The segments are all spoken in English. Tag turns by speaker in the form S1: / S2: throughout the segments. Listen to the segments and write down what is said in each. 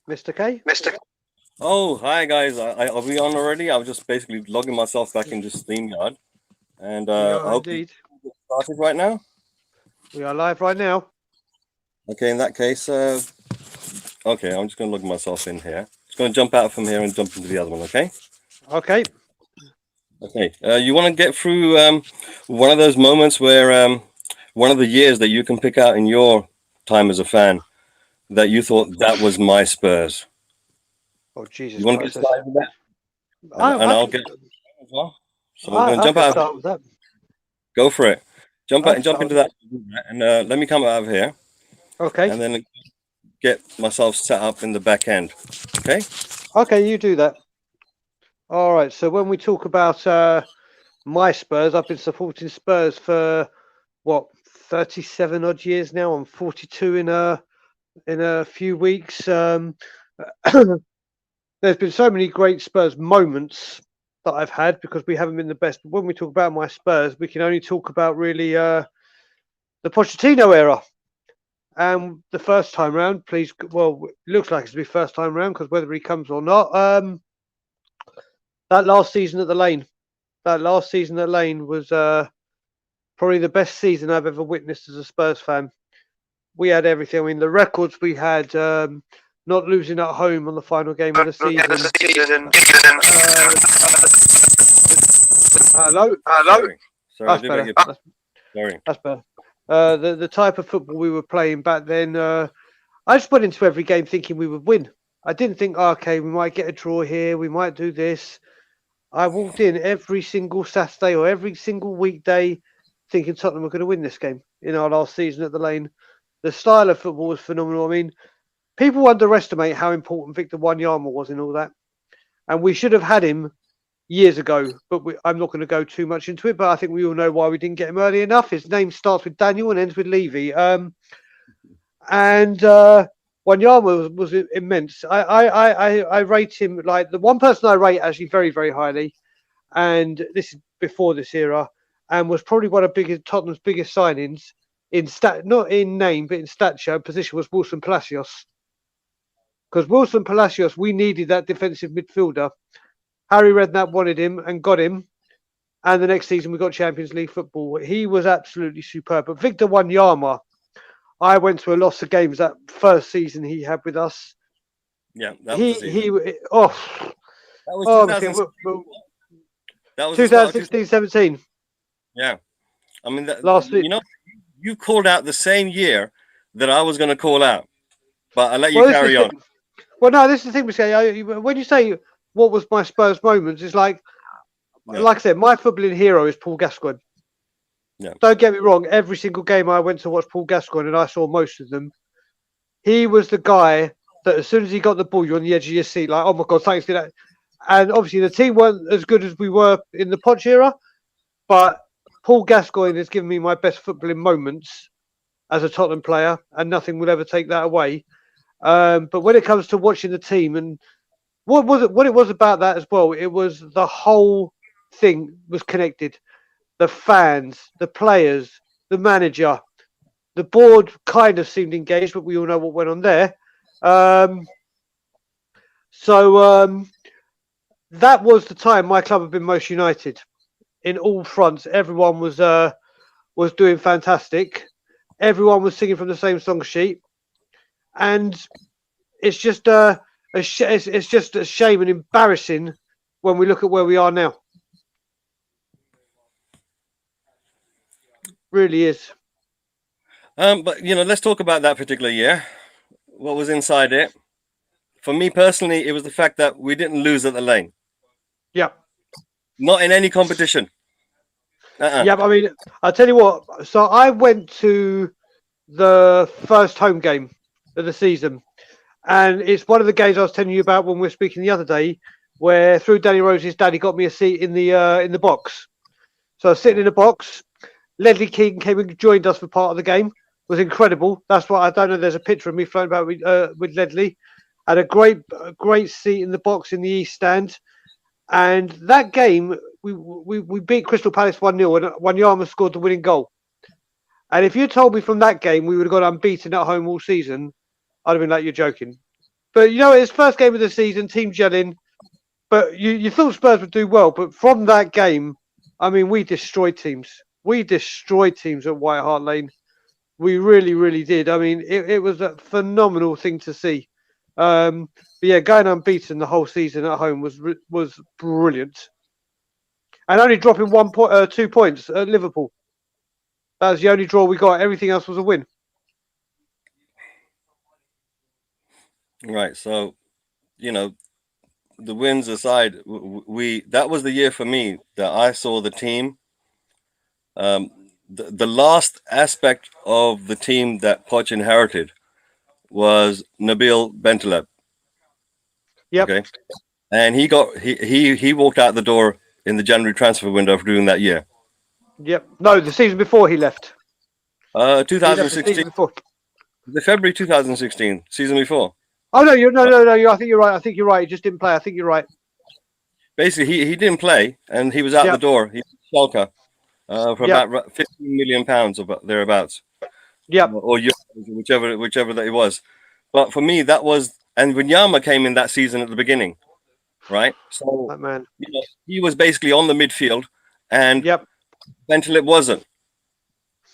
S1: Mr. K?
S2: Oh, hi guys. Are we on already? I was just basically logging myself back into StreamYard. And I hope
S1: indeed.
S2: we get started right now.
S1: We are live right now.
S2: Okay, in that case, okay, I'm just going to log myself in here. Just going to jump out from here and jump into the other one, okay?
S1: Okay.
S2: Okay, you want to get through one of those moments where one of the years that you can pick out in your time as a fan that you thought that was my Spurs.
S1: Oh, Jesus
S2: You want to get
S1: Christ.
S2: started with that? I'll get as well. So we're going to jump out.
S1: That.
S2: Go for it. Jump out and jump into that. And let me come out of here.
S1: Okay.
S2: And then get myself set up in the back end. Okay?
S1: Okay, you do that. All right. So when we talk about my Spurs, I've been supporting Spurs for, what, 37 odd years now. I'm 42 in a few weeks. There's been so many great Spurs moments that I've had because we haven't been the best. But when we talk about my Spurs, we can only talk about really the Pochettino era. And the first time round, please. Well, it looks like it's to be first time round because whether he comes or not, that last season at the Lane, was probably the best season I've ever witnessed as a Spurs fan. We had everything. I mean, the records we had, not losing at home on the final game of the season. Hello.
S2: Sorry.
S1: That's better. The type of football we were playing back then, I just went into every game thinking we would win. I didn't think, okay, we might get a draw here, we might do this. I walked in every single Saturday or every single weekday thinking Tottenham were going to win this game in our last season at the Lane. The style of football was phenomenal. I mean, people underestimate how important Victor Wanyama was in all that. And we should have had him years ago, but I'm not going to go too much into it, but I think we all know why we didn't get him early enough. His name starts with Daniel and ends with Levy. And Wanyama was immense. I rate him like the one person I rate actually very, very highly, and this is before this era, and was probably one of Tottenham's biggest signings in not in name, but in stature and position was Wilson Palacios. Because Wilson Palacios, we needed that defensive midfielder. Harry Redknapp wanted him and got him. And the next season we got Champions League football. He was absolutely superb. But Victor Wanyama, I went to a lot of games that first season he had with us.
S2: Yeah, that was
S1: that was 2016-17.
S2: Yeah. I mean, you called out the same year that I was going to call out. But I'll let you carry on.
S1: Well, no, this is the thing. When you say what was my Spurs moments, it's like I said, my footballing hero is Paul Gascoigne.
S2: Yeah.
S1: Don't get me wrong. Every single game I went to watch Paul Gascoigne, and I saw most of them. He was the guy that as soon as he got the ball, you're on the edge of your seat, like, oh my God, thanks for that. And obviously the team weren't as good as we were in the Poch era, but Paul Gascoigne has given me my best footballing moments as a Tottenham player, and nothing will ever take that away. But when it comes to watching the team, and what it was about that as well, it was the whole thing was connected. The fans, the players, the manager, the board kind of seemed engaged, but we all know what went on there. So that was the time my club had been most united in all fronts. Everyone was doing fantastic. Everyone was singing from the same song sheet, and it's just it's just a shame and embarrassing when we look at where we are now. Really is.
S2: But let's talk about that particular year. What was inside it? For me personally, it was the fact that we didn't lose at the Lane.
S1: Yeah.
S2: Not in any competition.
S1: Yeah, I mean, I'll tell you what. So I went to the first home game of the season, and it's one of the games I was telling you about when we were speaking the other day, where through Danny Rose's dad, he got me a seat in the box. So I was sitting in the box. Ledley King came and joined us for part of the game. It was incredible. That's why I don't know. There's a picture of me floating about with Ledley. Had a great seat in the box in the East Stand. And that game, we beat Crystal Palace 1-0, and Wanyama scored the winning goal. And if you told me from that game we would have gone unbeaten at home all season, I'd have been like, you're joking. But you know, his first game of the season, team gelling. But you thought Spurs would do well, but from that game, I mean, we destroyed teams. We destroyed teams at White Hart Lane. We really, really did. I mean, it was a phenomenal thing to see. But yeah, going unbeaten the whole season at home was brilliant. And only dropping 2 points at Liverpool. That was the only draw we got. Everything else was a win.
S2: Right. So, you know, the wins aside, that was the year for me that I saw the team. The last aspect of the team that Poch inherited was Nabil Bentaleb.
S1: Yep.
S2: Okay. And he walked out the door in the January transfer window for doing that year.
S1: Yep. No, the season before he left.
S2: 2016. The February 2016 season before.
S1: Oh no, I think you're right. I think you're right. He just didn't play. I think you're right.
S2: Basically, he didn't play, and he was out the door. He was Schalke for about 15 million pounds or thereabouts.
S1: Yeah.
S2: Or euros, whichever that it was. But for me, that was, and Wanyama came in that season at the beginning, right? So
S1: that man,
S2: you know, he was basically on the midfield, and Bentaleb wasn't,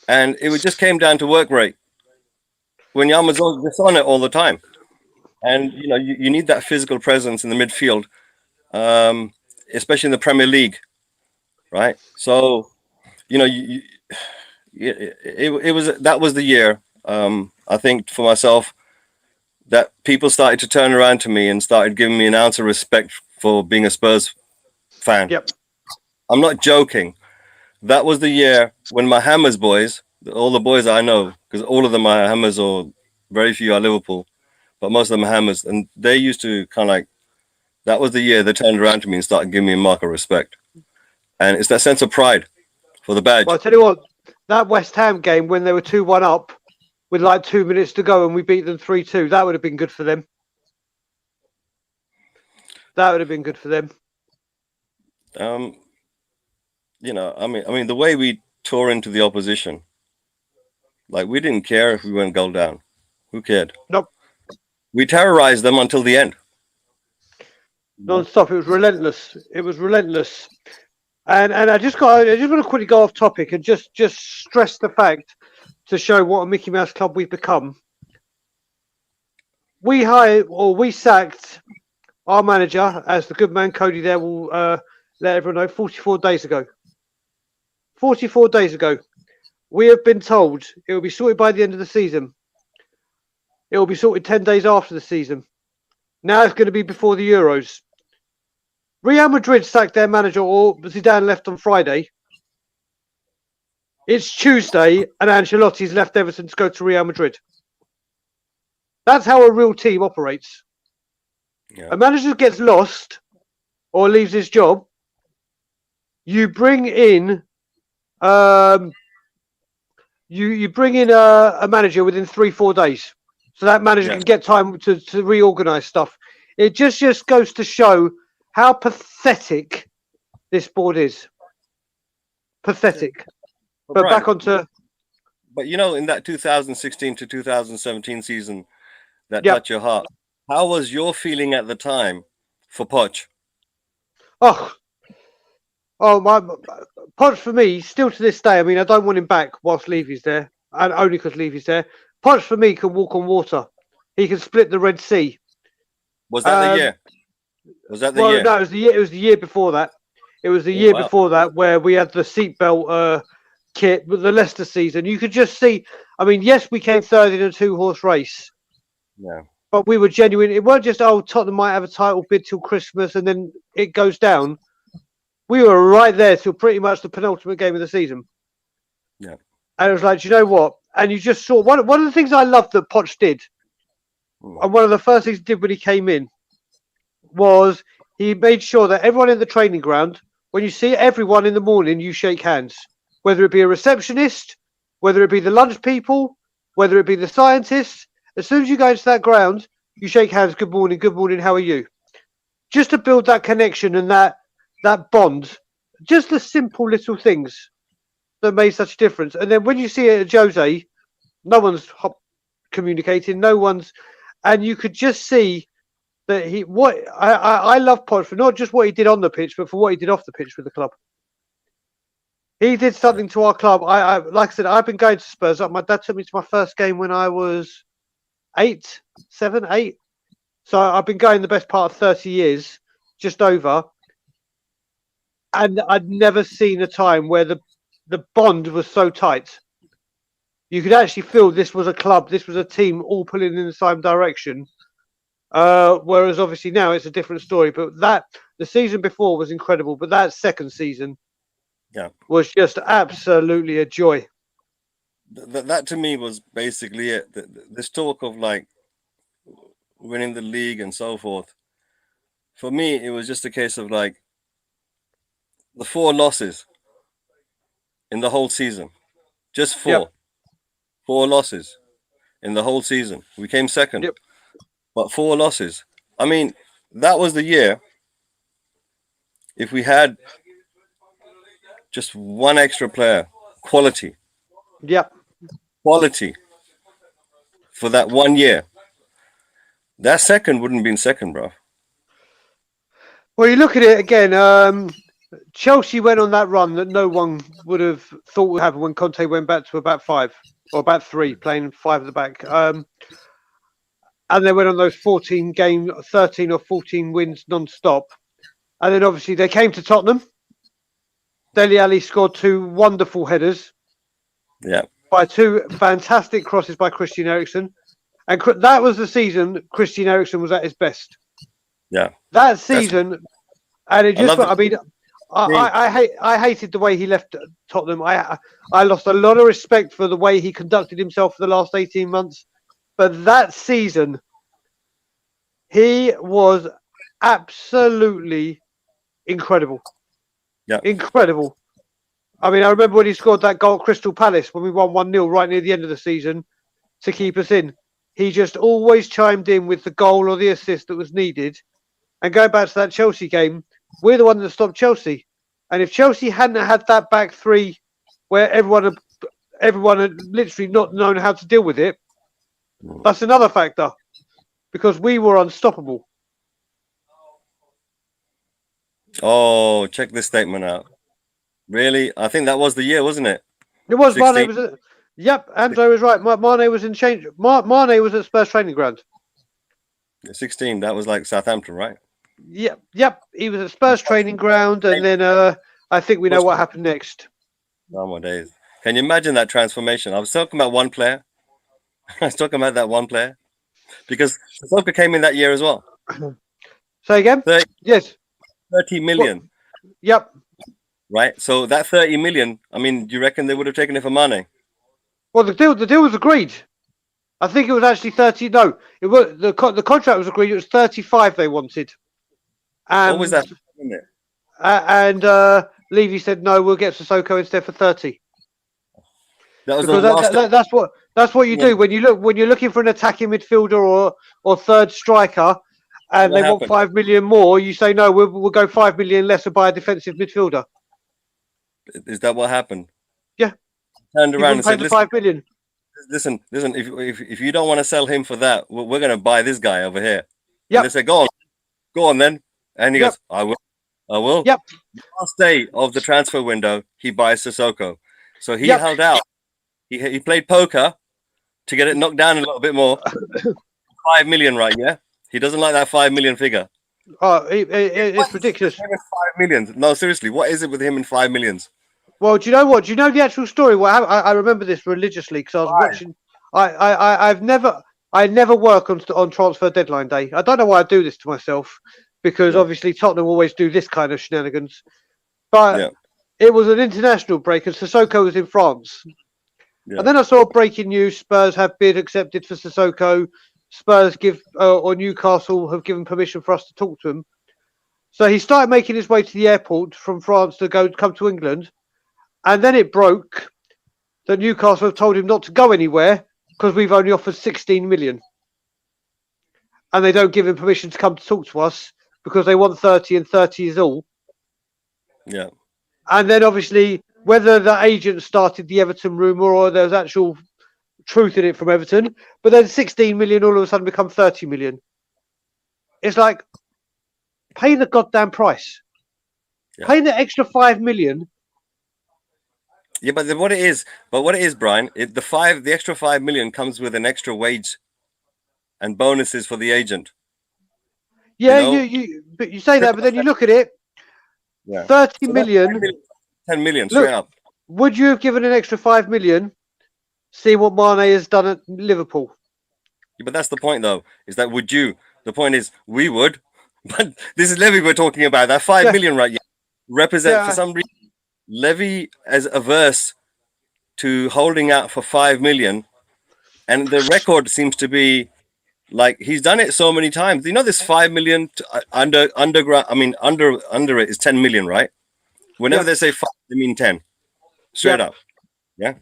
S2: and it just came down to work rate. Wanyama's just on it all the time. And, you know, you need that physical presence in the midfield, especially in the Premier League, right? So, you know, that was the year, I think, for myself, that people started to turn around to me and started giving me an ounce of respect for being a Spurs fan.
S1: Yep.
S2: I'm not joking. That was the year when my Hammers boys, all the boys I know, because all of them are Hammers or very few are Liverpool, but most of them are Hammers, and they used to kind of like, that was the year they turned around to me and started giving me a mark of respect. And it's that sense of pride for the badge.
S1: Well, I'll tell you what, that West Ham game when they were 2-1 up with like 2 minutes to go and we beat them 3-2, that would have been good for them. That would have been good for them.
S2: You know, I mean, the way we tore into the opposition, like, we didn't care if we went goal down. Who cared?
S1: Nope.
S2: We terrorized them until the end.
S1: Non-stop. It was relentless. It was relentless. And I just want to quickly go off topic and just stress the fact to show what a Mickey Mouse club we've become. We sacked our manager, as the good man Cody there will let everyone know, 44 days ago. 44 days ago. We have been told it will be sorted by the end of the season. It will be sorted 10 days after the season. Now it's going to be before the Euros. Real Madrid sacked their manager, or Zidane left on Friday. It's Tuesday and Ancelotti's left Everton to go to Real Madrid. That's how a real team operates. Yeah. A manager gets lost or leaves his job. You bring in you bring in a manager within 3-4 days. So that manager can get time to reorganize stuff. It just goes to show how pathetic this board is. Pathetic. But back onto...
S2: But, you know, in that 2016 to 2017 season that touched your heart, how was your feeling at the time for Poch?
S1: Oh, my Poch for me, still to this day, I mean, I don't want him back whilst Levy's there, and only because Levy's there. Poch for me can walk on water. He can split the Red Sea.
S2: Was that the year? Was that the year?
S1: No, it was the year before that. It was the year before that where we had the seatbelt kit with the Leicester season. You could just see, I mean, yes, we came third in a 2-horse race.
S2: Yeah.
S1: But we were genuine. It weren't just, Tottenham might have a title bid till Christmas and then it goes down. We were right there till pretty much the penultimate game of the season.
S2: Yeah.
S1: And it was like, you know what? And you just saw one of the things I loved that Poch did, and one of the first things he did when he came in, was he made sure that everyone in the training ground, when you see everyone in the morning, you shake hands. Whether it be a receptionist, whether it be the lunch people, whether it be the scientists, as soon as you go into that ground, you shake hands. Good morning, how are you? Just to build that connection and that bond. Just the simple little things that made such a difference. And then when you see it at Jose, no one's communicating, and you could just see that I love Poch for not just what he did on the pitch, but for what he did off the pitch with the club. He did something to our club. I like I said, I've been going to Spurs. My dad took me to my first game when I was 7, 8. So I've been going the best part of 30 years, just over. And I'd never seen a time where the bond was so tight. You could actually feel this was a club, this was a team all pulling in the same direction. Whereas obviously now it's a different story. But the season before was incredible. But that second season was just absolutely a joy.
S2: That to me was basically it. This talk of like winning the league and so forth. For me, it was just a case of like the 4 losses in the whole season. Just 4. Yep. 4 losses in the whole season. We came second. Yep. But 4 losses. I mean, that was the year. If we had just one extra player, quality.
S1: Yep.
S2: Quality for that 1 year. That second wouldn't have been second, bro.
S1: Well, you look at it again. Chelsea went on that run that no one would have thought would happen when Conte went back to about 5 or about 3, playing 5 at the back. And they went on those 13 or 14 wins non-stop. And then obviously they came to Tottenham. Dele Alli scored 2 wonderful headers.
S2: Yeah.
S1: By 2 fantastic crosses by Christian Eriksen. And that was the season Christian Eriksen was at his best.
S2: Yeah.
S1: That season, and it just, I hated the way he left Tottenham. I lost a lot of respect for the way he conducted himself for the last 18 months. But that season, he was absolutely incredible.
S2: Yeah.
S1: Incredible. I mean, I remember when he scored that goal at Crystal Palace when we won 1-0 right near the end of the season to keep us in. He just always chimed in with the goal or the assist that was needed. And going back to that Chelsea game, we're the one that stopped Chelsea. And if Chelsea hadn't had that back 3 where everyone had literally not known how to deal with it, that's another factor. Because we were unstoppable.
S2: Oh, check this statement out. Really? I think that was the year, wasn't it?
S1: It was. Mane was. Yep, Andrew was right. Mane was in change. Mane was at Spurs training ground.
S2: 16. That was like Southampton, right?
S1: Yep. He was at Spurs training ground, and then I think we know what happened next.
S2: No more days. Can you imagine that transformation? I was talking about one player. I was talking about that one player because Sissoko came in that year as well.
S1: Say again? Yes.
S2: 30 million.
S1: What? Yep.
S2: Right. So that 30 million. I mean, do you reckon they would have taken it for Mane?
S1: Well, the deal was agreed. I think it was actually 30. No, it was the contract was agreed. It was 35 they wanted. And,
S2: what was that?
S1: And Levy said no. We'll get Sissoko instead for 30.
S2: That was
S1: that's what you do when you're looking for an attacking midfielder or third striker, and they want 5 million more. You say no. We'll go 5 million less and buy a defensive midfielder.
S2: Is that what happened?
S1: Yeah.
S2: Turned around and said,
S1: listen, 5 million.
S2: Listen. If you don't want to sell him for that, we're going to buy this guy over here.
S1: Yeah.
S2: They said, go on then. And he goes, I will.
S1: Yep.
S2: Last day of the transfer window, he buys Sissoko. So he held out. He played poker to get it knocked down a little bit more. 5 million, right? Yeah. He doesn't like that 5 million figure.
S1: Oh, it's ridiculous.
S2: 5 million. No, seriously, what is it with him in 5 millions?
S1: Well, do you know what? Do you know the actual story? Well, I remember this religiously because I was watching. I never work on transfer deadline day. I don't know why I do this to myself because obviously Tottenham always do this kind of shenanigans. But it was an international break and Sissoko was in France. Yeah. And then I saw breaking news: Spurs have bid accepted for Sissoko. Spurs or Newcastle have given permission for us to talk to him. So he started making his way to the airport from France to come to England. And then it broke that Newcastle have told him not to go anywhere because we've only offered 16 million. And they don't give him permission to come to talk to us because they want 30 and 30 is all.
S2: Yeah.
S1: And then obviously whether the agent started the Everton rumour or there was actual truth in it from Everton, but then 16 million all of a sudden become 30 million. it's like paying the goddamn price. Yeah. Paying the extra 5 million.
S2: Yeah, but what it is, Brian, the extra 5 million comes with an extra wage and bonuses for the agent.
S1: Yeah, but you say that, but then you look at it.
S2: Yeah.
S1: 30 million.
S2: 10 million straight up.
S1: Would you have given an extra 5 million? See what Mane has done at Liverpool.
S2: Yeah, but that's the point, though. Is that would you? The point is we would. But this is Levy we're talking about. That 5 million, right? Yeah. Represent for some reason. Levy is averse to holding out for 5 million, and the record seems to be like he's done it so many times. You know, this 5 million underground. I mean, under it is 10 million, right? Whenever they say 5, they mean 10, straight up. Yeah.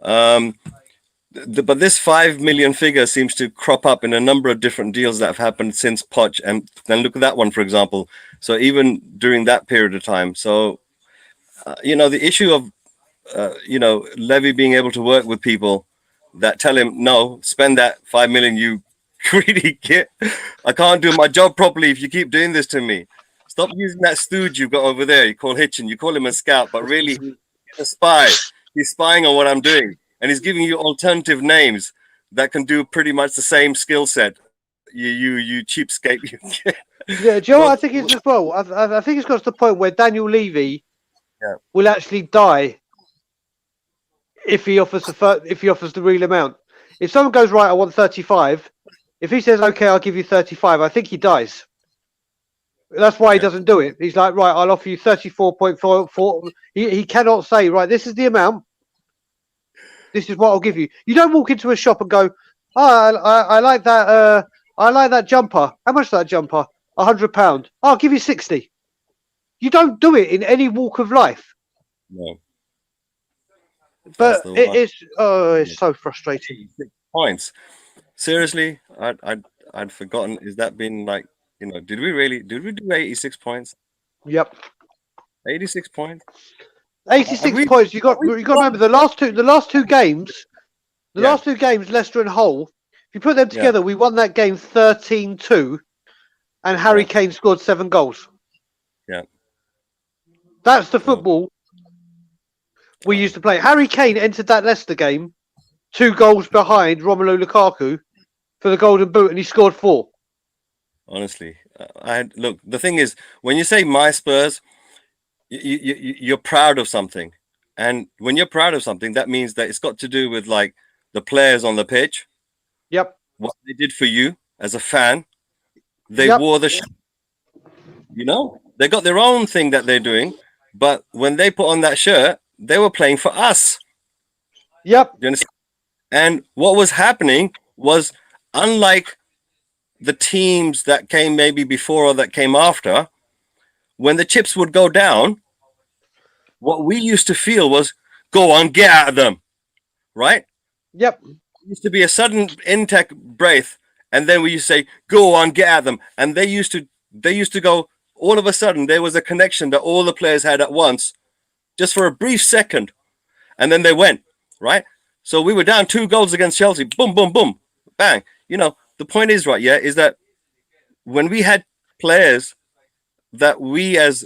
S2: But this 5 million figure seems to crop up in a number of different deals that have happened since Poch, and then look at that one, for example. So even during that period of time, so. The issue of, Levy being able to work with people that tell him, no, spend that 5 million you greedy git. I can't do my job properly if you keep doing this to me. Stop using that stooge you've got over there. You call Hitchin. You call him a scout, but really he's a spy. He's spying on what I'm doing. And he's giving you alternative names that can do pretty much the same skill set. You cheapskate.
S1: Yeah, do you know what I think is as well? I think it's got to the point where Daniel Levy will actually die if he offers the real amount. If someone goes, right, I want 35, if he says, okay, I'll give you 35, I think he dies. That's why he doesn't do it. He's like, right, I'll offer you 34.44. He cannot say, right, this is the amount. This is what I'll give you. You don't walk into a shop and go, oh, I like that. I like that jumper. How much is that jumper? £100. I'll give you 60. You don't do it in any walk of life.
S2: No.
S1: But it's so frustrating.
S2: Points. Seriously, I'd forgotten. Is that been like, did we do 86 points?
S1: Yep.
S2: 86 points.
S1: 86 points. You got to remember the last two games. The last two games, Leicester and Hull. If you put them together, we won that game 13-2, and Harry Kane scored 7 goals.
S2: Yeah.
S1: That's the football we used to play. Harry Kane entered that Leicester game 2 goals behind Romelu Lukaku for the Golden Boot, and he scored 4.
S2: Honestly, look. The thing is, when you say my Spurs, you're proud of something, and when you're proud of something, that means that it's got to do with like the players on the pitch.
S1: Yep.
S2: What they did for you as a fan, they wore the shirt. They got their own thing that they're doing, but when they put on that shirt, they were playing for us.
S1: Yep.
S2: You understand? And what was happening was, unlike the teams that came maybe before or that came after, when the chips would go down, what we used to feel was, go on, get out of them. Right?
S1: Yep.
S2: It used to be a sudden intake breath, and then we used to say, go on, get at them. And they used to go, all of a sudden, there was a connection that all the players had at once, just for a brief second. And then they went, right? So we were down 2 goals against Chelsea. Boom, boom, boom, bang. The point is, right, is that when we had players that we as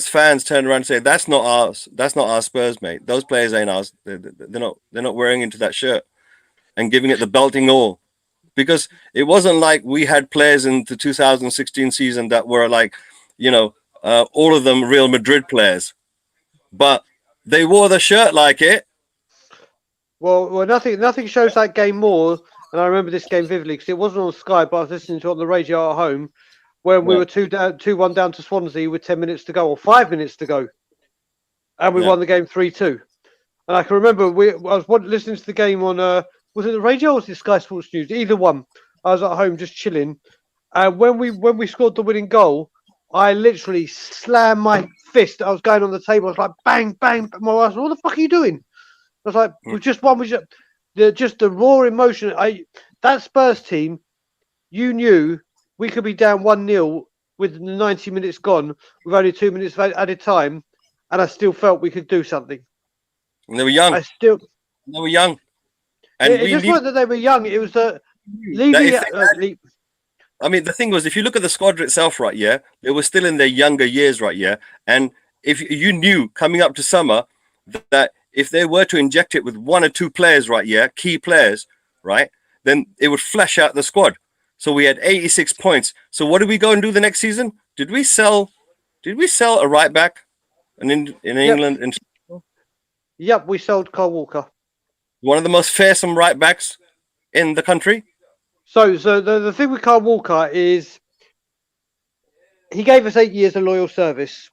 S2: fans turned around and say, that's not our Spurs, mate. Those players ain't ours. They're not wearing into that shirt and giving it the belting all. Because it wasn't like we had players in the 2016 season that were like, all of them Real Madrid players, but they wore the shirt like it.
S1: Well, nothing shows that game more, and I remember this game vividly because it wasn't on Sky, but I was listening to it on the radio at home when we were 2-1 down to Swansea with 10 minutes to go or 5 minutes to go, and we won the game 3-2. And I can remember I was listening to the game on was it the radio or was it Sky Sports News? Either one. I was at home just chilling, and when we scored the winning goal, I literally slammed my fist. I was going on the table. I was like, bang, bang. My wife said, what the fuck are you doing? I was like, we just won. Just the raw emotion. That Spurs team, you knew we could be down 1-0 with the 90 minutes gone, with only 2 minutes added time, and I still felt we could do something.
S2: And they were young. They were young.
S1: And it just wasn't that they were young. It was that Levy.
S2: I mean, the thing was, if you look at the squad itself, right, yeah, they were still in their younger years, right, yeah, and if you knew coming up to summer that if they were to inject it with one or two players, right, yeah, key players, right, then it would flesh out the squad. So we had 86 points. So what did we go and do the next season? Did we sell a right back in England? And
S1: Yep, we sold Kyle Walker.
S2: one of the most fearsome right backs in the country.
S1: So the thing with Kyle Walker is he gave us 8 years of loyal service,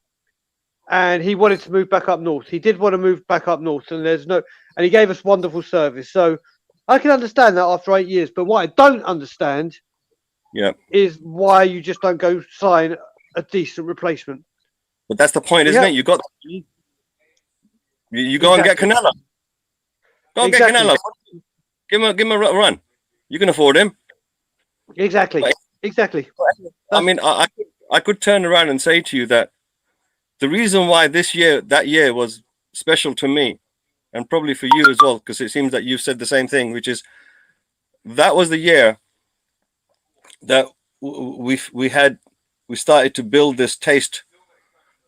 S1: and he wanted to move back up north. He did want to move back up north, and he gave us wonderful service. So I can understand that after 8 years, but what I don't understand, is why you just don't go sign a decent replacement.
S2: But that's the point, isn't it? You got you go and get Canelo. Go and get Canelo. Give him a run. You can afford him.
S1: Exactly.
S2: I mean, I could turn around and say to you that the reason why that year was special to me, and probably for you as well, because it seems that you've said the same thing, which is that was the year that we started to build this taste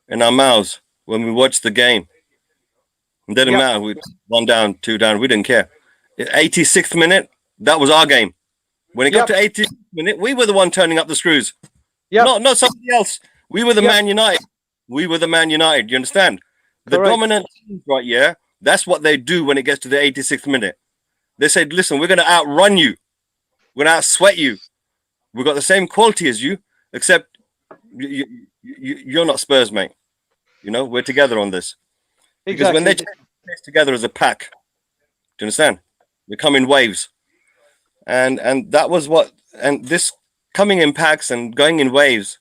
S2: in our mouths when we watched the game. It didn't matter. We 1 down, 2 down. We didn't care. 86th minute, that was our game. When it got to 86th minute, we were the one turning up the screws. Not somebody else. We were the Man United. We were the Man United. You understand? The dominant teams, right? Yeah, that's what they do when it gets to the 86th minute. They said, "Listen, we're going to outrun you. We're going to outsweat you. We've got the same quality as you, except you're not Spurs, mate. You know, we're together on this." Because when they play together as a pack, do you understand? They come in waves, and that was what. And this coming in packs and going in waves.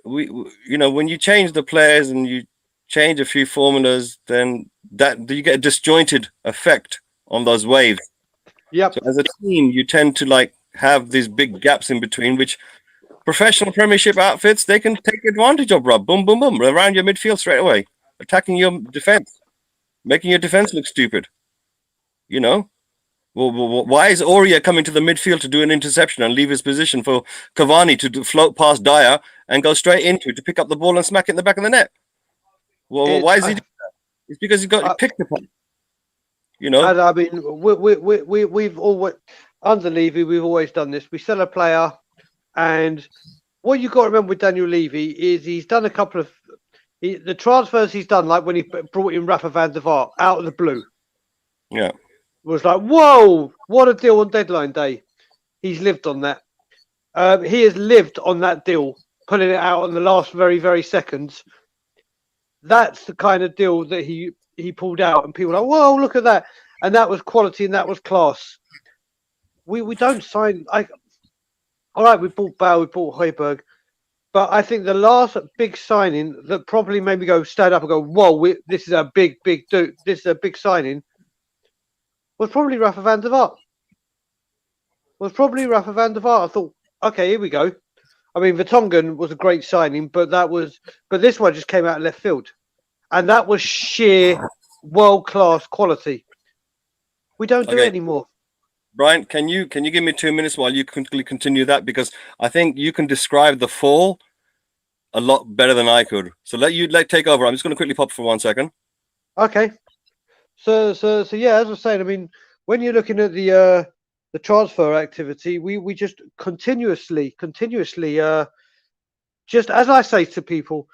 S2: We you know, when you change the players and you change a few formulas, then you get a disjointed effect on those waves. So as a team, you tend to like have these big gaps in between, which professional Premiership outfits they can take advantage of. Rob, boom, boom, boom, around your midfield straight away, attacking your defense, making your defense look stupid. You know, well, why is Aurier coming to the midfield to do an interception and leave his position for Cavani to float past Dyer and go straight into it to pick up the ball and smack it in the back of the net? Well, why is he doing that? It's because he got picked upon. You know,
S1: and I mean, we've always under Levy, we've always done this. We sell a player, and what you got to remember with Daniel Levy is he's done a couple of the transfers he's done, like when he brought in Rafa van der Vaart out of the blue.
S2: Yeah.
S1: Was like, whoa, what a deal on deadline day. He's lived on that. He has lived on that deal, putting it out on the last very, very seconds. That's the kind of deal that he pulled out, and people are like, whoa, look at that. And that was quality and that was class. We don't sign. All right, we bought Bale, we bought Højbjerg. But I think the last big signing that probably made me go stand up and go, whoa, this is a big dude. This is a big signing. Was probably Rafa van der Vaart. I thought, okay, here we go. I mean, Vertonghen was a great signing, but this one just came out of left field, and that was sheer world-class quality. We don't do it anymore.
S2: Brian, can you give me 2 minutes while you quickly continue that, because I think you can describe the fall a lot better than I could. So let take over. I'm just going to quickly pop for 1 second.
S1: Okay. So yeah, as I was saying, I mean, when you're looking at the transfer activity, we just continuously, just as I say to people,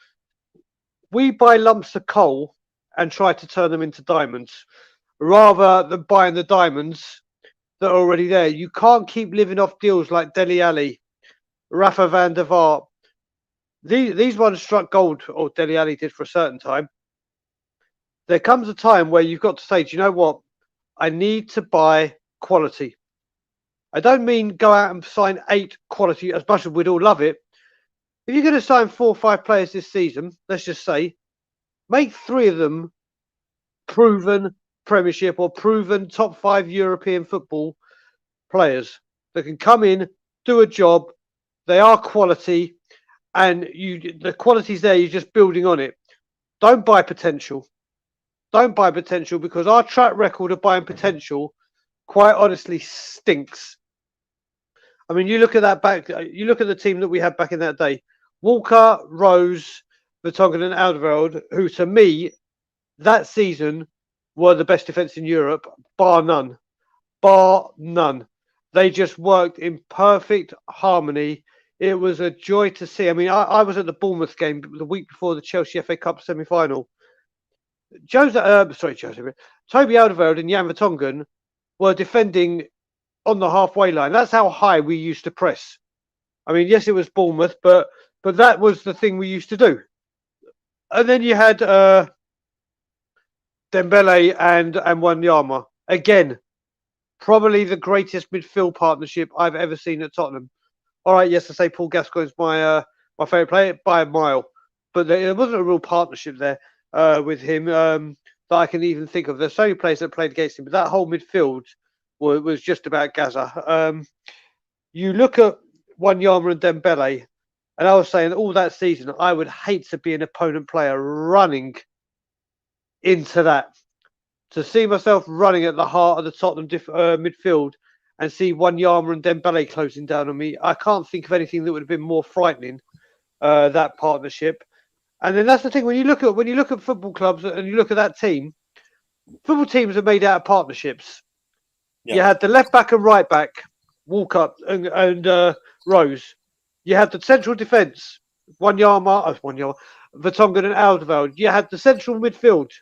S1: we buy lumps of coal and try to turn them into diamonds, rather than buying the diamonds that are already there. You can't keep living off deals like Dele Alli, Rafa van der Vaart. These ones struck gold, or Dele Alli did for a certain time. There comes a time where you've got to say, do you know what? I need to buy quality. I don't mean go out and sign 8 quality, as much as we'd all love it. If you're going to sign 4 or 5 players this season, let's just say, make 3 of them proven Premiership or proven top 5 European football players that can come in, do a job. They are quality, and the quality's there. You're just building on it. Don't buy potential. Don't buy potential, because our track record of buying potential, quite honestly, stinks. I mean, you look at that back. You look at the team that we had back in that day: Walker, Rose, Vertonghen, and Alderweireld, who to me that season were the best defence in Europe, bar none. Bar none. They just worked in perfect harmony. It was a joy to see. I mean, I was at the Bournemouth game the week before the Chelsea FA Cup semi-final. Toby Alderweireld and Jan Vertonghen were defending on the halfway line. That's how high we used to press. I mean, yes, it was Bournemouth, but that was the thing we used to do. And then you had Dembele and Wanyama. Again, probably the greatest midfield partnership I've ever seen at Tottenham. All right, yes, I say Paul Gascoigne's my favourite player by a mile, but there wasn't a real partnership there with him that I can even think of. There's so many players that played against him, but that whole midfield was just about Gaza. You look at Wanyama and Dembele, and I was saying all that season, I would hate to be an opponent player running into that. To see myself running at the heart of the Tottenham midfield and see Wanyama and Dembele closing down on me, I can't think of anything that would have been more frightening. That partnership, and then that's the thing when you look at football clubs and you look at that team. Football teams are made out of partnerships. Yeah. You had the left back and right back, Walker and Rose. You had the central defence, Wanyama, Vertonghen and Alderweireld. You had the central midfield,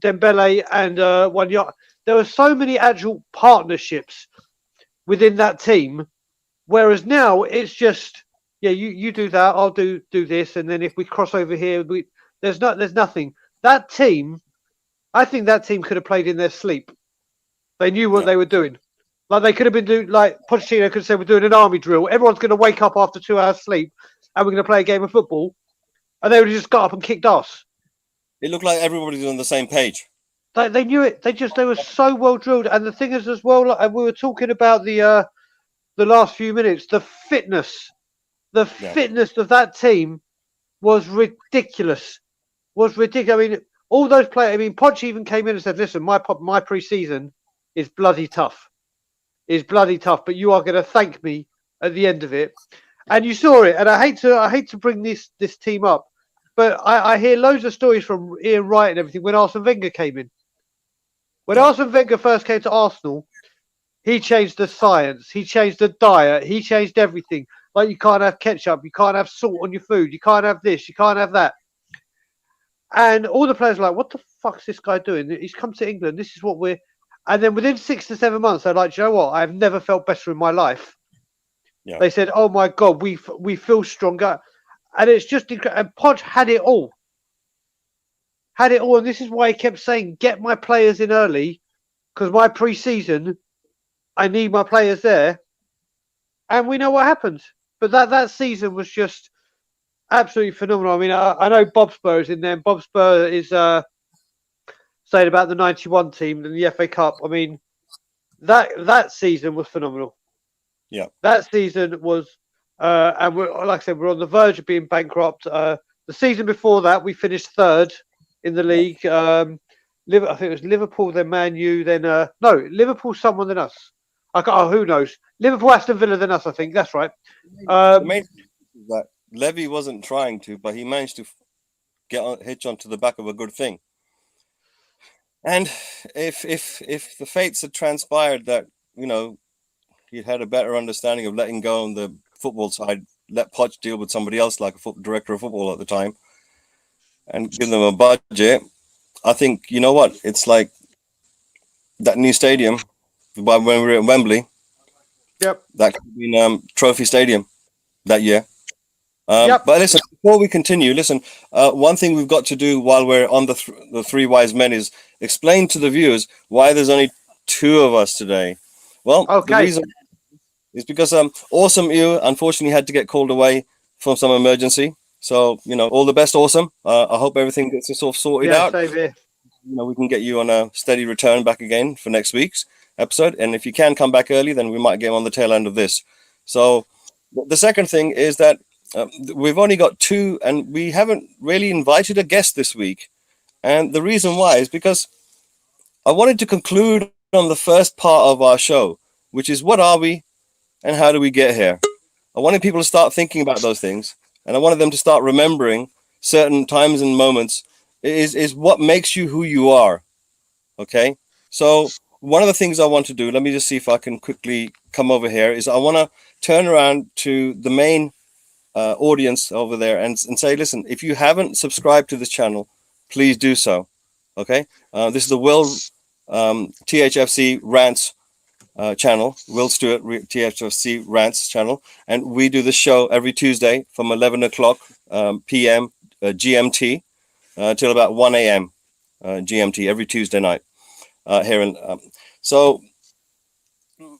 S1: Dembele and Wanyama. There were so many actual partnerships within that team, whereas now it's just, yeah, you do that, I'll do this, and then if we cross over here, there's nothing. That team, I think that team could have played in their sleep. They knew what they were doing. Like they could have been doing, like Pochettino could have said, we're doing an army drill. Everyone's going to wake up after 2 hours sleep, and we're going to play a game of football, and they would have just got up and kicked ass.
S2: It looked like everybody's on the same page.
S1: They knew it. They were so well drilled. And the thing is, as well, like we were talking about the last few minutes, the fitness of that team was ridiculous. I mean, all those players. I mean, Poch even came in and said, "Listen, my pre-season is bloody tough. But you are going to thank me at the end of it." And you saw it. And I hate to bring this team up, but I hear loads of stories from Ian Wright and everything when Arsene Wenger came in. When Arsene Wenger first came to Arsenal, he changed the science, he changed the diet, he changed everything. Like you can't have ketchup, you can't have salt on your food, you can't have this, you can't have that. And all the players are like, what the fuck's this guy doing? He's come to England, this is what we're... And then within 6 to 7 months, they're like, you know what? I've never felt better in my life. Yeah. They said, oh my God, we feel stronger. And it's just incredible. And Poch had it all. And this is why he kept saying, get my players in early, because my pre-season, I need my players there. And we know what happened. But that season was just absolutely phenomenal. I mean, I know Bob Spur is in there, and Bob Spur is saying about the 91 team and the FA Cup. I mean, that season was phenomenal.
S2: Yeah.
S1: That season was, and like I said, we're on the verge of being bankrupt. The season before that, we finished third in the league. I think it was Liverpool, then Man U, then no, Liverpool, someone than us. Who knows? Liverpool, Aston Villa, than us. I think that's right.
S2: The main thing is that Levy wasn't trying to, but he managed to hitch onto the back of a good thing. And if the fates had transpired that he'd had a better understanding of letting go on the football side, let Poch deal with somebody else like a director of football at the time, and give them a budget, I think, you know what, it's like that new stadium when we were at Wembley.
S1: Yep. That
S2: could have been Trophy Stadium that year. But listen, before we continue, one thing we've got to do while we're on the Three Wise Men is explain to the viewers why there's only 2 of us today. Well, the reason is because Awesome You unfortunately had to get called away from some emergency. So, all the best, Awesome. I hope everything gets sort of sorted out.
S1: Same here.
S2: We can get you on a steady return back again for next week's episode. And if you can come back early, then we might get on the tail end of this. So the second thing is that we've only got 2 and we haven't really invited a guest this week. And the reason why is because I wanted to conclude on the first part of our show, which is what are we and how do we get here? I wanted people to start thinking about those things, and I wanted them to start remembering certain times and moments is what makes you who you are. Okay, so one of the things I want to do, let me just see if I can quickly come over here, is I want to turn around to the main audience over there and say, listen, if you haven't subscribed to this channel, please do so. Okay, this is the Will THFC Rants channel, Will Stewart THFC Rants channel, and we do this show every Tuesday from 11 o'clock p.m. GMT till about 1 a.m. GMT every Tuesday night here. And so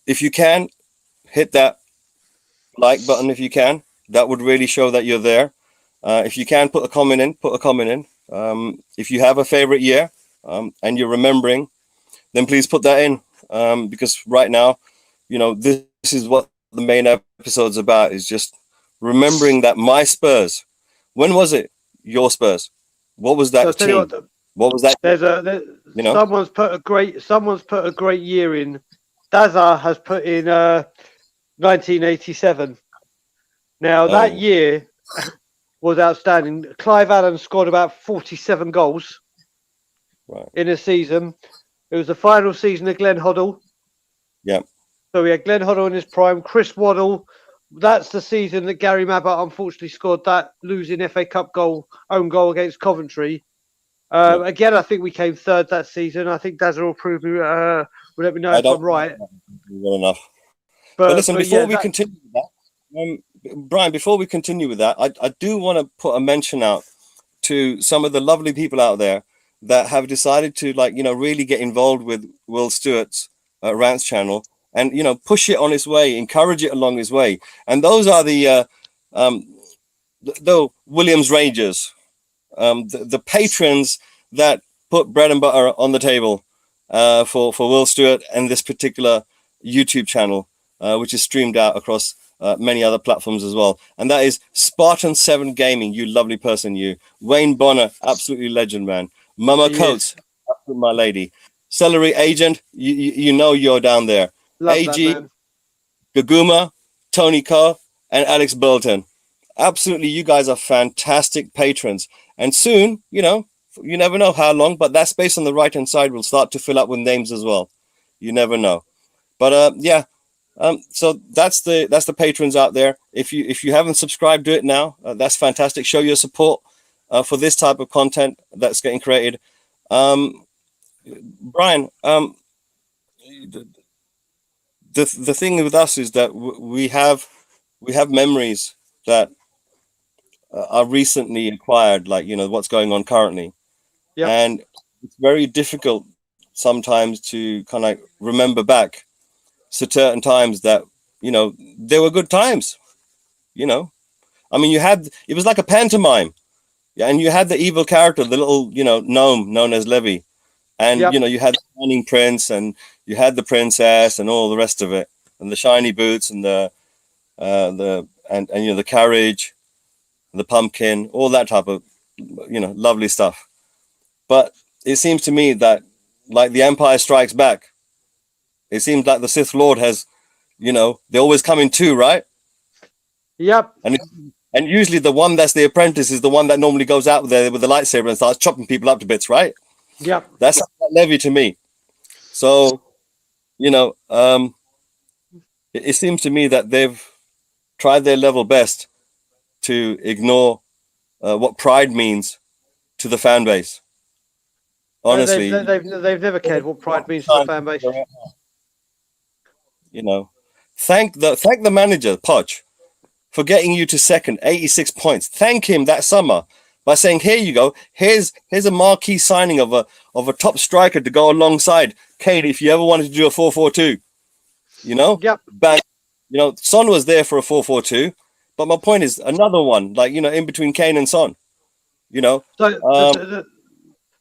S2: if you can, hit that like button if you can. That would really show that you're there. If you can, put a comment in. If you have a favorite year and you're remembering, then please put that in. Because right now, you know, this is what the main episode's about, is just remembering that my Spurs. When was it? Your Spurs. What was that team? What was that?
S1: You know, someone's put a great year in. Dazza has put in 1987. Now that year was outstanding. Clive Allen scored about 47 goals in a season. It was the final season of Glenn Hoddle.
S2: Yeah.
S1: So we had Glenn Hoddle in his prime. Chris Waddle. That's the season that Gary Mabbutt unfortunately scored that losing FA Cup own goal against Coventry. Again, I think we came third that season. I think Dazza will prove me. Will let me know if I'm right.
S2: Well enough. But listen, before we continue with that, Brian, before we continue with that, I do want to put a mention out to some of the lovely people out there that have decided to, like, you know, really get involved with Will Stewart's Rants channel and, you know, push it on its way, encourage it along his way. And those are the Williams Rangers, the patrons that put bread and butter on the table for Will Stewart and this particular YouTube channel, which is streamed out across many other platforms as well. And that is Spartan 7 Gaming, you lovely person, you. Wayne Bonner, absolutely legend, man. Mama Coates, my lady. Celery Agent, you know you're down there.
S1: Love
S2: AG,
S1: that,
S2: Gaguma, Tony Carr, and Alex Burton. Absolutely, you guys are fantastic patrons. And soon, you know, you never know how long, but that space on the right-hand side will start to fill up with names as well. You never know. But yeah. So that's the patrons out there. If you haven't subscribed to it now, that's fantastic. Show your support for this type of content that's getting created. Brian, the thing with us is that we have memories that are recently acquired, like, you know, what's going on currently.
S1: Yep.
S2: And it's very difficult sometimes to kind of remember back certain times that, you know, they were good times. You know, I mean, it was like a pantomime. Yeah, and you had the evil character, the little, you know, gnome known as Levy, and you know, you had the shining prince, and you had the princess, and all the rest of it, and the shiny boots, and the you know, the carriage, the pumpkin, all that type of, you know, lovely stuff. But it seems to me that, like the Empire Strikes Back, it seems like the Sith Lord has, you know, they always come in two, right?
S1: Yep.
S2: And usually the one that's the apprentice is the one that normally goes out there with the lightsaber and starts chopping people up to bits, right?
S1: Yep.
S2: That's Levy to me. So, you know, it seems to me that they've tried their level best to ignore what pride means to the fan base. Honestly,
S1: they've never cared what pride means to the fan base.
S2: You know, thank the manager, Podge, for getting you to second, 86 points. Thank him that summer by saying, here you go, here's a marquee signing of a top striker to go alongside Kane if you ever wanted to do a 4-4-2. You know?
S1: Yep.
S2: But, you know, Son was there for a 4-4-2, but my point is another one, like, you know, in between Kane and Son. You know?
S1: So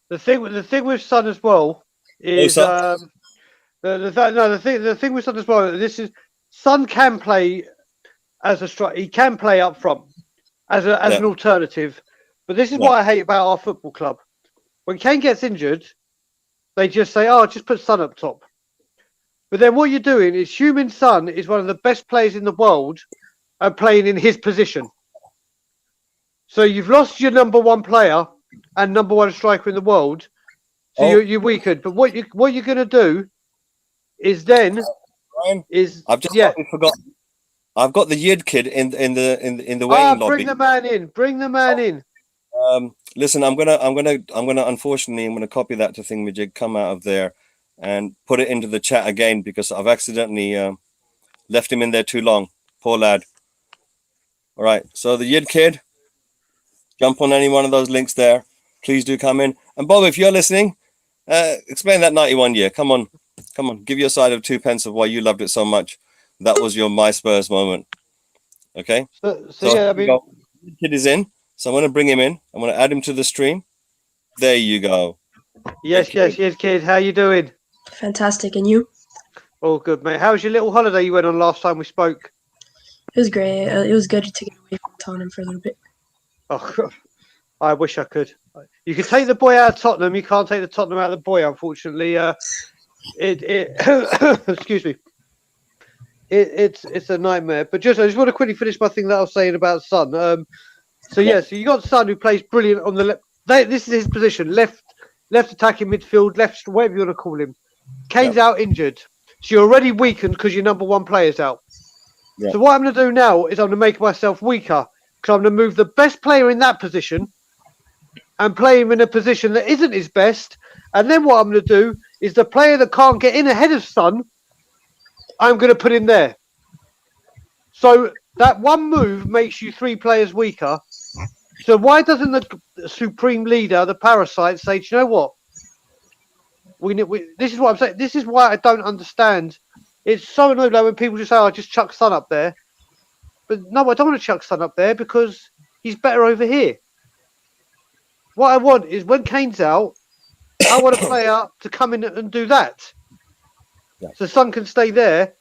S1: the thing with Son as well is the thing with Son as well, this is Son can play as a striker. He can play up front as an alternative. But this is what I hate about our football club. When Kane gets injured, they just say, "Oh, just put Son up top." But then what you're doing is Heung-min Son is one of the best players in the world and playing in his position. So you've lost your number one player and number one striker in the world. So you're weakened. But what you're going to do is then
S2: Ryan,
S1: is
S2: I've just totally forgotten. I've got the Yid kid in the waiting lobby.
S1: Bring the man in. Bring the man in.
S2: Listen, I'm gonna unfortunately I'm gonna copy that to Thingamajig, come out of there and put it into the chat again because I've accidentally left him in there too long. Poor lad. All right, so the Yid kid, jump on any one of those links there. Please do come in. And Bob, if you're listening, explain that 91 year. Come on, give your side of 2 pence of why you loved it so much. That was your My Spurs moment. Okay.
S1: So yeah, I mean,
S2: the kid is in. So I'm going to bring him in. I'm going to add him to the stream. There you go.
S1: Yes, kid. How you doing?
S3: Fantastic. And you?
S1: All good, mate. How was your little holiday you went on last time we spoke?
S3: It was great. It was good to get away from Tottenham for a little bit.
S1: Oh, God. I wish I could. You can take the boy out of Tottenham. You can't take the Tottenham out of the boy, unfortunately. Excuse me. It's a nightmare. But I just want to quickly finish my thing that I was saying about Son. So you got Son who plays brilliant on the left. This is his position: left attacking midfield, left, whatever you want to call him. Kane's out injured, so you're already weakened because your number one player's out. So what I'm going to do now is I'm going to make myself weaker because I'm going to move the best player in that position and play him in a position that isn't his best. And then what I'm going to do is the player that can't get in ahead of Son, I'm going to put in there. So that one move makes you 3 players weaker. So why doesn't the supreme leader, the parasite, say, do you know what? This is what I'm saying. This is why I don't understand. It's so annoying when people just say, "I just chuck Son up there," but no, I don't want to chuck Son up there because he's better over here. What I want is when Kane's out, I want a player to come in and do that. So Son can stay there,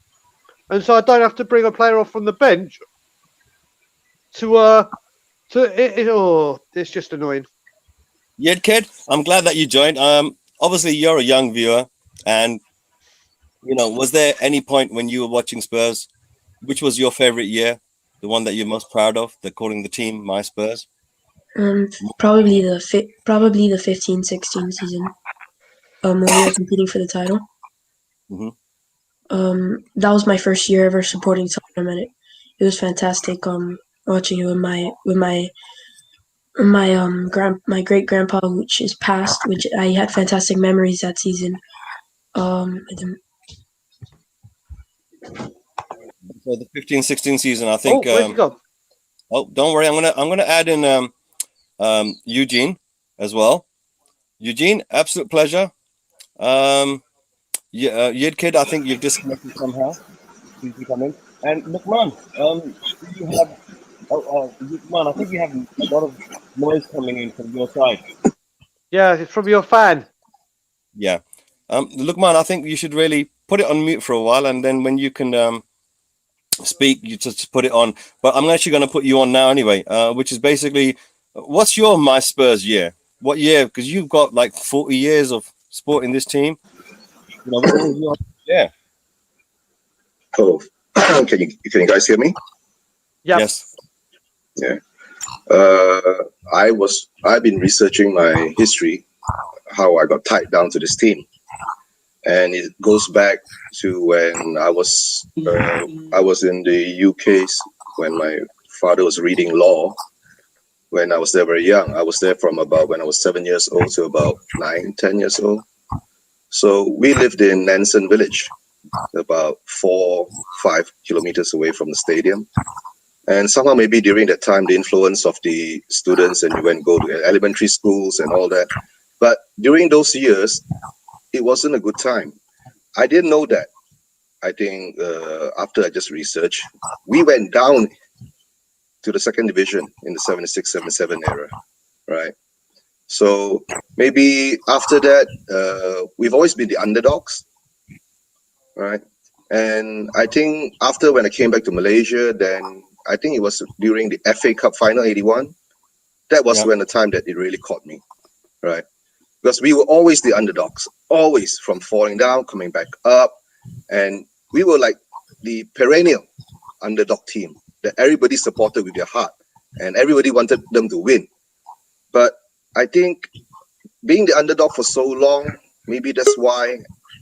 S1: and so I don't have to bring a player off from the bench it's just annoying.
S2: Yeah, kid, I'm glad that you joined. Obviously you're a young viewer, and was there any point when you were watching Spurs, which was your favorite year, the one that you're most proud of, calling the team My Spurs?
S3: Probably the 15-16 season. When we were competing for the title.
S2: Mm-hmm.
S3: That was my first year ever supporting Tottenham, and it was fantastic. Watching it with my great grandpa, which is passed, which I had fantastic memories that season.
S2: So the 15-16 season, I think.
S1: Where's he gone?
S2: Oh, don't worry. I'm gonna add in Eugene as well. Eugene, absolute pleasure. Yid kid, I think you've disconnected somehow. Please come in. And Lukman, you have. Lukman, I think you have a lot of noise coming in from your side.
S1: Yeah, it's from your fan.
S2: Yeah. Lukman, I think you should really put it on mute for a while, and then when you can speak, you just put it on. But I'm actually going to put you on now anyway, which is basically, what's your My Spurs year? What year? Because you've got like 40 years of sport in this team. What was your year?
S4: Oh, can you guys hear me?
S1: Yep.
S2: Yes.
S4: Yeah. I've been researching my history, how I got tied down to this team, and it goes back to when I was in the UK when my father was reading law. When I was there very young, I was there from about when I was 7 years old to about 9-10 years old. So we lived in Nansen Village, about 4-5 kilometers away from the stadium. And somehow maybe during that time, the influence of the students and you went go to elementary schools and all that. But during those years, it wasn't a good time. I didn't know that. I think after I just researched, we went down to the second division in the 76-77 era, right? So maybe after that, we've always been the underdogs, right? And I think after when I came back to Malaysia, then I think it was during the FA Cup final 81. That was when the time that it really caught me, right? Because we were always the underdogs, always from falling down, coming back up. and we were like the perennial underdog team that everybody supported with their heart, and everybody wanted them to win. But I think being the underdog for so long, maybe that's why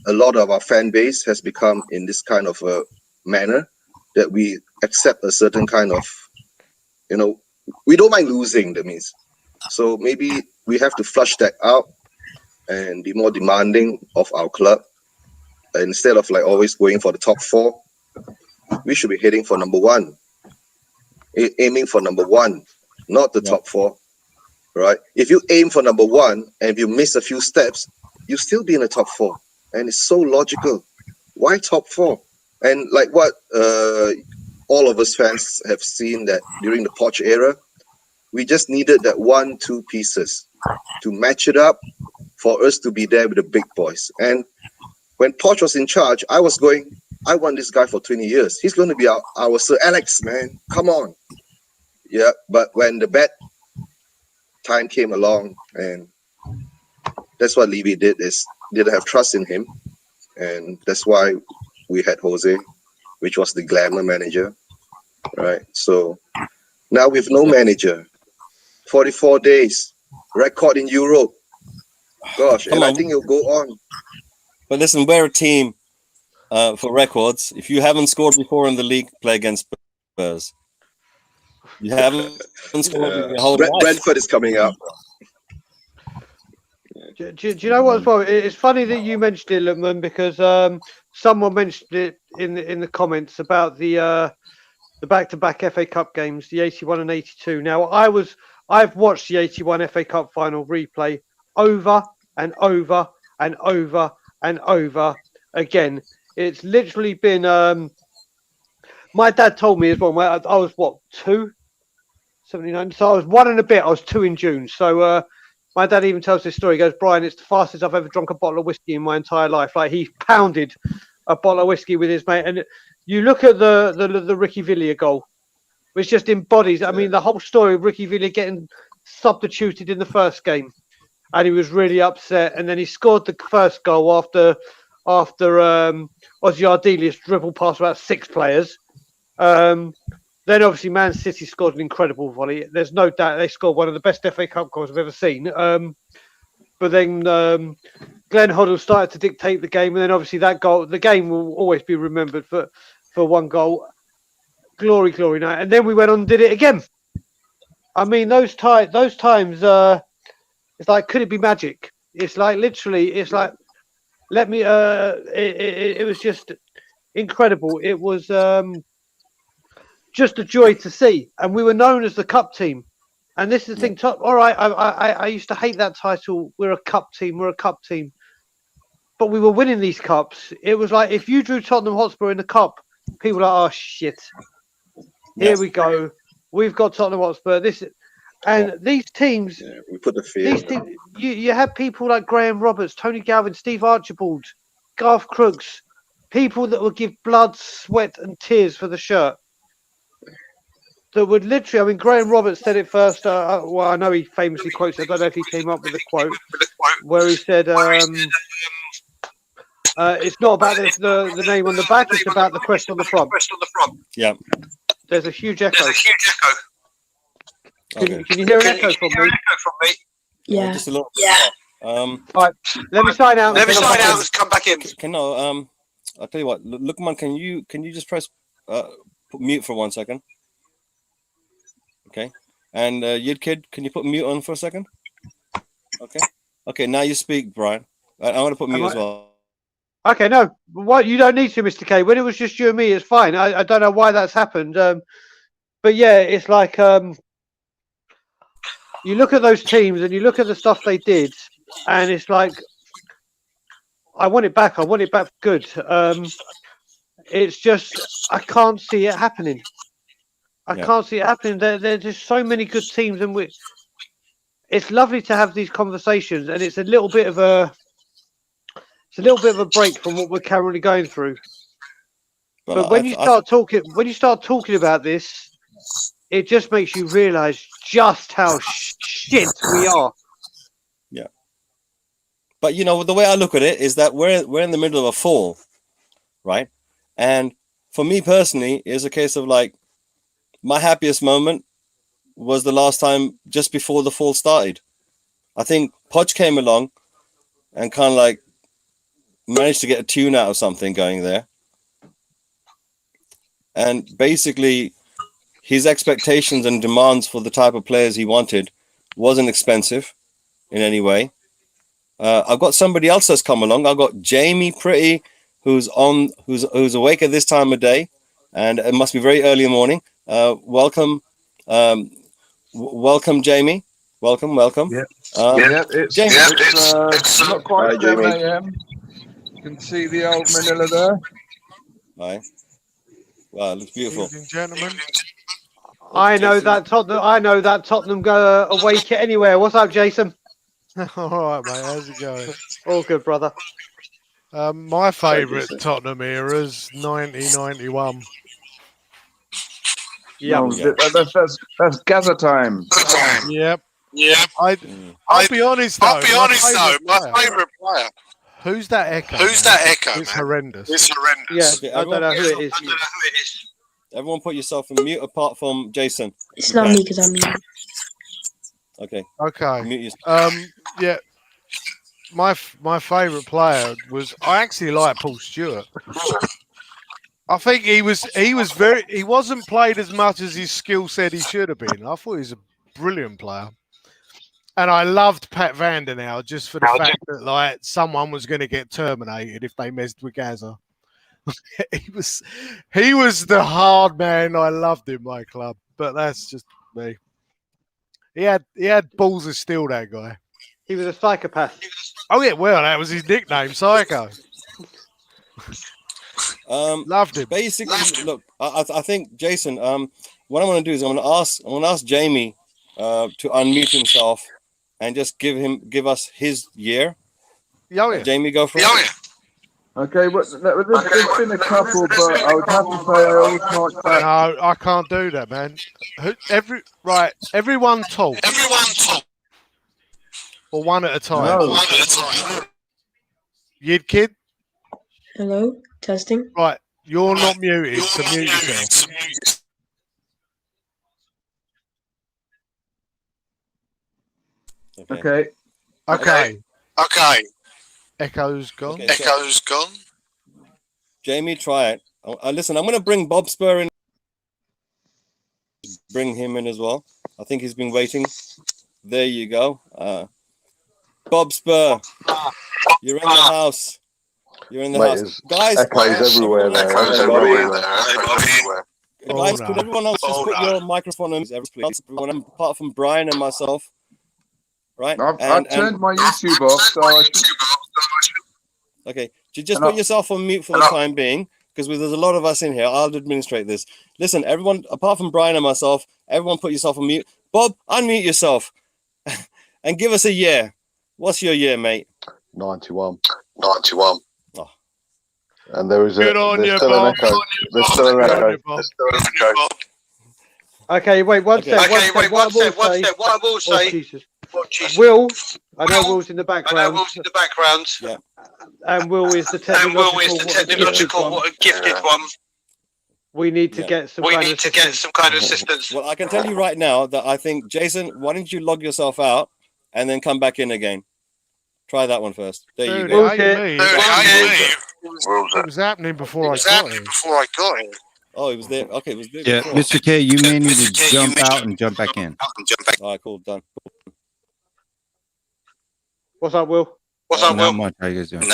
S4: a lot of our fan base has become in this kind of a manner that we accept a certain kind of, we don't mind losing, that means. So maybe we have to flush that out and be more demanding of our club. Instead of like always going for the top 4, we should be heading for number 1, aiming for number 1, not the top 4, right? If you aim for number 1 and if you miss a few steps, you still be in the top 4, and it's so logical. Why top 4? And like what all of us fans have seen, that during the Poch era, we just needed that 1-2 pieces to match it up for us to be there with the big boys. And when Poch was in charge, I want this guy for 20 years. He's going to be our Sir Alex, man. Come on. Yeah, but when the bad time came along, and that's what Levy didn't have trust in him. And that's why we had Jose, which was the glamour manager, right? So now with no manager, 44 days, record in Europe. Gosh, and I think it'll go on.
S2: But listen, we're a team for records. If you haven't scored before in the league, play against Spurs. You haven't scored in your whole life.
S4: Brentford is coming up.
S1: Do you know what as well? It's funny that you mentioned it, Lukman, because someone mentioned it in the comments about the back-to-back FA Cup games, the 81 and 82. Now, I've watched the 81 FA Cup final replay over and over and over and over again. It's literally been. My dad told me as well. I was what, 2? 79. So I was 1 and a bit. I was 2 in June. So my dad even tells this story. He goes, Brian, it's the fastest I've ever drunk a bottle of whiskey in my entire life. Like, he pounded a bottle of whiskey with his mate. And you look at the Ricky Villiers goal, which just embodies. I mean, the whole story of Ricky Villiers getting substituted in the first game, and he was really upset. And then he scored the first goal after Ozzy Ardelius dribbled past about 6 players. Then obviously Man City scored an incredible volley. There's no doubt they scored one of the best FA Cup goals I've ever seen. But then Glenn Hoddle started to dictate the game, and then obviously that goal, the game will always be remembered for one goal. Glory night. And then we went on and did it again. I mean, those times, it's like, could it be magic? It's like, literally, it's like, it was just incredible. It was just a joy to see. And we were known as the Cup team. And this is the thing, all right, I used to hate that title. We're a Cup team. But we were winning these Cups. It was like, if you drew Tottenham Hotspur in the Cup, people were like, oh, shit. Here we go. We've got Tottenham Hotspur. These teams,
S4: we put the fear.
S1: These teams, you had people like Graham Roberts, Tony Galvin, Steve Archibald, Garth Crooks, people that would give blood, sweat, and tears for the shirt. That would literally, I mean, Graham Roberts said it first. Well, I know he famously quotes it. I don't know if he came up with the quote where he said, it's not about the name on the back, it's about the crest on the front.
S2: Yeah.
S1: There's a huge echo.
S2: Okay.
S1: Can you hear an echo from me?
S3: Yeah.
S2: Just a little.
S1: All right. Let me sign out.
S5: Let's come back in.
S2: I'll tell you what. Lukman, can you just press put mute for 1 second? Okay. And Yid Kid, can you put mute on for a second? Okay. Okay. Now you speak, Brian. I want to put mute as well.
S1: Okay, no, what you don't need to, Mr. K. When it was just you and me, it's fine. I don't know why that's happened. But yeah, it's like you look at those teams and you look at the stuff they did, and it's like I want it back. I want it back for good. It's just I can't see it happening. I can't see it happening. There's just so many good teams, and it's lovely to have these conversations, and it's a little bit of a break from what we're currently going through. But when you start talking about this, it just makes you realise just how shit we are.
S2: Yeah. But you know, the way I look at it is that we're in the middle of a fall. right? And for me personally, it's a case of like my happiest moment was the last time just before the fall started. I think Podge came along and kind of like managed to get a tune out of something going there. And basically his expectations and demands for the type of players he wanted wasn't expensive in any way. I've got somebody else that's come along. I've got Jamie Pretty, who's awake at this time of day, and it must be very early in the morning. Welcome, Jamie. Welcome.
S5: Yeah. It's
S2: Jamie.
S5: it's not quite
S4: Hi, Jamie.
S5: 7 a.m. You can see the old Manila there.
S2: Hi. Wow, it looks beautiful.
S5: Evening, gentlemen.
S1: I know that Tottenham go awake it anywhere. What's up, Jason?
S5: All right, mate. How's it going?
S1: All good, brother.
S5: My favourite Tottenham era is 1991.
S1: Yeah.
S5: That's Gaza time. Yep. I'll be honest though. My favourite player. Who's that echo? It's horrendous.
S1: Yeah,
S2: Okay,
S1: I don't know who it is.
S2: Everyone put yourself on mute apart from Jason.
S3: It's not me because I'm you.
S2: Okay.
S5: Okay.
S2: Mute yourself.
S5: Yeah. My favourite player was, I actually like Paul Stewart. I think he wasn't played as much as his skill said he should have been. I thought he was a brilliant player. And I loved Pat Vandenau just for the fact that like someone was going to get terminated if they messed with Gaza. he was the hard man. I loved him, my club, but that's just me. He had balls of steel, that guy.
S1: He was a psychopath.
S5: Oh yeah, well that was his nickname, Psycho. Loved him.
S2: Basically, look, I think Jason. What I'm going to do is I'm going to ask Jamie to unmute himself and just give us his year.
S5: Yeah.
S2: Jamie, go for it.
S5: Okay, there's been a couple, but I would have to say I always like that. No, I can't do that, man. Everyone talk. Or one at a time. No. Yid kid.
S3: Hello, testing.
S5: Right, you're not muted, so mute yourself. Okay. Echo's gone.
S2: Okay, Jamie, try it. Listen, I'm going to bring Bob Spur in. Bring him in as well. I think he's been waiting. There you go. Bob Spur, you're in the house. You're in the house. Guys,
S6: echoes everywhere there.
S2: Guys, could everyone else just put your microphone on, everyone, apart from Brian and myself? Right?
S5: I've turned my YouTube off, so I should...
S2: Okay, just put yourself on mute for the time being, because there's a lot of us in here. I'll administrate this. Listen, everyone, apart from Brian and myself, everyone put yourself on mute. Bob, unmute yourself and give us a year. What's your year, mate?
S6: 91.
S2: Oh.
S6: And there was
S5: Good on you,
S6: still
S5: Bob.
S6: an echo. There's still an echo.
S1: Okay, wait one sec. What I will say. Will, I know Will's in the background.
S2: Yeah.
S1: And Will is the technological, what a gifted one. We need to get some kind of assistance.
S2: Well, I can tell you right now that I think, Jason, why don't you log yourself out and then come back in again? Try that one first. There you go.
S5: It was happening before I got it.
S2: Oh, it was there. Okay, it was there.
S7: Yeah,
S2: before.
S7: Mr. K, you may need to jump out and jump back in.
S2: All right, cool, done.
S1: What's up, Will?
S7: Not much. How you guys doing?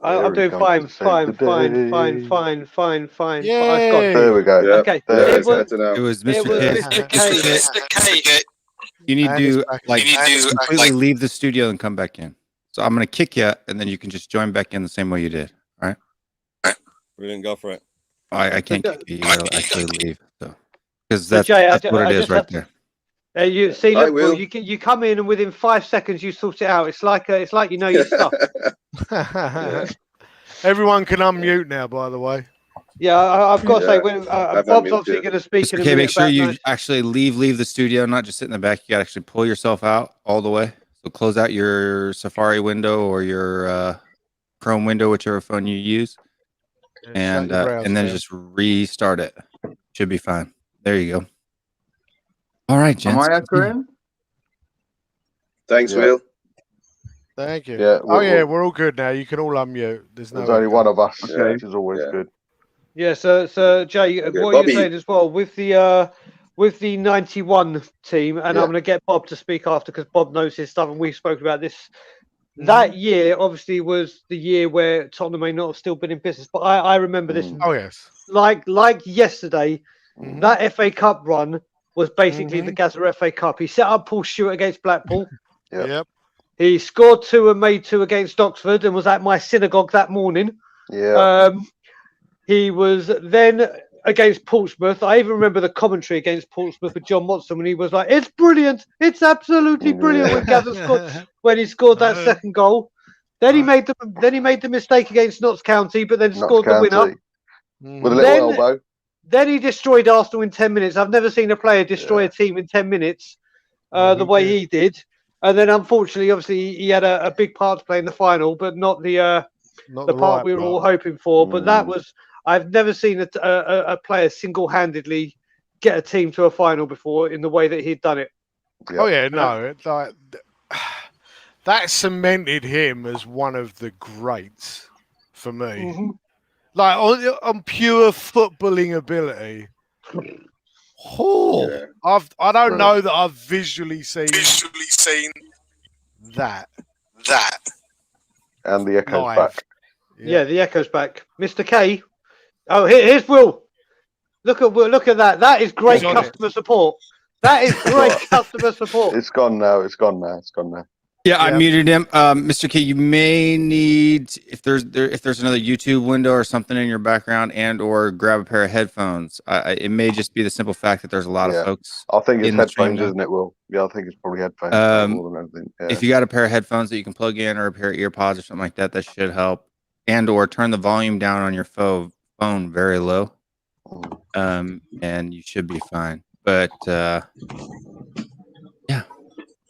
S1: I'm doing fine.
S5: Yay.
S6: There we go.
S1: Okay.
S6: There
S1: It was-
S7: It was Mr. K.
S1: Mr. K.
S7: You need
S5: And
S7: to
S5: it's back.
S7: completely leave the studio and come back in. So I'm going to kick you, and then you can just join back in the same way you did. All right?
S2: Brilliant, go for it.
S7: I can't kick you. You got to actually leave. So because
S1: So,
S7: that's
S1: Jay,
S7: what it is right there.
S1: You see, look,
S4: Will.
S1: Will, you come in and within 5 seconds you sort it out. It's like you know your stuff.
S5: Everyone can unmute now, by the way.
S1: Yeah, I've got to say, when,
S4: I've
S1: Bob's
S4: unmuted.
S1: obviously going to speak in a
S7: Okay,
S1: minute.
S7: make sure
S1: about
S7: you
S1: that.
S7: actually leave the studio, not just sit in the back. You got to actually pull yourself out all the way. So close out your Safari window or your Chrome window, whichever phone you use,
S5: Yeah,
S7: and
S5: shut your browser
S7: then
S5: down.
S7: just restart it. Should be fine. There you go. All right,
S8: Am
S7: gents.
S8: I echoing?
S4: Thanks,
S6: Yeah.
S4: Will.
S5: Thank you.
S6: Yeah,
S5: We're all good now. You can all unmute. There's no.
S6: There's only one of us,
S8: Okay.
S6: which is always
S4: Yeah.
S6: good.
S1: Yeah, so Jay,
S4: Okay,
S1: what
S4: Bobby.
S1: you're saying as well with the 91 team, and
S6: Yeah.
S1: I'm going to get Bob to speak after because Bob knows his stuff, and we spoke about this. That year obviously was the year where Tottenham may not have still been in business, but I remember this
S5: Oh yes.
S1: like yesterday. That FA Cup run was basically the Gazza FA Cup. He set up Paul Stewart against Blackpool.
S6: Yep.
S5: Yep.
S1: He scored 2 and made 2 against Oxford and was at my synagogue that morning.
S6: Yeah.
S1: He was then against Portsmouth. I even remember the commentary against Portsmouth with John Watson when he was like, "It's brilliant. It's absolutely brilliant." When Gazza scored, when he scored that second goal, then he made the mistake against Notts County, but then
S6: Notts
S1: scored the winner.
S6: County. With a little elbow.
S1: Then he destroyed Arsenal in 10 minutes. I've never seen a player destroy a team in 10 minutes the way he did. And then, unfortunately, obviously, he had a big part to play in the final, but not the part we were all hoping for. But that was, I've never seen a player single-handedly get a team to a final before in the way that he'd done it.
S6: Yep.
S5: Oh yeah, no, it's like that cemented him as one of the greats for me. Like on pure footballing ability. Oh,
S4: Yeah.
S5: I don't know that I've visually seen that.
S6: And the echo's
S5: Live.
S6: back.
S1: Yeah, the echo's back. Mr. K. Oh, here's Will. Look at that. That is great
S5: He's on
S1: customer support. That is great customer support.
S6: It's gone now. It's gone now.
S7: Yeah, I
S5: Yeah.
S7: muted him. Mr. K, you may need if there's another YouTube window or something in your background, and or grab a pair of headphones. It may just be the simple fact that there's a lot of folks.
S6: I think it's
S7: in the stream
S6: headphones,
S7: now.
S6: isn't it, Will? Yeah, I think it's probably headphones more than anything. Yeah.
S7: If you got a pair of headphones that you can plug in, or a pair of ear pods or something like that, that should help. And or turn the volume down on your phone very low, and you should be fine. But yeah.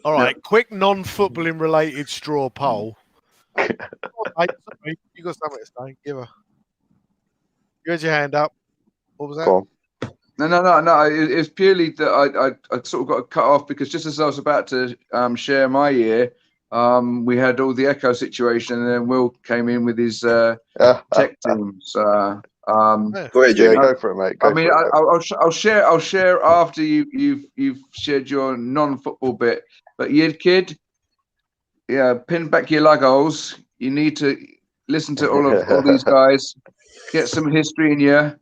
S5: All right, quick non-footballing related straw poll. Oh, mate, sorry, you got something to say? Give her. You had your hand up. What was that?
S6: Go on.
S8: No. It's purely that I sort of got cut off because just as I was about to share my year, we had all the echo situation, and then Will came in with his tech teams.
S4: Go ahead,
S6: Yeah,
S4: Jamie.
S6: go for it, mate. Go
S8: I mean,
S6: for it.
S8: I'll share after you've shared your non-football bit. But you kid, yeah, pin back your Legos. You need to listen to all these guys, get some history in you,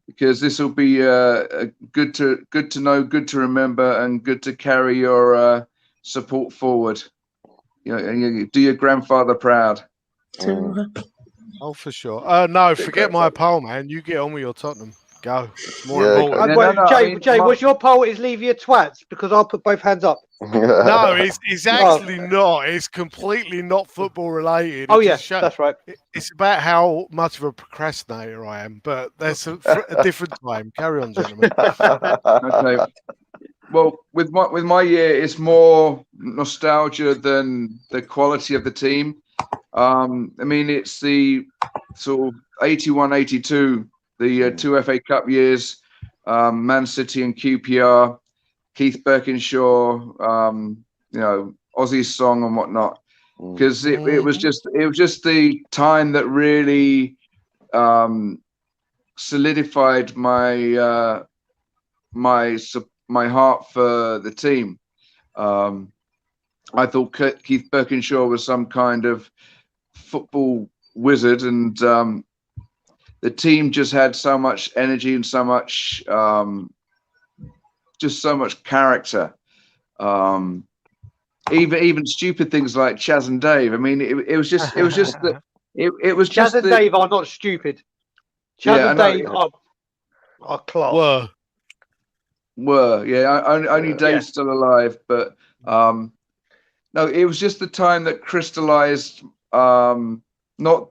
S8: because this will be good to know, good to remember, and good to carry your support forward. You know, and you do your grandfather proud.
S5: Oh, for sure. No, forget my poll, man. You get on with your Tottenham. Go. It's more important.
S1: Jay, was your poll is leave your twats? Because I'll put both hands up.
S5: No, it's actually not. It's completely not football related.
S1: Oh, yes, that's right.
S5: It's about how much of a procrastinator I am, but that's a different time. Carry on, gentlemen.
S8: Okay. Well, with my year, it's more nostalgia than the quality of the team. I mean, it's the sort of 81, 82, the 2 FA Cup years, Man City and QPR, Keith Birkinshaw, you know, Ozzy's song and whatnot, because it was just the time that really solidified my my heart for the team. I thought Keith Birkinshaw was some kind of football wizard, and the team just had so much energy and so much, just so much character. Even stupid things like Chaz and Dave. I mean, it was just that it was just
S1: Chaz and Dave are not stupid. Chaz and Dave are class.
S8: Were yeah. Only Dave's still alive, but no, it was just the time that crystallized. Not,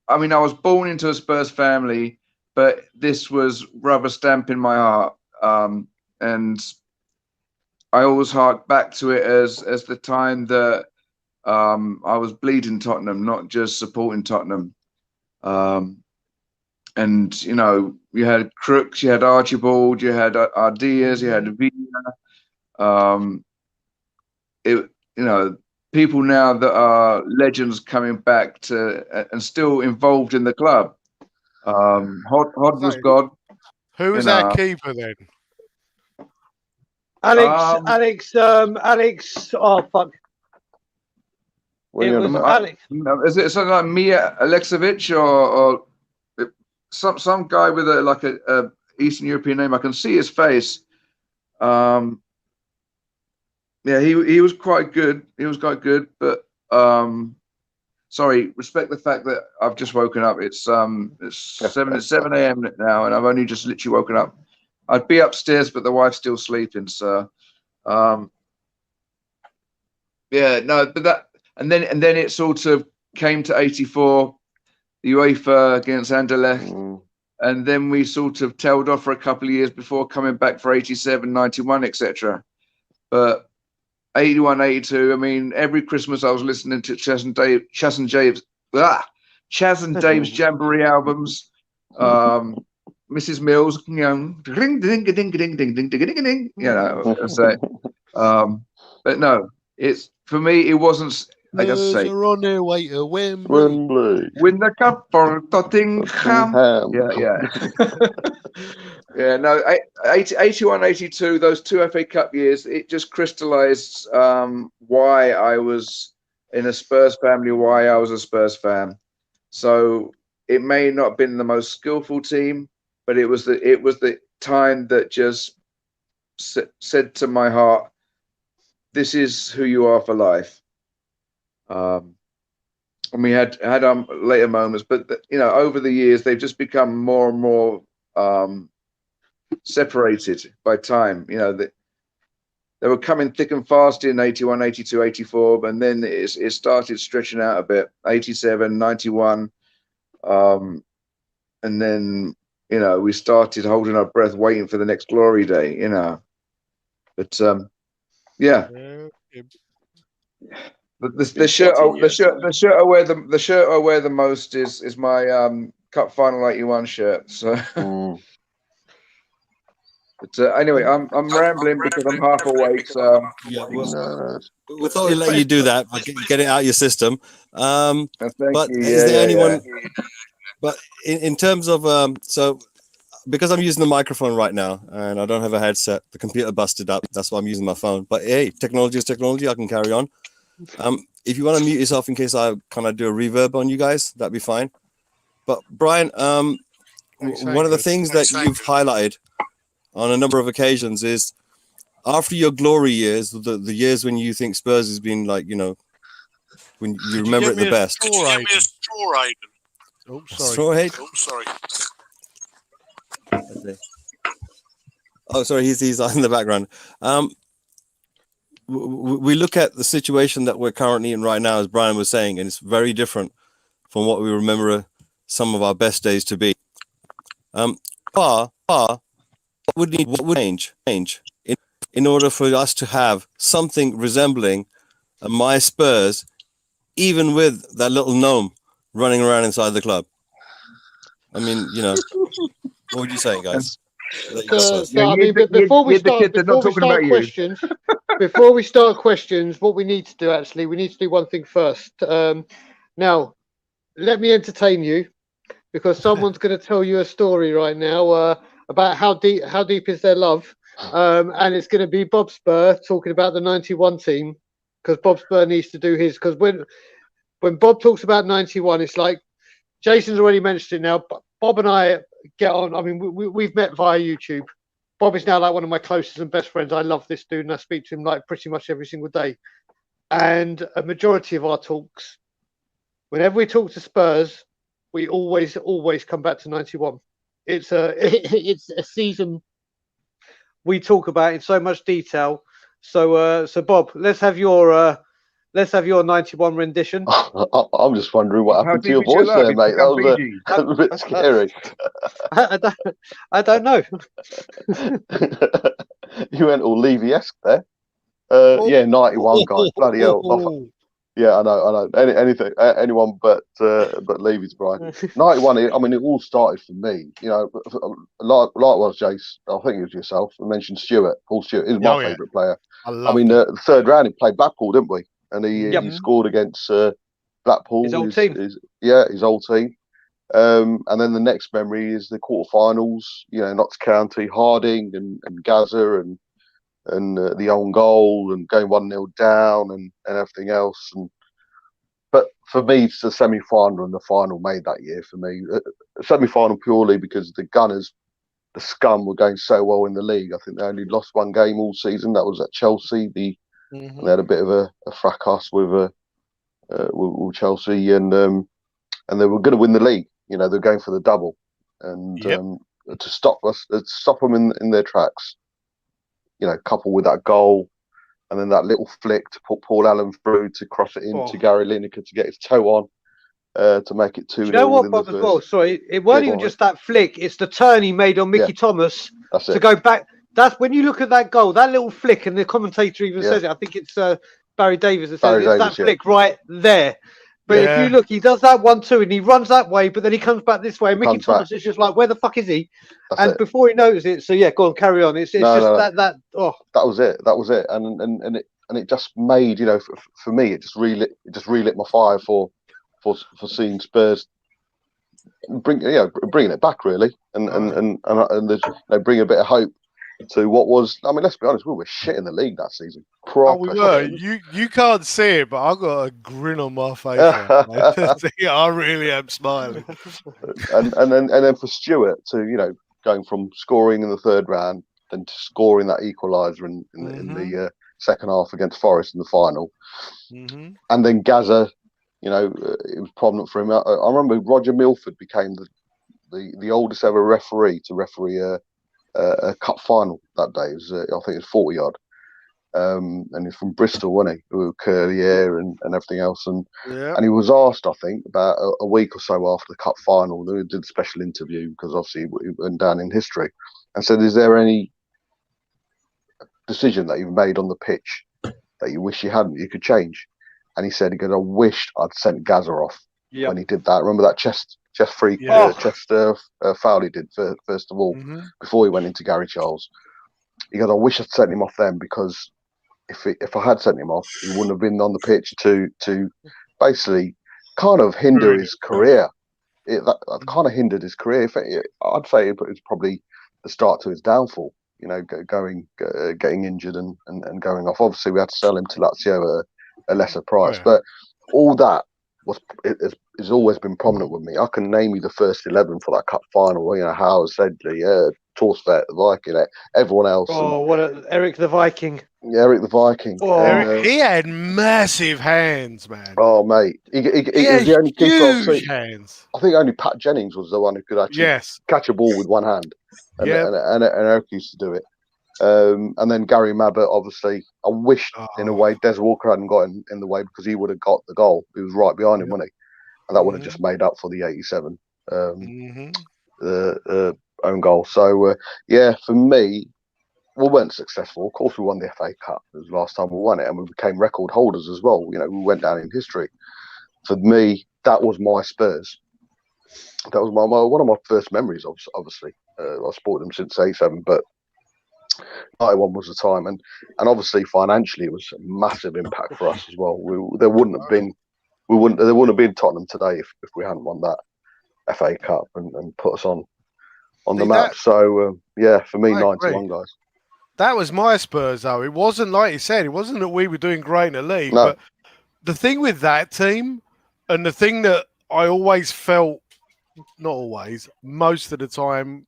S8: I mean, I was born into a Spurs family, but this was rubber stamp in my heart, and I always hark back to it as the time that I was bleeding Tottenham, not just supporting Tottenham. And you know, you had Crooks, you had Archibald, you had Diaz, you had Villa. You know, people now that are legends coming back to and still involved in the club. Hod was God.
S5: Who was our keeper then?
S1: Alex. Oh fuck! It was Alex.
S8: Is it something like Mia Aleksevic or some guy with a Eastern European name? I can see his face. Yeah, he was quite good. He was quite good, but sorry, respect the fact that I've just woken up. It's 7 a.m. now, and I've only just literally woken up. I'd be upstairs, but the wife's still sleeping. So, yeah, no, but that, and then it sort of came to 84, the UEFA against Anderlecht, and then we sort of tailed off for a couple of years before coming back for 87, 91, etc. But 81, 82, I mean, every Christmas I was listening to Chaz and Dave's Jamboree albums, Mrs. Mills, you know, ding, ding, ding, ding, ding, ding, ding, ding, ding, you know, so, but no, it's, for me, it wasn't, like I say,
S5: are on their way to Wembley.
S8: Win the cup for Tottenham. Yeah. Yeah, no, 81, 82, those two FA Cup years, it just crystallized why I was in a Spurs family, why I was a Spurs fan. So it may not have been the most skillful team, but it was the time that just said to my heart, this is who you are for life. And we had later moments, but you know, over the years they've just become more and more separated by time. You know, they were coming thick and fast in 81, 82, 84, and then it started stretching out a bit. 87, 91, and then you know, we started holding our breath, waiting for the next glory day. You know, but yeah. The shirt I wear the most is my Cup Final 81 shirt. So, but anyway, I'm rambling because I'm half awake. So
S2: yeah, we thought we'd let you do that, but get it out of your system. But is there anyone? But in terms of so, because I'm using the microphone right now and I don't have a headset, the computer busted up. That's why I'm using my phone. But hey, technology is technology. I can carry on. If you want to mute yourself in case I kind of do a reverb on you guys, that'd be fine. But Brian, one of the things that you've highlighted on a number of occasions is after your glory years, the years when you think Spurs has been like, you know, when you remember it the best.
S5: Oh, sorry.
S2: Oh, sorry. Oh, sorry. He's in the background. We look at the situation that we're currently in right now, as Brian was saying, and it's very different from what we remember some of our best days to be. What would change in order for us to have something resembling my Spurs, even with that little gnome running around inside the club? I mean, you know, what would you say, guys?
S1: Before we start questions, what we need to do we need to do one thing first. Now, let me entertain you, because someone's going to tell you a story right now about how deep is their love, and it's going to be Bob Spur talking about the 91 team, because Bob Spur needs to do his. Because when Bob talks about 91, it's like Jason's already mentioned it now. Bob and I get on. I mean, we've met via YouTube. Bob is now like one of my closest and best friends. I love this dude, and I speak to him like pretty much every single day. And a majority of our talks, whenever we talk to Spurs, we always come back to 91. It's a season we talk about in so much detail. So Bob, let's have your 91 rendition.
S6: I'm just wondering what happened to your voice there, mate. That was a bit scary.
S1: I don't know.
S6: You went all Levy-esque there. Yeah, 91 guys. Bloody hell. Yeah, I know. Anything, anyone but Levy's, Brian. 91. I mean, it all started for me. You know, likewise, Jace. I think it was yourself. I mentioned Paul Stewart. He's my favourite player. I mean, the third round he played Blackpool, didn't we? And he scored against Blackpool.
S1: His old team.
S6: His old team. And then the next memory is the quarterfinals. You know, Notts County, Harding and Gaza and the own goal and going 1-0 down and everything else. But for me, it's the semi-final and the final made that year for me. Semi-final purely because the Gunners, the scum, were going so well in the league. I think they only lost one game all season. That was at Chelsea. They had a bit of a fracas with Chelsea, and they were going to win the league. You know, they're going for the double, and to stop them in their tracks. You know, coupled with that goal, and then that little flick to put Paul Allen through to cross it into Gary Lineker to get his toe on to make it 2-0.
S1: You know what, Bob, as well? Sorry, it wasn't even just that flick. It's the turn he made on Mickey Thomas to go back. That's when you look at that goal, that little flick, and the commentator even says it. I think it's Barry Davies that says it's that flick right there. But if you look, he does that 1-2 and he runs that way, but then he comes back this way. And Mickey Thomas is just like, where the fuck is he? Before he knows it, so go on, carry on. It's that was
S6: it. And it just made, you know, for me, it just relit my fire for seeing Spurs bringing it back really, and bring a bit of hope to what was. I mean, let's be honest, we were shit in the league that season.
S5: We were. You can't see it, but I've got a grin on my face. I really am smiling.
S6: and then for Stewart to, you know, going from scoring in the third round then to scoring that equaliser in the second half against Forest in the final, and then Gaza, you know, it was prominent for him. I remember Roger Milford became the oldest ever referee to referee a cup final that day. It was, I think it was 40 odd. And he's from Bristol, wasn't he? With curly hair and everything else. And he was asked, I think, about a week or so after the cup final, they did a special interview because obviously it went down in history, and said, is there any decision that you've made on the pitch that you wish you hadn't, you could change? And he said, I wished I'd sent Gaza off when he did that. Remember that chest freak, foul he did first of all, before he went into Gary Charles. He goes, I wish I'd sent him off then, because if I had sent him off, he wouldn't have been on the pitch to basically kind of hinder his career. That kind of hindered his career. I'd say it was probably the start to his downfall. You know, getting injured and going off. Obviously, we had to sell him to Lazio at a lesser price, but all that has always been prominent with me. I can name you the first 11 for that cup final. You know, Howard, Sedley, Torsvet, the Viking, everyone else.
S1: Eric the Viking.
S6: Yeah, Eric the Viking.
S5: He had massive hands, man.
S6: Oh, mate. He was the only keeper
S5: huge hands.
S6: I think only Pat Jennings was the one who could actually catch a ball with one hand. And Eric used to do it. And then Gary Mabbott, obviously, I wished in a way Des Walker hadn't got in the way, because he would have got the goal. He was right behind him, wasn't he? And that would have just made up for the 87 own goal. So, for me, we weren't successful. Of course, we won the FA Cup. It was the last time we won it, and we became record holders as well. You know, we went down in history. For me, that was my Spurs. That was one of my first memories, obviously. I supported them since 87, but 91 was the time, and obviously financially it was a massive impact for us as well. There wouldn't have been Tottenham today if we hadn't won that FA Cup and put us on the map. So for me, 91, guys.
S5: That was my Spurs, though. It wasn't, like you said, it wasn't that we were doing great in the league. No. But the thing with that team, and the thing that I always felt, not always, most of the time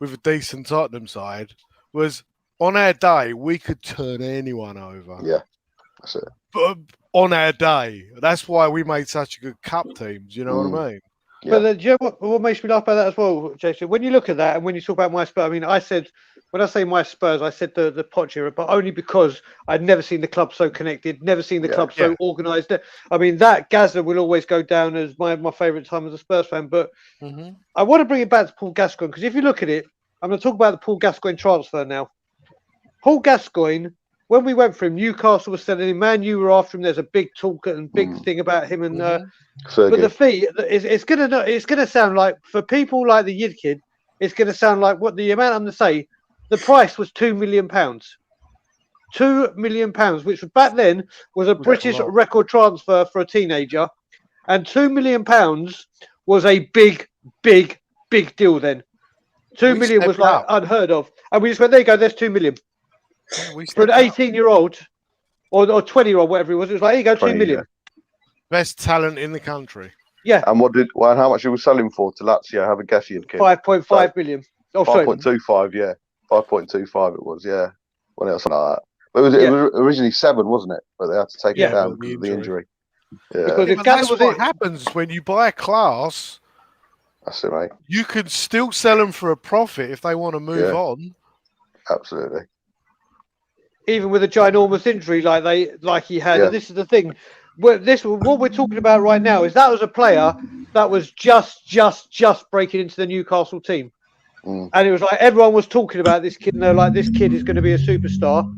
S5: with a decent Tottenham side, was on our day, we could turn anyone over.
S6: Yeah, that's it.
S5: But on our day. That's why we made such a good cup team. Do you know what I mean?
S1: Yeah. But do you know what makes me laugh about that as well, Jason? When you look at that and when you talk about my Spurs, I mean, when I say my Spurs, I said the Poch era, but only because I'd never seen the club so connected, never seen the club so organised. I mean, that Gaza will always go down as my favourite time as a Spurs fan. But I want to bring it back to Paul Gascoigne, because if you look at it, I'm going to talk about the Paul Gascoigne transfer now. Paul Gascoigne when we went for him, Newcastle was selling him. Man, you were after him. There's a big talk and big thing about him. And but the fee, it's gonna sound like, for people like the Yid kid, it's gonna sound like what the amount I'm gonna say. The price was £2 million. £2 million, which back then was a British record transfer for a teenager, and £2 million was a big deal then. 2 million was like unheard of, and we just went, there you go, there's 2 million for an 18-year-old or 20-year-old, whatever it was. It was like, here you go, 2 million. Yeah.
S5: Best talent in the country.
S1: Yeah.
S6: And how much he was selling for to Lazio? Have a guess, you kid.
S1: 5.5 million. Oh,
S6: 5.25, yeah. 5.25 it was, yeah. When it was something like that. But it was originally 7, wasn't it? But they had to take it down because of the injury. Yeah.
S1: Because if
S5: that's what happens when you buy a class.
S6: That's it, mate.
S5: You could still sell them for a profit if they want to move on.
S6: Absolutely.
S1: Even with a ginormous injury like he had. And this is the thing. What we're talking about right now is that was a player that was just breaking into the Newcastle team. And it was like everyone was talking about this kid, and they're like, this kid is going to be a superstar.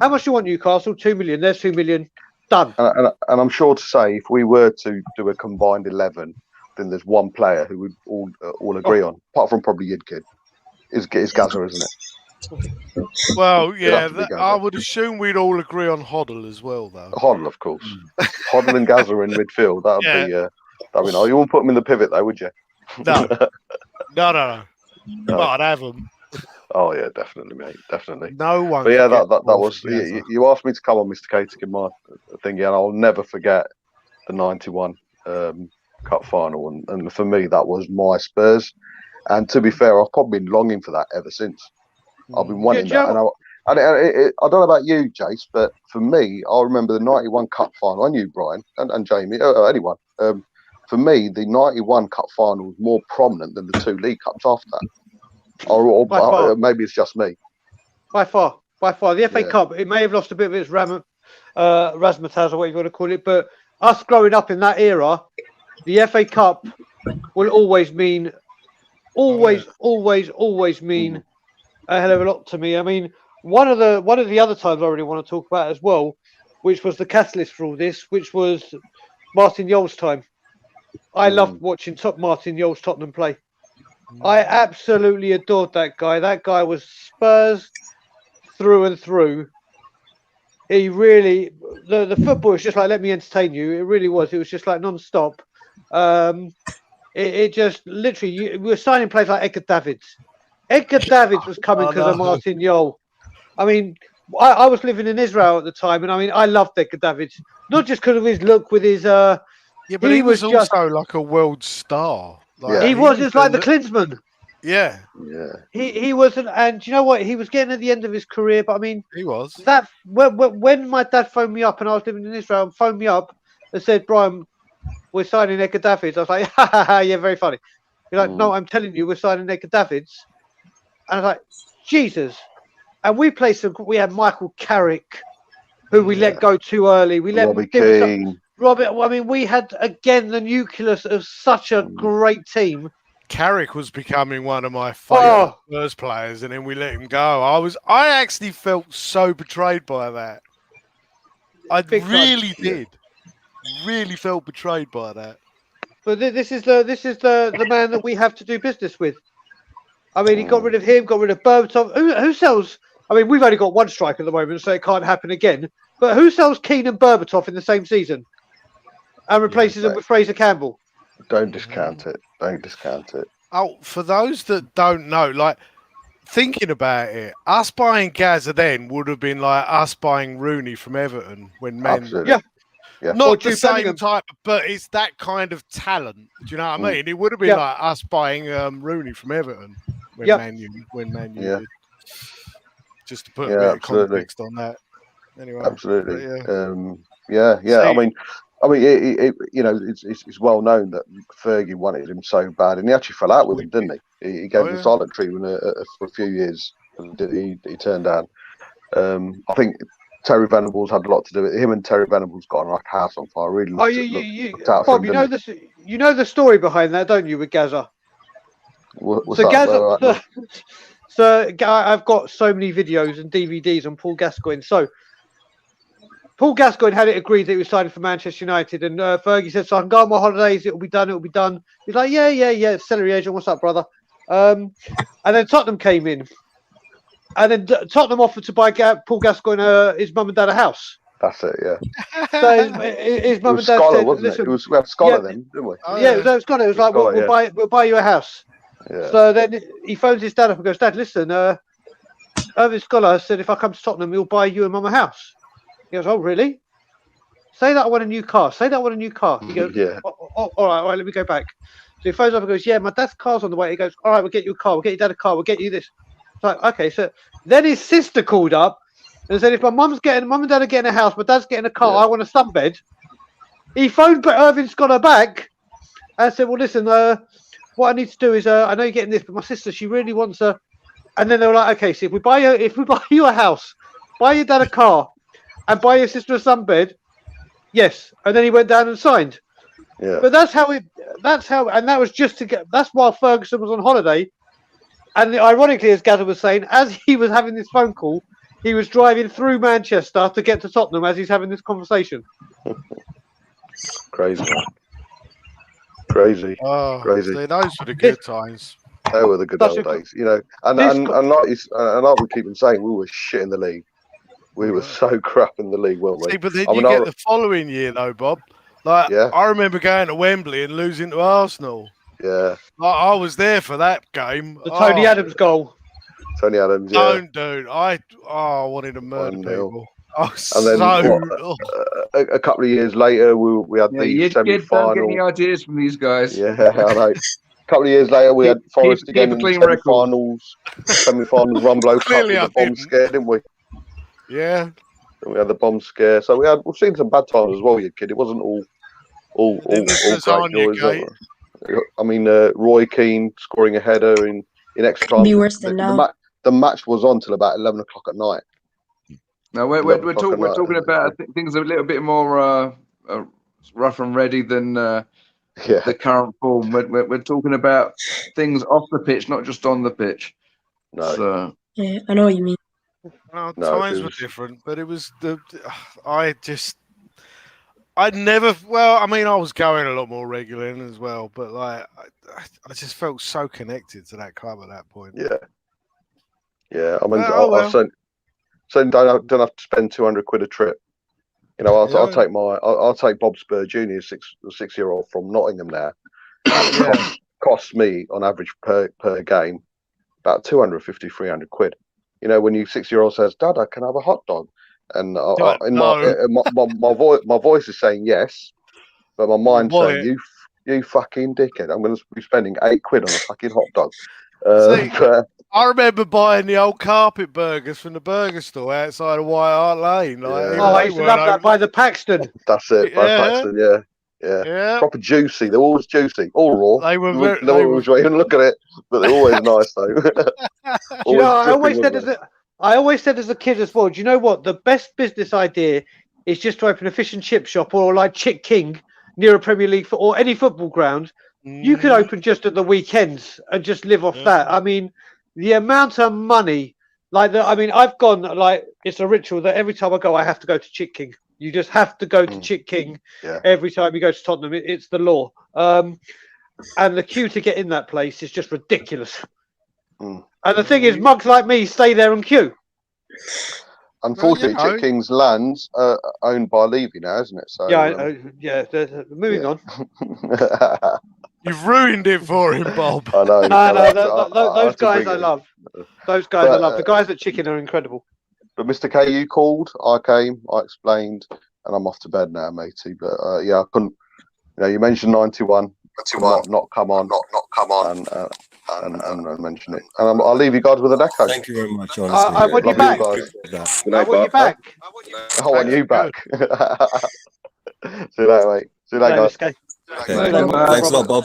S1: How much do you want, Newcastle? 2 million. There's 2 million. Done.
S6: And I'm sure to say, if we were to do a combined 11, then there's one player who would all agree on, apart from probably Yid Kid, is Gaza, isn't it?
S5: Well, yeah, I would assume we'd all agree on Hoddle as well, though.
S6: Hoddle, of course. Hoddle and Gaza in midfield. That'd be nice. You wouldn't put him in the pivot, though, would you?
S5: No. No. You might have them.
S6: Oh yeah, definitely, mate, definitely.
S5: No one.
S6: But yeah, that was. You asked me to come on, Mr. K, to give my thing, and I'll never forget the '91 Cup final, and for me that was my Spurs. And to be fair, I've probably been longing for that ever since. I've been wanting that, and I don't know about you, Jace, but for me, I remember the '91 Cup final. I knew Brian and Jamie, anyone. For me, the '91 Cup final was more prominent than the 2 League Cups after that. Or maybe it's just me.
S1: By far. The FA Cup, it may have lost a bit of its razzmatazz or whatever you want to call it, but us growing up in that era, the FA Cup will always mean mean a hell of a lot to me. I mean, one of the other times I really want to talk about as well, which was the catalyst for all this, which was Martin Jol's time. I loved watching Martin Jol's Tottenham play. I absolutely adored that guy. That guy was Spurs through and through. He really, the football was just like, let me entertain you. It really was. It was just like non-stop. It just literally, we were signing players like Edgar Davids. Edgar Davids was coming because of Martin Jol. I mean, I was living in Israel at the time, and I mean, I loved Edgar Davids. Not just because of his look with his...
S5: Yeah, but he was also like a world star.
S1: Like, he was just like the Klinsmann.
S5: Yeah.
S1: He wasn't, and do you know what? He was getting at the end of his career, but I mean,
S5: he was.
S1: That when my dad phoned me up and I was living in Israel, and phoned me up and said, "Brian, we're signing Edgar Davids." I was like, "Ha ha ha! Yeah, very funny." He's like, "No, I'm telling you, we're signing Edgar Davids." And I was like, "Jesus!" And we had Michael Carrick, who we let go too early. We let
S6: Robbie Keane.
S1: Robert, I mean, we had again the nucleus of such a great team.
S5: Carrick was becoming one of my favourite Spurs players, and then we let him go. I actually felt so betrayed by that. I really did. Really felt betrayed by that.
S1: But this is the man that we have to do business with. I mean, he got rid of him, got rid of Berbatov. Who sells? I mean, we've only got one striker at the moment, so it can't happen again. But who sells Keane and Berbatov in the same season and replaces them with Fraser Campbell?
S6: Don't discount it. Don't discount it.
S5: Oh, for those that don't know, like, thinking about it, us buying Gaza then would have been like us buying Rooney from Everton when Man.
S6: Absolutely. Yeah.
S5: Not the same type, but it's that kind of talent. Do you know what I mean? It would have been like us buying Rooney from Everton when Man U did. Just to put a bit of context on that. Anyway,
S6: absolutely. I mean, it's well known that Fergie wanted him so bad, and he actually fell out with him, didn't he? He gave him silent treatment for a few years. He turned down. I think Terry Venables had a lot to do with it. Him and Terry Venables got on like a house on fire. Really
S1: Bob, you know the story behind that, don't you, with Gaza?
S6: What's
S1: So I've got so many videos and DVDs on Paul Gascoigne. So Paul Gascoigne had it agreed that he was signing for Manchester United, and Fergie said, "So I can go on my holidays. It'll be done. It'll be done." He's like, "Yeah. Celery agent, what's up, brother?" And then Tottenham came in, and then Tottenham offered to buy Paul Gascoigne his mum and dad a house.
S6: That's it. Yeah.
S1: So his mum and dad
S6: Scholar,
S1: said,
S6: wasn't
S1: "Listen,
S6: it? We had Scholar then, didn't we?
S5: Oh,
S1: yeah, it was Scholar. It was like,
S6: Scholar,
S1: we'll buy you a house."
S6: Yeah.
S1: So then he phones his dad up and goes, "Dad, listen, Irving Scholar said if I come to Tottenham, he'll buy you and mum a house." He goes, "Oh, really? Say that I want a new car. Say that I want a new car." He goes,
S6: Yeah.
S1: all right, let me go back. So he phones up and goes, "Yeah, my dad's car's on the way." He goes, "All right, we'll get you a car. We'll get your dad a car. We'll get you this." It's like, okay. So then his sister called up and said, "If mum and dad are getting a house, my dad's getting a car, I want a sunbed." He phoned Irving Scholar back and said, "Well, listen, what I need to do is, I know you're getting this, but my sister, she really wants a." And then they were like, "Okay, so if we buy you a house, buy your dad a car, and buy your sister a sunbed, yes." And then he went down and signed.
S6: Yeah.
S1: But that's how, and that was just to get. That's while Ferguson was on holiday, and ironically, as Gazza was saying, as he was having this phone call, he was driving through Manchester to get to Tottenham as he's having this conversation.
S6: Crazy. Man. Crazy.
S5: Oh,
S6: Crazy.
S5: see, those were the good times.
S6: They were the good old days, you know. And like we keep on saying, we were shit in the league. We were so crap in the league, weren't we?
S5: See, but then you get the following year, though, Bob. Like, I remember going to Wembley and losing to Arsenal.
S6: Yeah.
S5: Like, I was there for that game.
S1: The Tony Adams goal.
S6: Tony Adams, yeah.
S5: Don't, dude. I wanted to murder people.
S6: And then a couple of years later, we had the semi-final.
S8: Don't get any ideas from these guys.
S6: Yeah, I know. A couple of years later, we had Forest again in the semi-finals. Ron Blow Cup with the bomb scare, didn't we?
S5: Yeah.
S6: And we had the bomb scare. So we've seen some bad times as well, you kid. It wasn't all great joys. I mean, Roy Keane scoring a header in extra time.
S3: Be worse than now.
S6: The match was on till about 11 o'clock at night.
S8: No, we're talking about things a little bit more rough and ready than the current form. We're talking about things off the pitch, not just on the pitch.
S6: No.
S8: So,
S3: yeah, I know what you mean.
S5: No, times were different, but it was I was going a lot more regularly as well, but like I just felt so connected to that club at that point.
S6: Yeah. I mean, I don't have to spend 200 quid a trip. You know, I'll take Bob Spur Jr., 6-year-old from Nottingham now. Costs me on average per game about 250, 300 quid. You know, when you 6-year-old says, "Dad, I can have a hot dog," and my voice is saying yes, but my mind's saying, "You fucking dickhead! I'm going to be spending 8 quid on a fucking hot dog."
S5: I remember buying the old carpet burgers from the burger store outside of White Hart Lane.
S1: I used to love that by the Paxton.
S6: That's it, by Paxton, yeah. Proper juicy. They're always juicy, all raw.
S5: They were
S6: always even look at it, but they're always nice though.
S1: You know, I always said as a kid as well. Do you know what? The best business idea is just to open a fish and chip shop or like Chick King near a Premier League or any football ground. You could open just at the weekends and just live off that. I mean, the amount of money, I've gone, like, it's a ritual that every time I go, I have to go to Chick King. You just have to go to Chick King every time you go to Tottenham. It's the law. And the queue to get in that place is just ridiculous. And the thing is, mugs like me stay there and queue.
S6: Unfortunately, Chick King's land's owned by Levy now, isn't it? So
S1: moving on.
S5: You've ruined it for him, Bob.
S6: I know.
S1: Those guys I love. Those guys I love. The guys at Chicken are incredible.
S6: But Mr. K, you called. I came. I explained, and I'm off to bed now, matey. But I couldn't. You know, you mentioned 91. Not come on. And mention it. And I'll leave you guys with an echo.
S2: Thank you very much. Honestly,
S1: I want you back. I want you back.
S6: I want you back. See you later, mate. See you later, guys.
S2: Okay. Thanks a lot, Bob.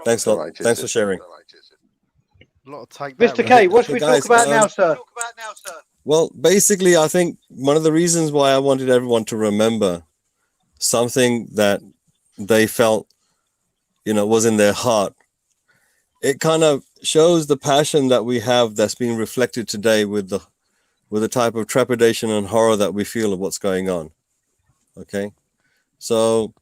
S2: Thanks a lot. Right, thanks for sharing.
S1: Mr. K, what should we talk about now, sir?
S2: Well, basically, I think one of the reasons why I wanted everyone to remember something that they felt, was in their heart. It kind of shows the passion that we have that's being reflected today with the type of trepidation and horror that we feel of what's going on. Okay, so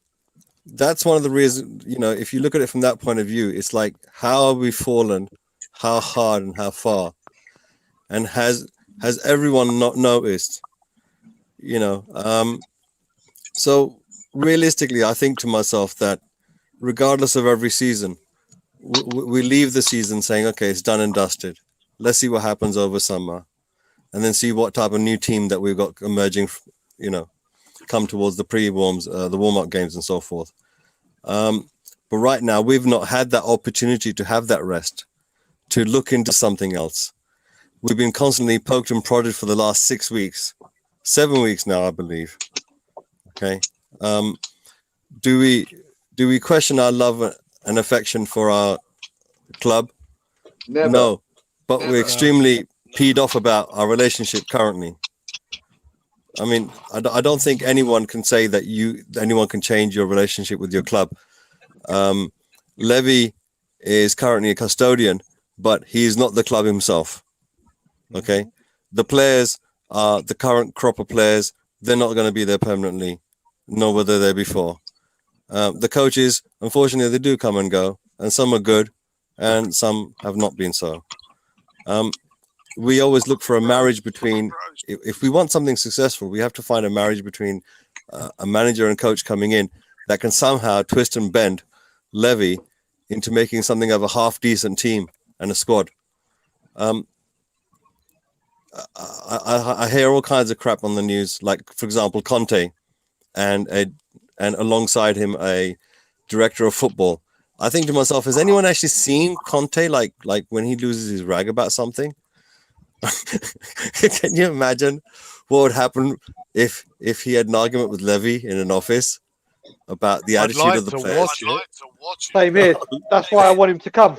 S2: that's one of the reasons. If you look at it from that point of view, it's like, how have we fallen, how hard and how far, and has everyone not noticed? So realistically, I think to myself that regardless of every season, we leave the season saying, okay, it's done and dusted. Let's see what happens over summer, and then see what type of new team that we've got emerging, come towards the pre-warms, the warm-up games and so forth. But right now, we've not had that opportunity to have that rest, to look into something else. We've been constantly poked and prodded for the last 6 weeks, 7 weeks now, I believe. Okay. Do we question our love and affection for our club?
S8: Never.
S2: No, but we're extremely peed off about our relationship currently. I mean, I don't think anyone can say that anyone can change your relationship with your club. Levy is currently a custodian, but he is not the club himself. Okay, the players are the current crop of players. They're not going to be there permanently, nor were they there before. The coaches, unfortunately, they do come and go, and some are good, and some have not been so. We always look for a marriage between, if we want something successful, we have to find a marriage between a manager and coach coming in that can somehow twist and bend Levy into making something of a half-decent team and a squad. I hear all kinds of crap on the news, like, for example, Conte and alongside him a director of football. I think to myself, has anyone actually seen Conte like when he loses his rag about something? Can you imagine what would happen if he had an argument with Levy in an office about the attitude of the players?
S1: Same here. That's why I want him to come.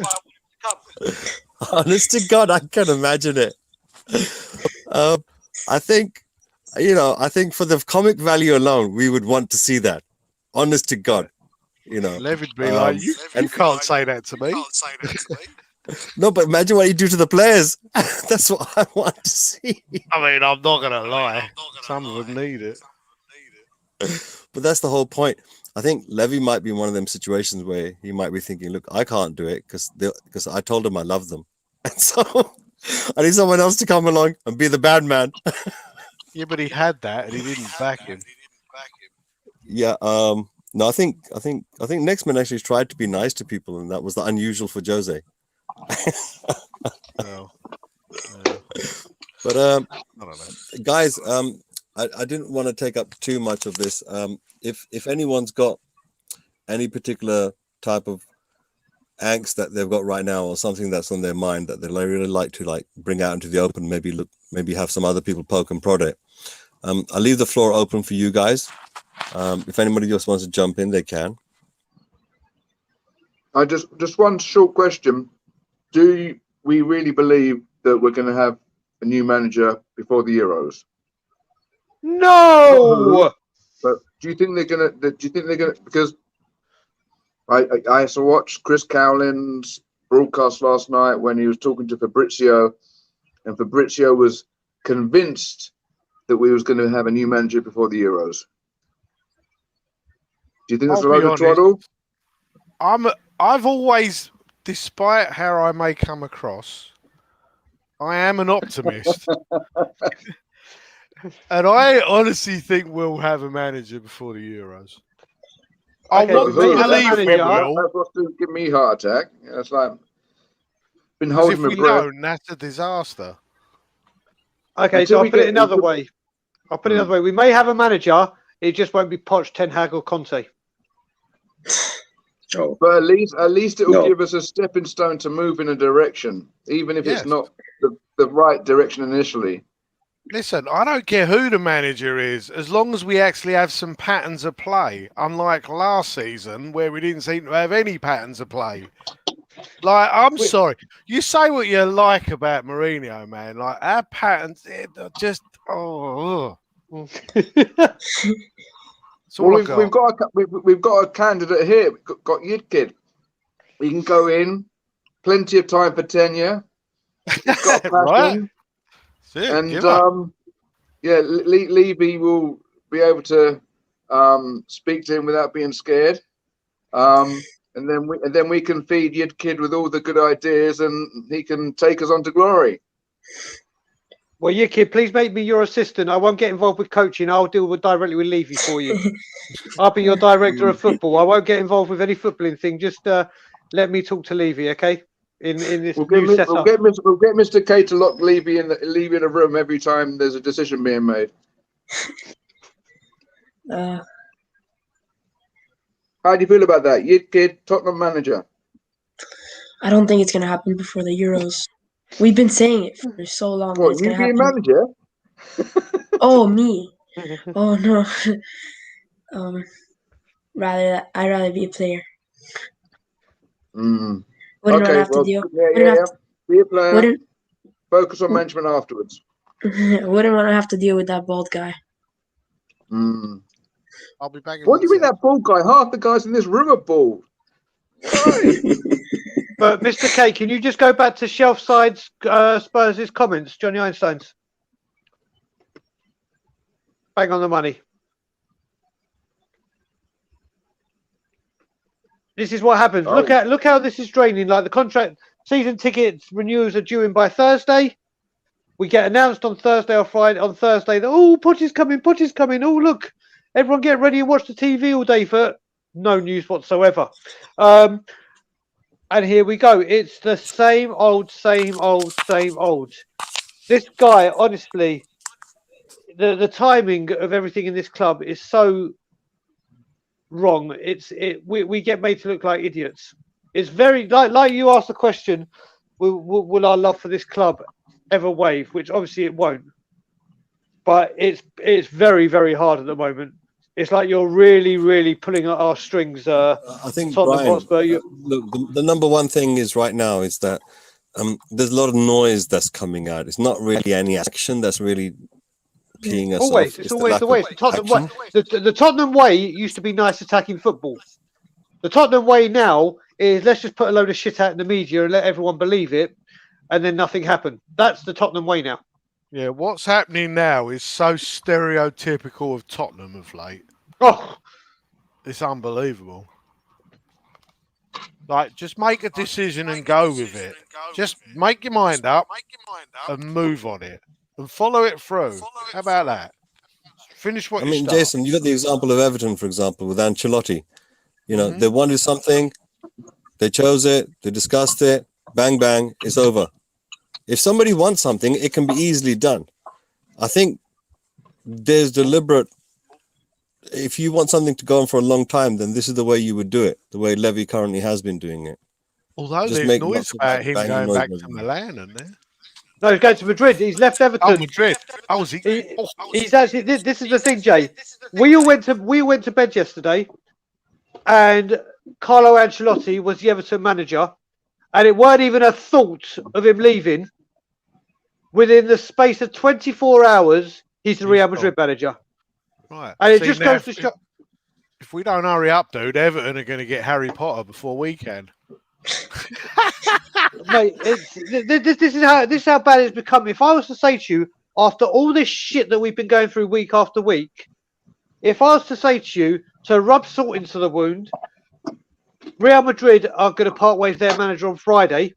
S2: Honest to God, I can imagine it. I think for the comic value alone, we would want to see that. Honest to God,
S5: Levy'd be like, you can't say that to me.
S2: No, but imagine what you do to the players. That's what I want to see.
S5: I mean, I'm not going to lie. Some of them need it.
S2: But that's the whole point. I think Levy might be in one of them situations where he might be thinking, look, I can't do it because I told them I love them. And so I need someone else to come along and be the bad man.
S5: Yeah, but he had that and he didn't back him.
S2: Yeah. No, I think Nextman actually tried to be nice to people, and that was unusual for Jose.
S5: No.
S2: But
S5: I don't know.
S2: guys, I didn't want to take up too much of this. If anyone's got any particular type of angst that they've got right now, or something that's on their mind that they really like to bring out into the open, maybe have some other people poke and prod it. I'll leave the floor open for you guys. If anybody just wants to jump in, they can.
S8: I just one short question. Do we really believe that we're going to have a new manager before the Euros?
S1: No.
S8: But do you think they're going to? Because I also watched Chris Cowling's broadcast last night when he was talking to Fabrizio, and Fabrizio was convinced that we was going to have a new manager before the Euros. Do you think that's a load of twaddle?
S5: I've always, despite how I may come across, I am an optimist. And I honestly think we'll have a manager before the Euros. I want to believe we will.
S8: That's what's giving me a heart attack. It's like been
S5: Because
S8: holding
S5: if
S8: my
S5: we
S8: breath.
S5: don't, that's a disaster.
S1: Okay, so I'll put it another way. We may have a manager. It just won't be Poch, Ten Hag, or Conte.
S4: Oh,
S8: But at least it will give us a stepping stone to move in a direction, even if it's not the right direction initially.
S5: Listen, I don't care who the manager is, as long as we actually have some patterns of play. Unlike last season, where we didn't seem to have any patterns of play. Like, I'm sorry. You say what you like about Mourinho, man. Like, our patterns, just,
S8: Well, we've got a candidate here. We've got Yidkid. We can go in. Plenty of time for tenure. He's got passion.
S5: Right.
S8: And Levy will be able to speak to him without being scared. And then we can feed your kid with all the good ideas, and he can take us on to glory.
S1: Well, your kid, please make me your assistant. I won't get involved with coaching. I'll deal directly with Levy for you. I'll be your director of football. I won't get involved with any footballing thing. Just let me talk to Levy, okay? In this new setup.
S8: We'll get Mr. K to lock Levy in a room every time there's a decision being made. How do you feel about that? Your kid, Tottenham manager.
S3: I don't think it's gonna happen before the Euros. We've been saying it for so long.
S8: What,
S3: it's
S8: you
S3: gonna
S8: being
S3: happen.
S8: manager?
S3: Oh, me. Oh no. I'd rather be a player.
S8: Mm.
S3: Wouldn't
S8: Okay,
S3: have to
S8: well,
S3: deal.
S8: yeah. Be a player.
S3: Wouldn't
S8: Focus on management afterwards.
S3: wouldn't want to have to deal with that bald guy.
S8: Mm.
S5: I'll be back in
S8: What do you mean
S5: 1
S8: that bald guy? Half the guys in this room are bald. Why?
S1: But Mr. K, can you just go back to Shelfside's Spurs' comments, Johnny Einstein's? Bang on the money. This is what happens.
S8: Oh.
S1: Look how this is draining. Like the contract season tickets renewals are due in by Thursday. We get announced on Thursday or Friday. On Thursday, that Potty's coming. Oh, look, everyone get ready and watch the TV all day for no news whatsoever. And here we go. It's the same old. This guy, honestly, the timing of everything in this club is so wrong. We get made to look like idiots. It's very like you asked the question, will our love for this club ever wave? Which obviously it won't. But it's very, very hard at the moment. It's like you're really, really pulling at our strings.
S2: I think,
S1: Tottenham
S2: Brian,
S1: Hotspur,
S2: look, the number one thing is right now is that there's a lot of noise that's coming out. It's not really any action that's really peeing us off.
S1: It's always the way. The Tottenham way used to be nice attacking football. The Tottenham way now is let's just put a load of shit out in the media and let everyone believe it, and then nothing happened. That's the Tottenham way now.
S5: Yeah, what's happening now is so stereotypical of Tottenham of late.
S1: Oh,
S5: it's unbelievable. Like, just make a decision and go with it. Just make your mind up and move on it and follow it through. How about that? Finish what you start.
S2: Jason, you got the example of Everton, for example, with Ancelotti. You know, they wanted something, they chose it, they discussed it, bang, bang, it's over. If somebody wants something, it can be easily done. I think there's deliberate. If you want something to go on for a long time, then this is the way you would do it, the way Levy currently has been doing it.
S5: Although there's noise about him going back to Milan, isn't there?
S1: No, he's going to Madrid. He's left Everton.
S5: Oh, Madrid. Oh, is he?
S1: He's actually. This is the thing, Jay. We all went to bed yesterday, and Carlo Ancelotti was the Everton manager, and it weren't even a thought of him leaving. Within the space of 24 hours, he's the Real Madrid manager.
S5: Right.
S1: And it just goes to show.
S5: If we don't hurry up, dude, Everton are going to get Harry Potter before we can.
S1: Mate, this is how bad it's become. If I was to say to you, after all this shit that we've been going through week after week, if I was to say to you to rub salt into the wound, Real Madrid are going to part ways their manager on Friday,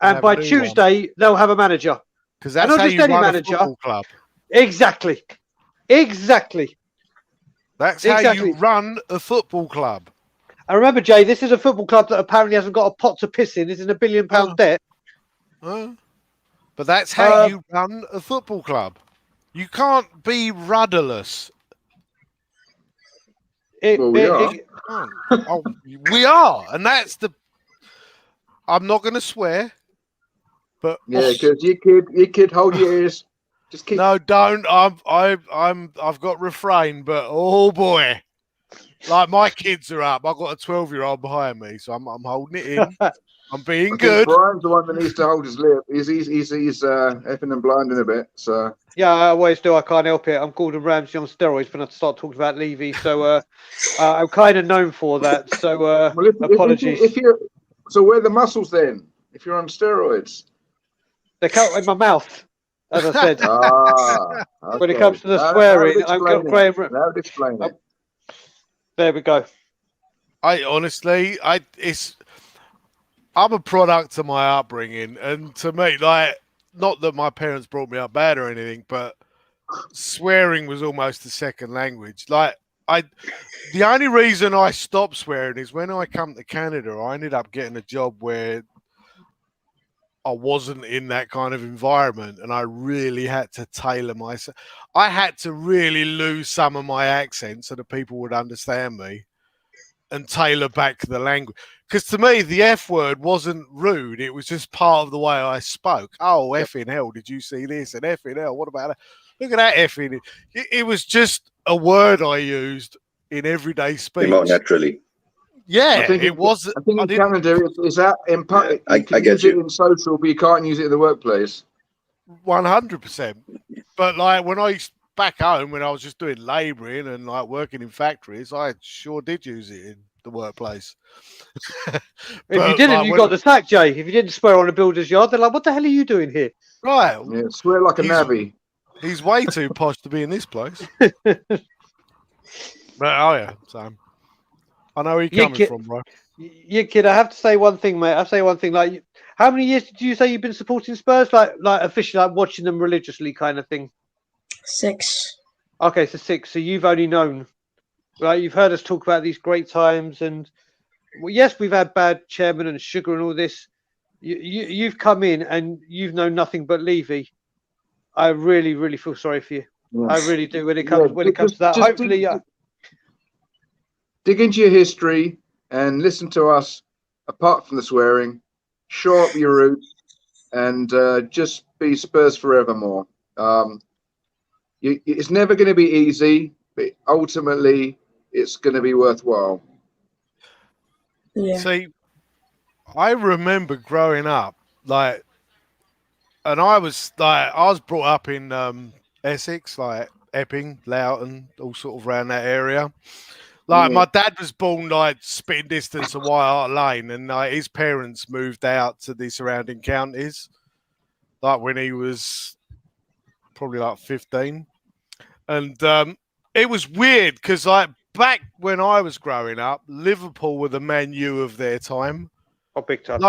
S1: and by Tuesday they'll have a manager.
S5: Because that's not how just you any run manager. A football club.
S1: Exactly.
S5: That's how you run a football club.
S1: And remember, Jay, this is a football club that apparently hasn't got a pot to piss in. It's in £1 billion debt.
S5: But that's how you run a football club. You can't be rudderless.
S8: We are.
S5: We are. And that's the... I'm not going to swear. But
S8: yeah, because your kid, hold your ears. Just keep.
S5: No, don't. I've got refrain, but oh boy, like my kids are up. I've got a 12-year-old behind me, so I'm holding it in. I'm being good.
S8: Brian's the one that needs to hold his lip. He's effing and blinding a bit. So
S1: yeah, I always do. I can't help it. I'm Gordon Ramsay on steroids when I start talking about Levy, so I'm kind of known for that. So well, apologies.
S8: So where are the muscles then? If you're on steroids.
S1: They come in my mouth, as I said.
S8: Okay.
S1: When it comes to the swearing, I'm got Graham.
S8: That would explain it.
S1: There we go.
S5: I'm a product of my upbringing, and to me, like, not that my parents brought me up bad or anything, but swearing was almost a second language. Like, the only reason I stopped swearing is when I come to Canada, I ended up getting a job where I wasn't in that kind of environment, and I really had to tailor myself. I had to really lose some of my accent so that people would understand me and tailor back the language. Because to me, the F word wasn't rude. It was just part of the way I spoke. Oh, effing hell, did you see this? And effing hell, what about that? Look at that effing. It was just a word I used in everyday speech.
S4: Came out naturally.
S5: Yeah,
S8: I think
S5: it was.
S8: I think in Canada, it's that impact.
S4: I
S8: You can
S4: get
S8: use
S4: you.
S8: it in social, but you can't use it in the workplace.
S5: 100%. But like when I back home, when I was just doing labouring and like working in factories, I sure did use it in the workplace.
S1: If you didn't,
S5: like,
S1: you got the sack, Jay. If you didn't swear on a builder's yard, they're like, "What the hell are you doing here?"
S5: Right.
S8: Yeah, swear like a
S5: He's-
S8: navvy.
S5: He's way too posh to be in this place. But, oh yeah, so I know where you're
S1: Yeah,
S5: coming
S1: kid.
S5: from, bro.
S1: Yeah, kid. I have to say one thing, mate. I have to say one thing. Like, how many years did you say you've been supporting Spurs? Like officially, like watching them religiously, kind of thing.
S3: 6.
S1: Okay, so 6. So you've only known, right? You've heard us talk about these great times, and well, yes, we've had bad chairman and sugar and all this. You've come in and you've known nothing but Levy. I really, really feel sorry for you.
S8: Yes.
S1: I really do. When it comes to that,
S8: just
S1: hopefully,
S8: dig into your history and listen to us. Apart from the swearing, show up your roots and just be Spurs forevermore. It's never going to be easy, but ultimately, it's going to be worthwhile.
S3: Yeah.
S5: See, I remember growing up, like, and I was brought up in Essex, like Epping, Loughton, all sort of around that area. Like, my dad was born like spitting distance of White Hart Lane, and his parents moved out to the surrounding counties, like when he was probably like 15. And it was weird because, like, back when I was growing up, Liverpool were the Man U of their time.
S1: oh, big time.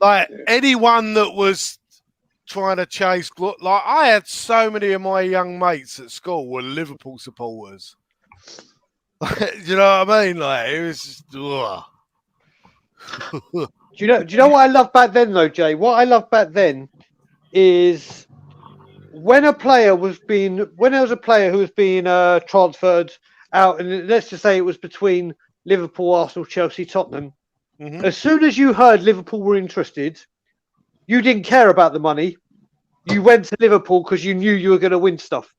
S5: Like anyone that was trying to chase, like, I had so many of my young mates at school were Liverpool supporters. You know what I mean? Like, it was just, ugh.
S1: Do you know what I love back then, though, Jay? What I love back then is when there was a player who was being transferred out, and let's just say it was between Liverpool, Arsenal, Chelsea, Tottenham.
S5: Mhm.
S1: As soon as you heard Liverpool were interested, you didn't care about the money. You went to Liverpool because you knew you were going to win stuff.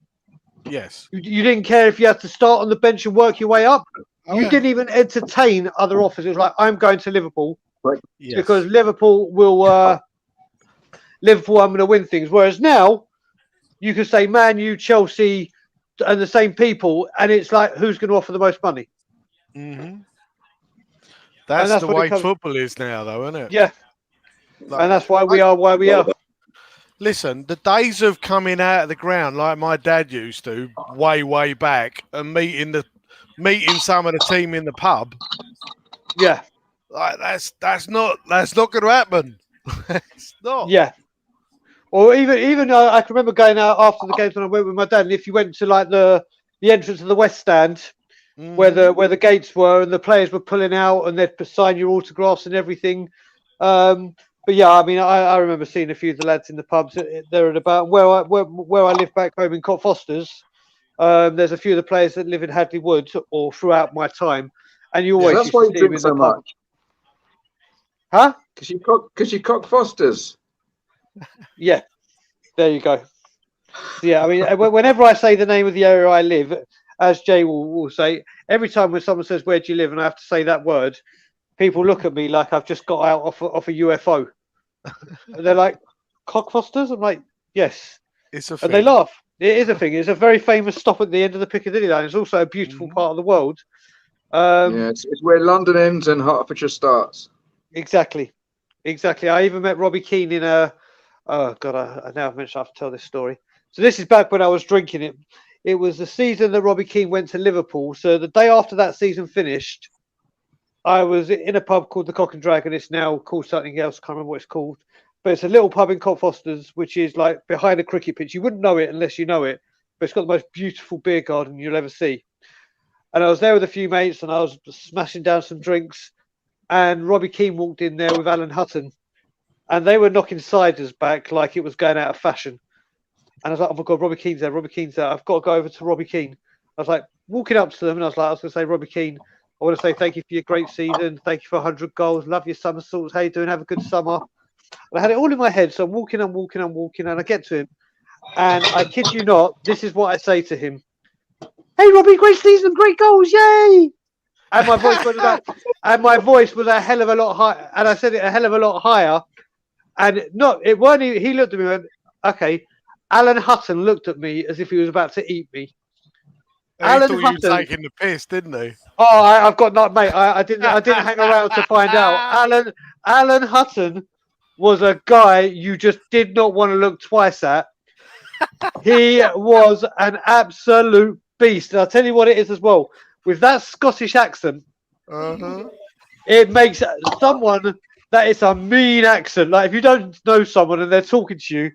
S5: Yes.
S1: You didn't care if you had to start on the bench and work your way up. You
S5: Okay.
S1: didn't even entertain other offers. It was like, I'm going to Liverpool
S5: Yes.
S1: because Liverpool will. I'm going to win things. Whereas now, you can say Man U, Chelsea, and the same people, and it's like, who's going to offer the most money?
S5: Mm-hmm. That's
S1: that's
S5: the
S1: what it
S5: way
S1: comes-
S5: football is now, though, isn't it?
S1: Yeah,
S5: Like,
S1: and that's why we are where we are.
S5: listen, the days of coming out of the ground like my dad used to, way back, and meeting some of the team in the pub.
S1: Yeah,
S5: Like, that's not going to happen. It's not.
S1: yeah. Or even I can remember going out after the games when I went with my dad, and if you went to like the entrance of the West Stand, where the gates were, and the players were pulling out, and they'd sign your autographs and everything. But yeah, I mean, I remember seeing a few of the lads in the pubs there and about where I live back home in Cockfosters. There's a few of the players that live in Hadley Wood or throughout my time, and you always
S8: That's
S1: used
S8: why
S1: to
S8: you
S1: see them
S8: drink
S1: in
S8: so
S1: the pub.
S8: much.
S1: Huh?
S8: Because you cock Fosters.
S1: Yeah, there you go. So, yeah, I mean, whenever I say the name of the area I live, as Jay will say, every time when someone says, "Where do you live?" and I have to say that word, people look at me like I've just got out off a UFO. And they're like, Cockfosters? I'm like, yes.
S5: It's a
S1: And
S5: thing.
S1: they laugh. It is a thing. It's a very famous stop at the end of the Piccadilly line. It's also a beautiful part of the world.
S8: Yeah, it's where London ends and Hertfordshire starts.
S1: Exactly. I even met Robbie Keane in a... Oh, God, I now mentioned I have to tell this story. So this is back when I was drinking it. It was the season that Robbie Keane went to Liverpool. So the day after that season finished, I was in a pub called the Cock and Dragon. It's now called something else. Can't remember what it's called. But it's a little pub in Cockfosters, which is like behind a cricket pitch. You wouldn't know it unless you know it. But it's got the most beautiful beer garden you'll ever see. And I was there with a few mates and I was smashing down some drinks. And Robbie Keane walked in there with Alan Hutton. And they were knocking ciders back like it was going out of fashion. And I was like, oh my God, Robbie Keane's there. Robbie Keane's there. I've got to go over to Robbie Keane. I was like, walking up to them and I was going to say, Robbie Keane, I want to say thank you for your great season. Thank you for 100 goals. Love your somersaults. How you doing? Have a good summer. And I had it all in my head. So I'm walking. And I get to him. And I kid you not, this is what I say to him. Hey, Robbie, great season, great goals. Yay. And my voice was a hell of a lot higher. And I said it a hell of a lot higher. And no, it weren't. He looked at me and went, okay. Alan Hutton looked at me as if he was about to eat me.
S5: Alan Hutton, you were taking the piss, didn't he?
S1: Oh, I've got not, mate. I didn't hang around to find out. Alan Hutton was a guy you just did not want to look twice at. He was an absolute beast. And I'll tell you what it is as well. With that Scottish accent, it makes someone that is a mean accent. Like if you don't know someone and they're talking to you,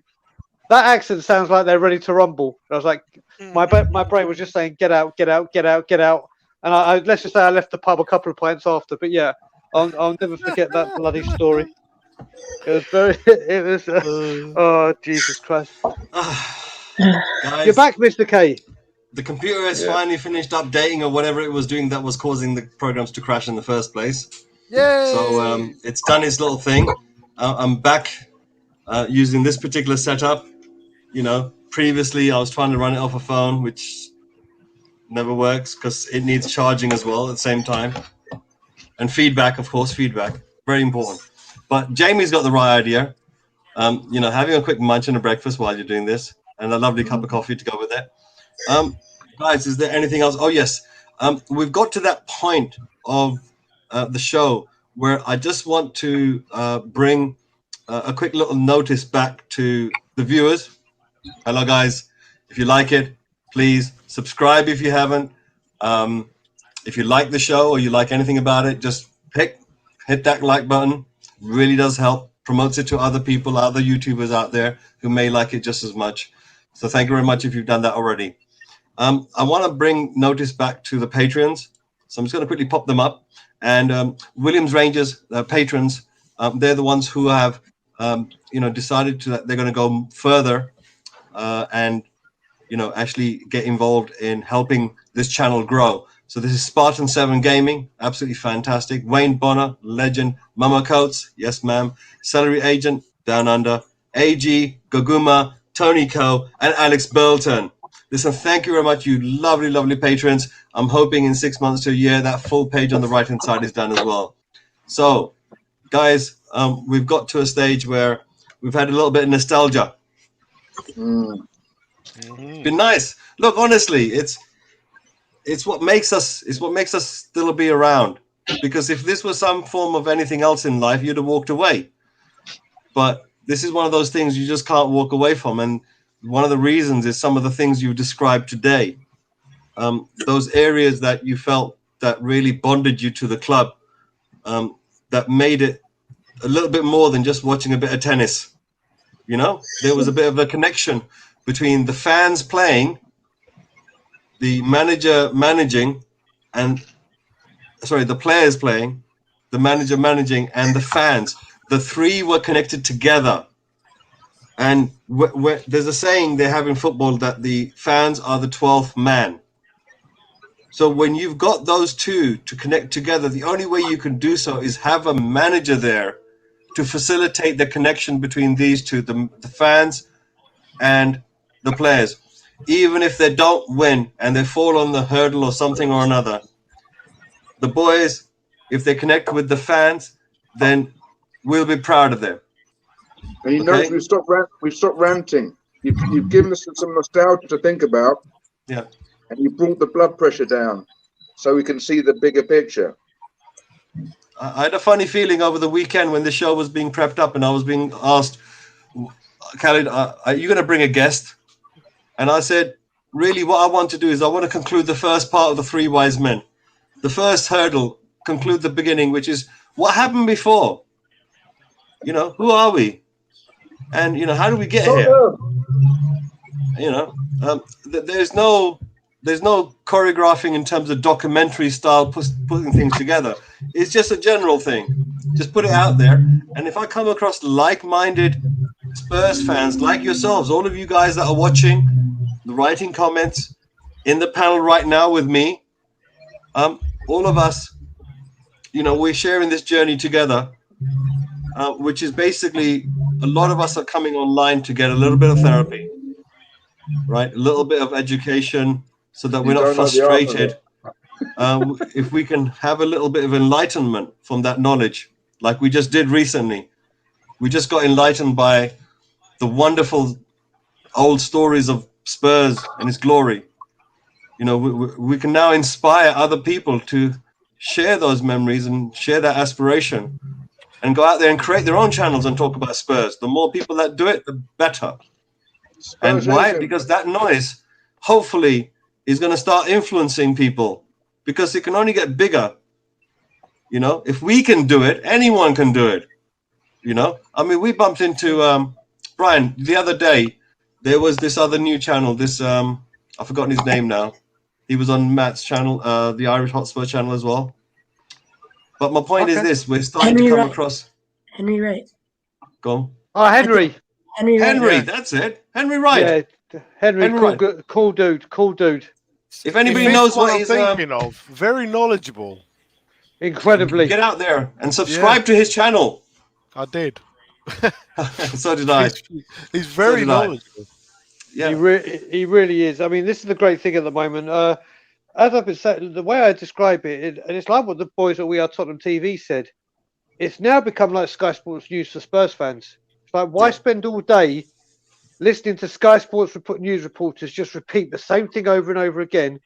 S1: that accent sounds like they're ready to rumble. I was like, my brain was just saying, get out, get out, get out, get out. And I let's just say I left the pub a couple of pints after. But yeah, I'll never forget that bloody story. It was oh, Jesus Christ.
S2: Guys,
S1: You're back, Mr. K.
S2: The computer has finally finished updating or whatever it was doing that was causing the programs to crash in the first place.
S5: Yay!
S2: So it's done its little thing. I'm back using this particular setup. You know, previously I was trying to run it off a phone, which never works because it needs charging as well at the same time. And feedback, of course, very important. But Jamie's got the right idea. You know, having a quick munch and a breakfast while you're doing this, and a lovely cup of coffee to go with it. Guys, is there anything else? Oh yes, we've got to that point of the show where I just want to bring a quick little notice back to the viewers. Hello guys, if you like it, please subscribe if you haven't. If you like the show or you like anything about it, just hit that like button. Really does help. Promotes it to other people, other YouTubers out there who may like it just as much. So thank you very much if you've done that already. I want to bring notice back to the Patreons. So I'm just going to quickly pop them up. And Williams Rangers patrons, they're the ones who have decided that they're going to go further and actually get involved in helping this channel grow. So this is Spartan 7 Gaming, absolutely fantastic. Wayne Bonner, legend. Mama Coates, yes ma'am. Celery Agent, Down Under. AG, Goguma, Tony Co, and Alex Burlton. Listen, thank you very much, you lovely, lovely patrons. I'm hoping in 6 months to a year that full page on the right-hand side is done as well. So, guys, we've got to a stage where we've had a little bit of nostalgia. Been nice. Look, honestly, it's what makes us still be around. Because if this was some form of anything else in life, you'd have walked away. But this is one of those things you just can't walk away from. And one of the reasons is some of the things you described today. Those areas that you felt that really bonded you to the club, that made it a little bit more than just watching a bit of tennis. You know, there was a bit of a connection between the fans playing, the manager managing, the players playing, the manager managing, and the fans. The three were connected together. And there's a saying they have in football that the fans are the 12th man. So when you've got those two to connect together, the only way you can do so is have a manager there to facilitate the connection between these two, the fans and the players. Even if they don't win and they fall on the hurdle or something or another, the boys, if they connect with the fans, then we'll be proud of them.
S8: And you know, we've stopped ranting. You've given us some nostalgia to think about.
S2: Yeah.
S8: And you brought the blood pressure down so we can see the bigger picture.
S2: I had a funny feeling over the weekend when the show was being prepped up and I was being asked, Khalid, are you going to bring a guest? And I said, really what I want to do is I want to conclude the first part of the Three Wise Men. The first hurdle, conclude the beginning, which is what happened before. You know, who are we? And, you know, how do we get here? You know, there's no choreographing in terms of documentary style, putting things together. It's just a general thing. Just put it out there. And if I come across like-minded Spurs fans like yourselves, all of you guys that are watching, writing comments in the panel right now with me, all of us, you know, we're sharing this journey together, which is basically a lot of us are coming online to get a little bit of therapy, right? A little bit of education so that we're not frustrated. If we can have a little bit of enlightenment from that knowledge, like we just did recently. We just got enlightened by the wonderful old stories of Spurs and its glory. You know, we can now inspire other people to share those memories and share that aspiration and go out there and create their own channels and talk about Spurs. The more people that do it, the better. And why? Because that noise, hopefully, is going to start influencing people, because it can only get bigger. You know, if we can do it, anyone can do it. You know, I mean, we bumped into Brian the other day. There was this other new channel, this I've forgotten his name now. He was on Matt's channel, the Irish Hotspur channel as well. But my point is this: we're starting to come across
S3: Henry Wright.
S2: Go on.
S1: Oh, Henry.
S2: Henry, that's it. Henry Wright.
S1: Yeah, Henry, cool dude.
S2: If anybody knows what he's
S5: thinking of, very knowledgeable.
S1: Incredibly.
S2: Get out there and subscribe to his channel.
S5: I did.
S2: So did I.
S5: He's very knowledgeable.
S2: Yeah,
S1: he really is. I mean, this is the great thing at the moment. As I've been saying, the way I describe it, and it's like what the boys at We Are Tottenham TV said. It's now become like Sky Sports News for Spurs fans. It's like, why spend all day listening to Sky Sports news reporters just repeat the same thing over and over again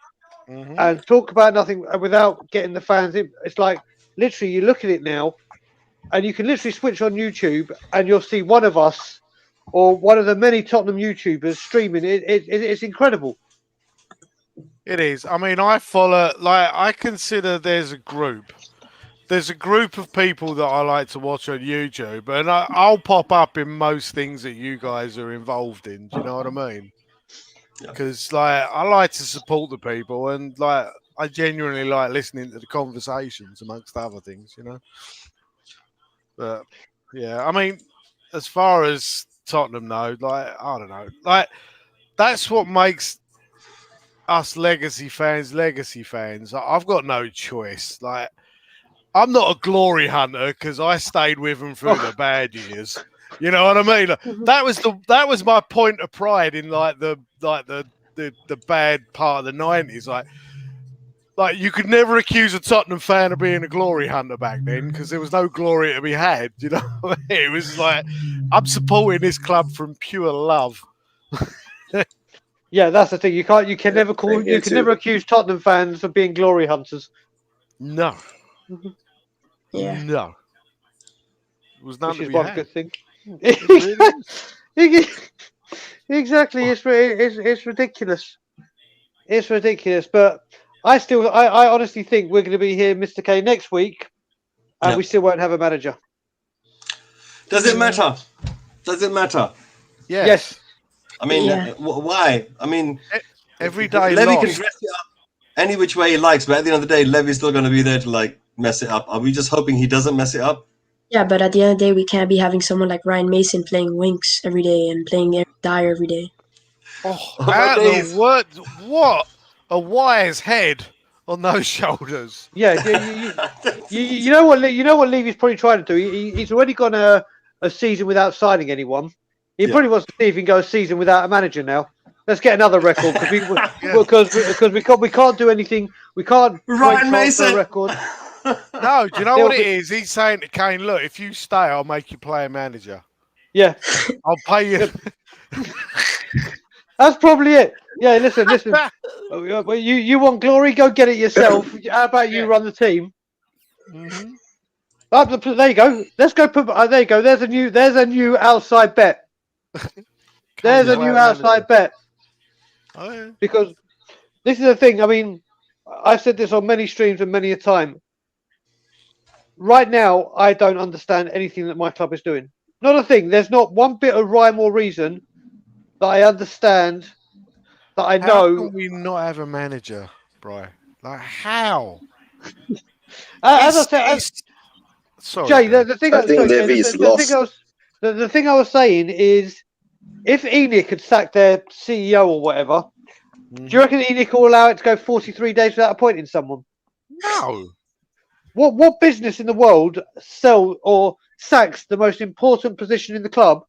S1: and talk about nothing without getting the fans in? It's like, literally, you look at it now and you can literally switch on YouTube and you'll see one of us or one of the many Tottenham YouTubers streaming. It's incredible.
S5: It is. I mean, I consider there's a group of people that I like to watch on YouTube, and I'll pop up in most things that you guys are involved in. Do you know what I mean? Because I like to support the people, and I genuinely like listening to the conversations amongst other things. You know, but yeah, I mean, as far as Tottenham, though, I don't know, that's what makes us legacy fans. I've got no choice. I'm not a glory hunter because I stayed with them through the bad years. You know what I mean? That was my point of pride in the bad part of the 90s. Like you could never accuse a Tottenham fan of being a glory hunter back then because there was no glory to be had. You know what I mean? It was like I'm supporting this club from pure love.
S1: Yeah, that's the thing. You can never accuse Tottenham fans of being glory hunters.
S5: No.
S3: Yeah.
S5: No. It was none
S1: Which
S5: to
S1: is
S5: be
S1: one
S5: had.
S1: good thing.
S5: Really
S1: Exactly. It's ridiculous. It's ridiculous. But I honestly think we're going to be here, Mr. K, next week, and we still won't have a manager.
S2: Does it matter?
S5: Yeah.
S1: Yes.
S2: I mean, why? I mean,
S5: every day
S2: Levy
S5: lost.
S2: can dress it up any which way he likes, but at the end of the day, Levy's still going to be there to mess it up. Are we just hoping he doesn't mess it up?
S3: Yeah, but at the end of the day, we can't be having someone like Ryan Mason playing Winks every day and playing Dyer every day.
S5: What a wise head on those shoulders.
S1: Yeah. You know what? You know what Levy's probably trying to do. He's already gone a season without signing anyone. He probably wants to see if he can go a season without a manager now. Let's get another record because we can't do anything. We can't
S2: Ryan Mason
S1: record.
S5: No, do you know what it is? He's saying to Kane, look, if you stay, I'll make you play a manager.
S1: Yeah.
S5: I'll pay you.
S1: That's probably it. Yeah, listen. You want glory? Go get it yourself. How about you run the team?
S5: Mm-hmm.
S1: There you go. Let's go. There you go. There's a new outside bet. There's a new outside bet.
S5: Oh, yeah.
S1: Because this is the thing. I mean, I've said this on many streams and many a time. Right now, I don't understand anything that my club is doing. Not a thing. There's not one bit of rhyme or reason that I understand, that I
S5: How
S1: know.
S5: can we not have a manager, Bri? Like, how?
S1: As I said,
S5: sorry,
S1: Jay,
S5: Dave.
S1: the thing
S4: I think Levy is lost.
S1: The thing I was saying is, if ENIC had sacked their CEO or whatever, do you reckon ENIC will allow it to go 43 days without appointing someone?
S5: No.
S1: What business in the world sell or sacks the most important position in the club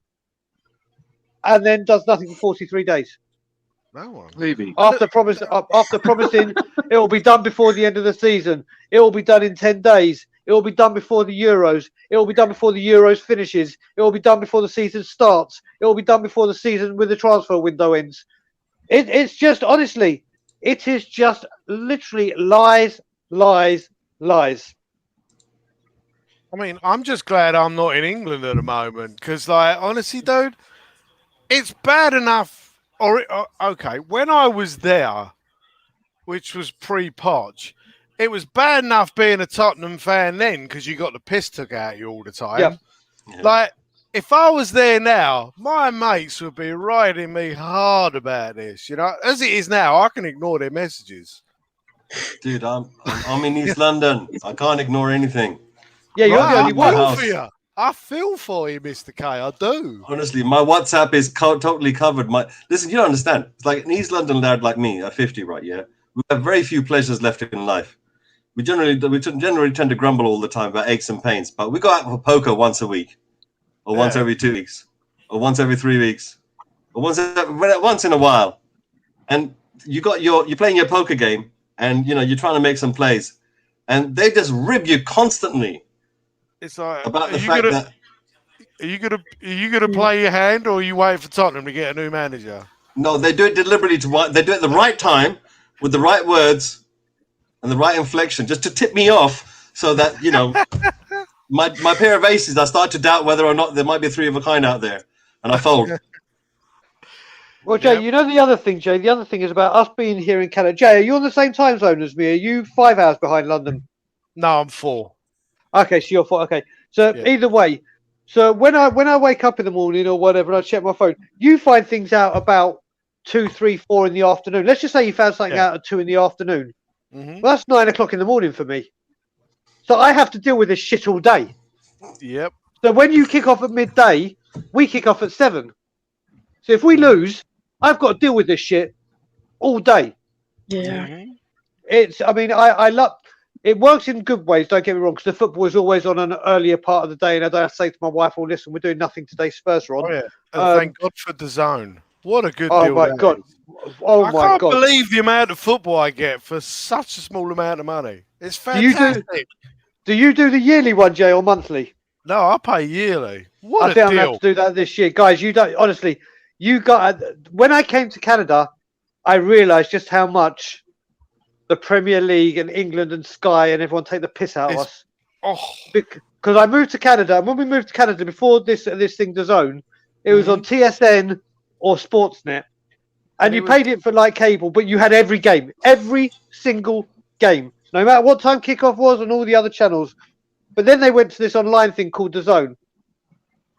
S1: and then does nothing for 43 days?
S5: No one.
S8: Levy.
S1: After promising it will be done before the end of the season, it will be done in 10 days, it will be done before the Euros, it will be done before the Euros finishes, it will be done before the season starts, it will be done before the season with the transfer window ends. It's just, honestly, it is just literally lies, lies, lies.
S5: I mean, I'm just glad I'm not in England at the moment because, like, honestly, dude, it's bad enough. Okay, when I was there, which was pre-Podge, it was bad enough being a Tottenham fan then because you got the piss took out of you all the time.
S1: Yeah.
S5: Like, if I was there now, my mates would be riding me hard about this. You know, as it is now, I can ignore their messages.
S2: Dude, I'm in East London. I can't ignore anything.
S1: Yeah, you're the only one.
S5: I feel for you, Mr. K. I do.
S2: Honestly, my WhatsApp is totally covered. Listen, you don't understand. It's like an East London lad like me at 50, right? Yeah, we have very few pleasures left in life. We generally tend to grumble all the time about aches and pains, but we go out for poker once a week, or once every 2 weeks, or once every 3 weeks, or once in a while. And you're playing your poker game, and you're trying to make some plays, and they just rib you constantly.
S5: It's like
S2: about the fact that
S5: are you gonna play your hand, or are you waiting for Tottenham to get a new manager?
S2: No, they do it deliberately. They do it at the right time with the right words and the right inflection, just to tip me off, so that my pair of aces. I start to doubt whether or not there might be a three of a kind out there, and I fold.
S1: Well, Jay, you know the other thing, Jay. The other thing is about us being here in Canada. Jay, are you on the same time zone as me? Are you 5 hours behind London?
S5: No, I'm 4.
S1: Okay, so you're 4. Okay, so either way, so when I wake up in the morning or whatever, and I check my phone, you find things out about 2, 3, 4 in the afternoon. Let's just say you found something out at 2 in the afternoon.
S5: Mm-hmm.
S1: Well, that's 9 o'clock in the morning for me. So I have to deal with this shit all day.
S5: Yep.
S1: So when you kick off at midday, we kick off at 7. So if we lose, I've got to deal with this shit all day.
S3: Yeah.
S1: Mm-hmm. I mean, I love. It works in good ways, don't get me wrong, because the football is always on an earlier part of the day, and I don't have to say to my wife, "Oh, listen, we're doing nothing today. Spurs are on."
S5: Oh yeah, and thank God for DAZN. What a good deal!
S1: Oh my God! Oh my God!
S5: I can't believe the amount of football I get for such a small amount of money. It's fantastic.
S1: Do you do the yearly one, Jay, or monthly?
S5: No, I pay yearly. What
S1: I
S5: a
S1: think
S5: deal!
S1: I'm going to have to do that this year, guys. You don't honestly. You got when I came to Canada, I realised just how much the Premier League and England and Sky and everyone take the piss out of us.
S5: Oh,
S1: because I moved to Canada, and when we moved to Canada before this thing DAZN, it was on TSN or Sportsnet, and you paid it for like cable, but you had every single game, no matter what time kickoff was on all the other channels. But then they went to this online thing called DAZN,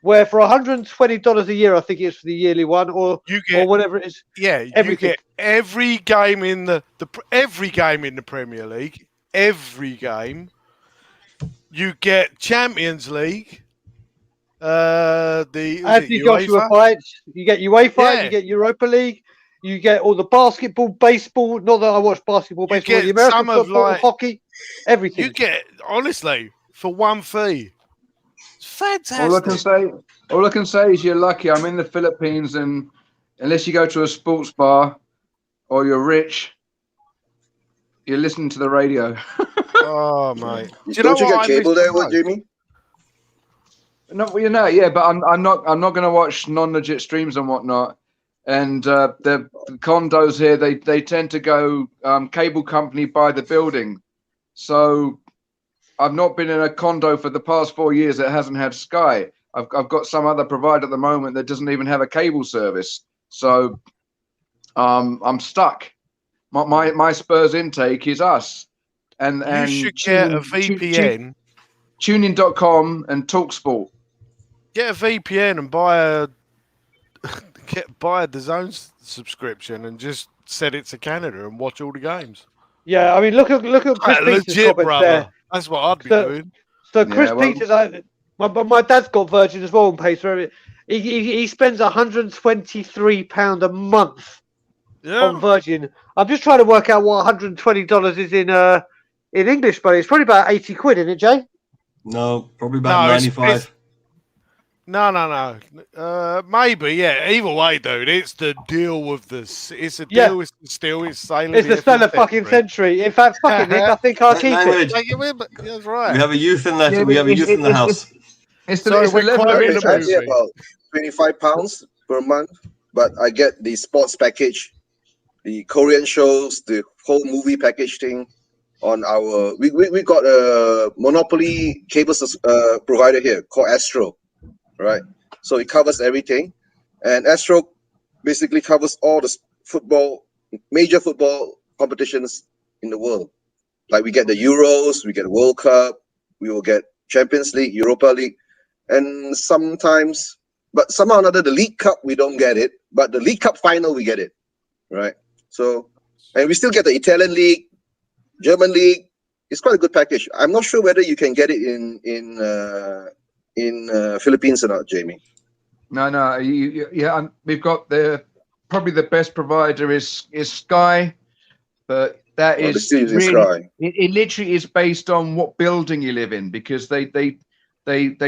S1: where for $120 a year, I think it is for the yearly one, or whatever it is.
S5: Yeah,
S1: everything.
S5: You get every game in every game in the Premier League, every game. You get Champions League.
S1: UEFA fights. You get UEFA. You get Europa League. You get all the basketball, baseball. Not that I watch basketball, baseball. The American football, hockey, everything.
S5: You get honestly for one fee. It's fantastic.
S8: All I can say is you're lucky. I'm in the Philippines, and unless you go to a sports bar or you're rich, you're listening to the radio.
S5: Oh, mate!
S4: Don't you get cable there, Jimmy?
S8: No, but I'm not going to watch non-legit streams and whatnot. And the condos here, they tend to go cable company by the building. So I've not been in a condo for the past 4 years that hasn't had Sky. I've got some other provider at the moment that doesn't even have a cable service. So I'm stuck. My Spurs intake is us. And
S5: You should get a VPN.
S8: Tuning.com and TalkSport.
S5: Get a VPN and buy a DAZN subscription and just set it to Canada and watch all the games.
S1: Yeah, I mean, look at Chris Peters'
S5: Legit,
S1: comments
S5: brother.
S1: there.
S5: That's what I'd be doing.
S1: So Chris Peters, my dad's got Virgin as well and pays for it. He spends £123 a month on Virgin. I'm just trying to work out what $120 is in English, but it's probably about 80 quid, isn't it, Jay?
S2: No, probably about 95.
S5: No. Maybe, yeah. Either way, dude, it's the deal with this. It's a deal. It's still. It's sailing.
S1: It's the Stellar fucking century. In fact, fucking Nick, I think I'll keep it.
S5: That's right.
S2: We have a youth in that. We have a youth in the house.
S8: It's the level of
S4: It's actually about £25 per month, but I get the sports package, the Korean shows, the whole movie package thing. On our, we got a monopoly cable provider here called Astro, right? So it covers everything, and Astro basically covers all the major football competitions in the world. Like we get the Euros, we get the World Cup, we will get Champions League, Europa League, and sometimes, but somehow or another, the League Cup we don't get it, but the League Cup final we get it, right? So, and we still get the Italian League. German League. It's quite a good package. I'm not sure whether you can get it in Philippines or not, Jamie.
S8: No. We've got probably the best provider is Sky, but that is really, Sky. It literally is based on what building you live in, because they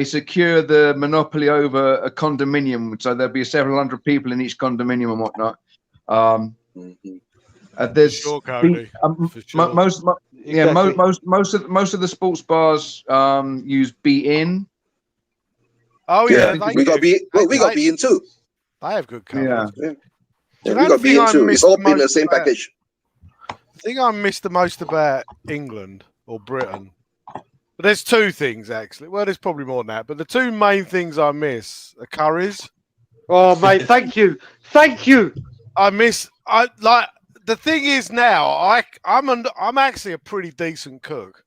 S8: secure the monopoly over a condominium, so there'll be several hundred people in each condominium and whatnot. There's most of the sports bars use Be-In.
S5: Oh yeah,
S4: we got Be-In too.
S5: They have good coverage.
S4: Yeah, we got Be-In too. It's all in the same package.
S5: The thing I missed the most about England or Britain, but there's two things actually. Well, there's probably more than that, but the two main things I miss are curries.
S1: Oh mate, thank you.
S5: The thing is now, I'm actually a pretty decent cook,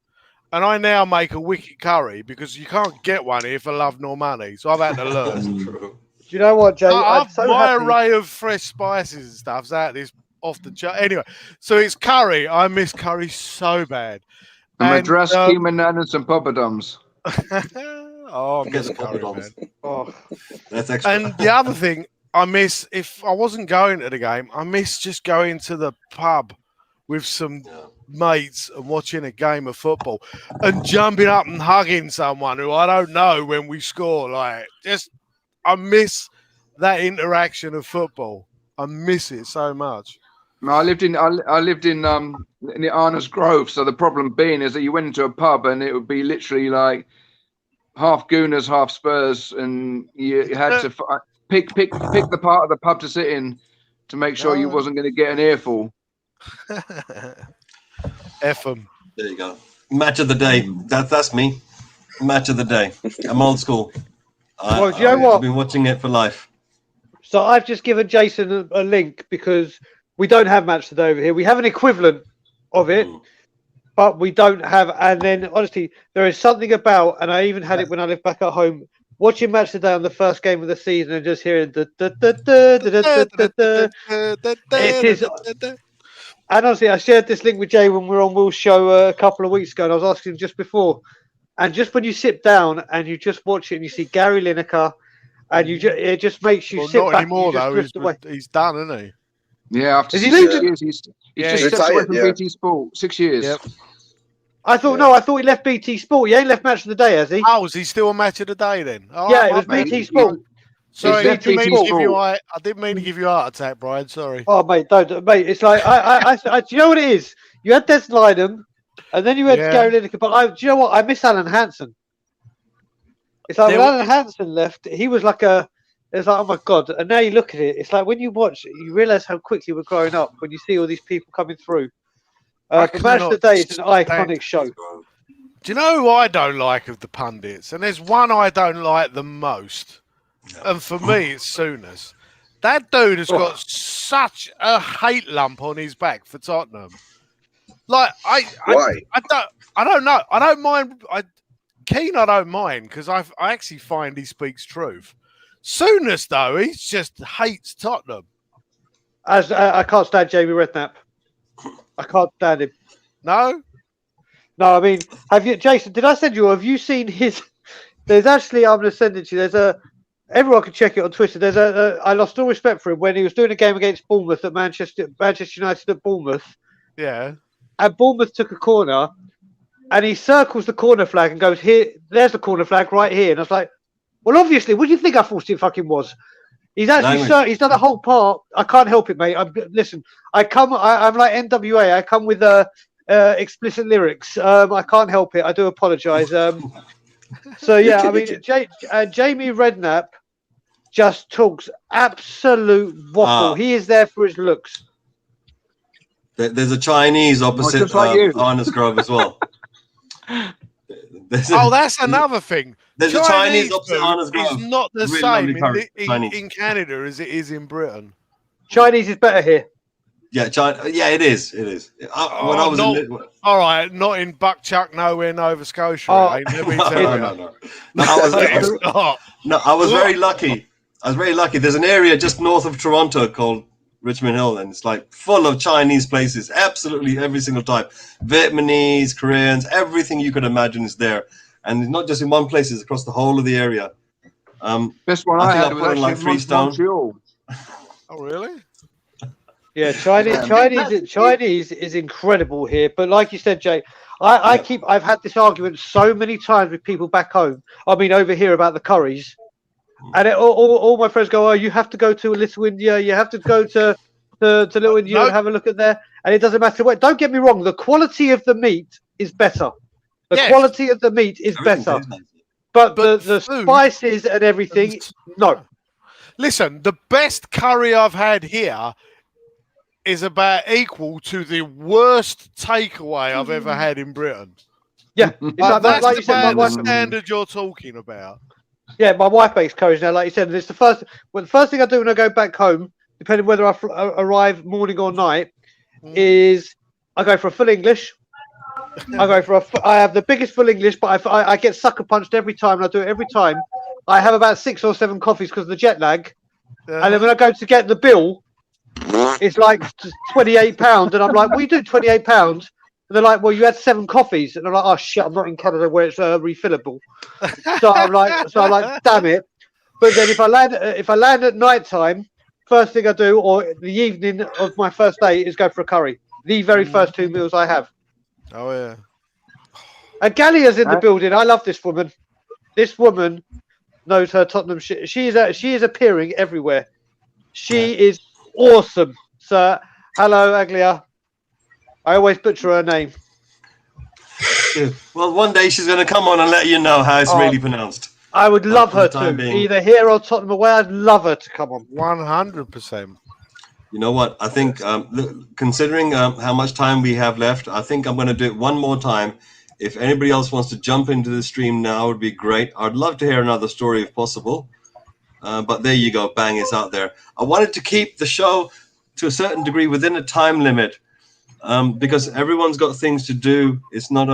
S5: and I now make a wicked curry because you can't get one here for love nor money. So I've had to learn.
S1: Do you know what, Jay?
S5: My array of fresh spices and stuff's out this off the chart. Anyway, so it's curry. I miss curry so bad.
S8: Madras, bananas, and poppadoms.
S5: I miss curry, man.
S2: Oh, that's extra.
S5: And the other thing I miss, if I wasn't going to the game, I miss just going to the pub with some mates and watching a game of football and jumping up and hugging someone who I don't know when we score. I miss that interaction of football. I miss it so much.
S8: I lived in Arna's Grove, so the problem being is that you went into a pub and it would be literally like half Gooners, half Spurs, and you had to pick the part of the pub to sit in to make sure you wasn't going to get an earful.
S5: F them.
S2: There you go. Match of the day. That's me. Match of the day. I'm old school.
S1: Well, do you know what?
S2: I've been watching it for life.
S1: So I've just given Jason a link because we don't have Match Today over here. We have an equivalent of it, but we don't have. And then, honestly, there is something about, and I even had it when I lived back at home, watching Match Today on the first game of the season and just hearing it is. And honestly, I shared this link with Jay when we were on Will's show a couple of weeks ago, and I was asking him just before. And just when you sit down and you just watch it and you see Gary Lineker, and it just makes you sit
S5: not
S1: back
S5: anymore,
S1: and you just
S5: though. He's done, isn't he?
S8: Yeah, after
S1: Is he
S8: 6
S1: leaving?
S8: years, he's just stepped away from BT Sport. 6 years.
S5: Yep.
S1: I thought he left BT Sport. He ain't left Match of the Day, has he?
S5: Oh, is he still a Match of the Day then? Oh,
S1: Yeah, it was BT Sport.
S5: Sorry, I
S8: BT
S5: didn't mean to
S8: Sport.
S5: give you I didn't mean to give you a heart attack, Brian. Sorry.
S1: Oh, mate, don't, mate. It's like I do you know what it is? You had Des Lynam, and then you had Gary Lineker. But do you know what? I miss Alan Hansen. It's like when Alan Hansen left, he was like it's like, oh my god! And now you look at it, it's like when you watch, you realise how quickly we're growing up when you see all these people coming through. But Match of the Day is an iconic show.
S5: Do you know who I don't like of the pundits? And there's one I don't like the most. And for me, it's Souness. That dude has got such a hate lump on his back for Tottenham. Like
S4: Why?
S5: I don't know. I don't mind. Keane, I don't mind because I actually find he speaks truth. Souness, though, he just hates Tottenham.
S1: As I can't stand Jamie Redknapp. I can't stand him.
S5: No.
S1: I mean, have you, Jason? Did I send you? Have you seen his? There's actually, I'm going to send it to you. There's a. Everyone can check it on Twitter. There's I lost all respect for him when he was doing a game against Bournemouth at Manchester United at Bournemouth.
S5: Yeah.
S1: And Bournemouth took a corner, and he circles the corner flag and goes, "Here, there's the corner flag right here." And I was like, "Well, obviously, what do you think I thought it fucking was?" He's actually he's done a whole part. I can't help it, mate. Listen, I'm like NWA. I come with explicit lyrics. I can't help it. I do apologise. So yeah, I mean, Jamie Redknapp just talks absolute waffle. He is there for his looks.
S2: There's a Chinese opposite Arnes Grove as well.
S5: That's another thing.
S2: There's a Chinese opposite Arnes Grove.
S5: It's not the
S2: Really
S5: same in Canada as it is in Britain.
S1: Chinese is better here.
S2: Yeah, China. Yeah, it is. It is.
S5: All right, not in Buckchuck, nowhere, Nova Scotia.
S2: No. I was very lucky. There's an area just north of Toronto called Richmond Hill, and it's like full of Chinese places. Absolutely every single type. Vietnamese, Koreans, everything you could imagine is there. And it's not just in one place, it's across the whole of the area.
S8: Best one I had was actually
S2: like 3 stone.
S8: Montreal.
S5: Oh, really?
S1: Yeah, Chinese is incredible here. But like you said, Jay, I've had this argument so many times with people back home. I mean, over here about the curries. And all my friends go, "Oh, you have to go to Little India. You have to go to Little India and have a look at there." And it doesn't matter what. Don't get me wrong. The quality of the meat is better. Quality of the meat is better. But the spices and everything, no.
S5: Listen, the best curry I've had here is about equal to the worst takeaway I've ever had in Britain.
S1: Yeah,
S5: that's
S1: like you said,
S5: the standard you're talking about.
S1: Yeah, my wife makes curries now. Like you said, it's the first thing I do when I go back home, depending whether I arrive morning or night, is I go for a full English. I have the biggest full English, but I get sucker punched every time, and I do it every time. I have about 6 or 7 coffees because of the jet lag, and then when I go to get the bill, it's like £28, and I'm like, "Well, you do £28?" And they're like, "Well, you had 7 coffees," and I'm like, "Oh shit, I'm not in Canada where it's refillable." So I'm like, "Damn it!" But then if I land at night time, first thing I do, or the evening of my first day, is go for a curry. The very first 2 meals I have.
S5: Oh yeah.
S1: And Gallia's in the building. I love this woman. This woman knows her Tottenham shit. She is appearing everywhere. She is awesome. So hello, Aglia. I always butcher her name.
S2: Yeah. Well, one day she's going to come on and let you know how it's really pronounced.
S1: I would love her to. Either here or Tottenham away, I'd love her to come on.
S5: 100%.
S2: You know what? I think, considering how much time we have left, I think I'm going to do it one more time. If anybody else wants to jump into the stream now, it would be great. I'd love to hear another story if possible. But there you go. Bang, it's out there. I wanted to keep the show to a certain degree within a time limit because everyone's got things to do. It's not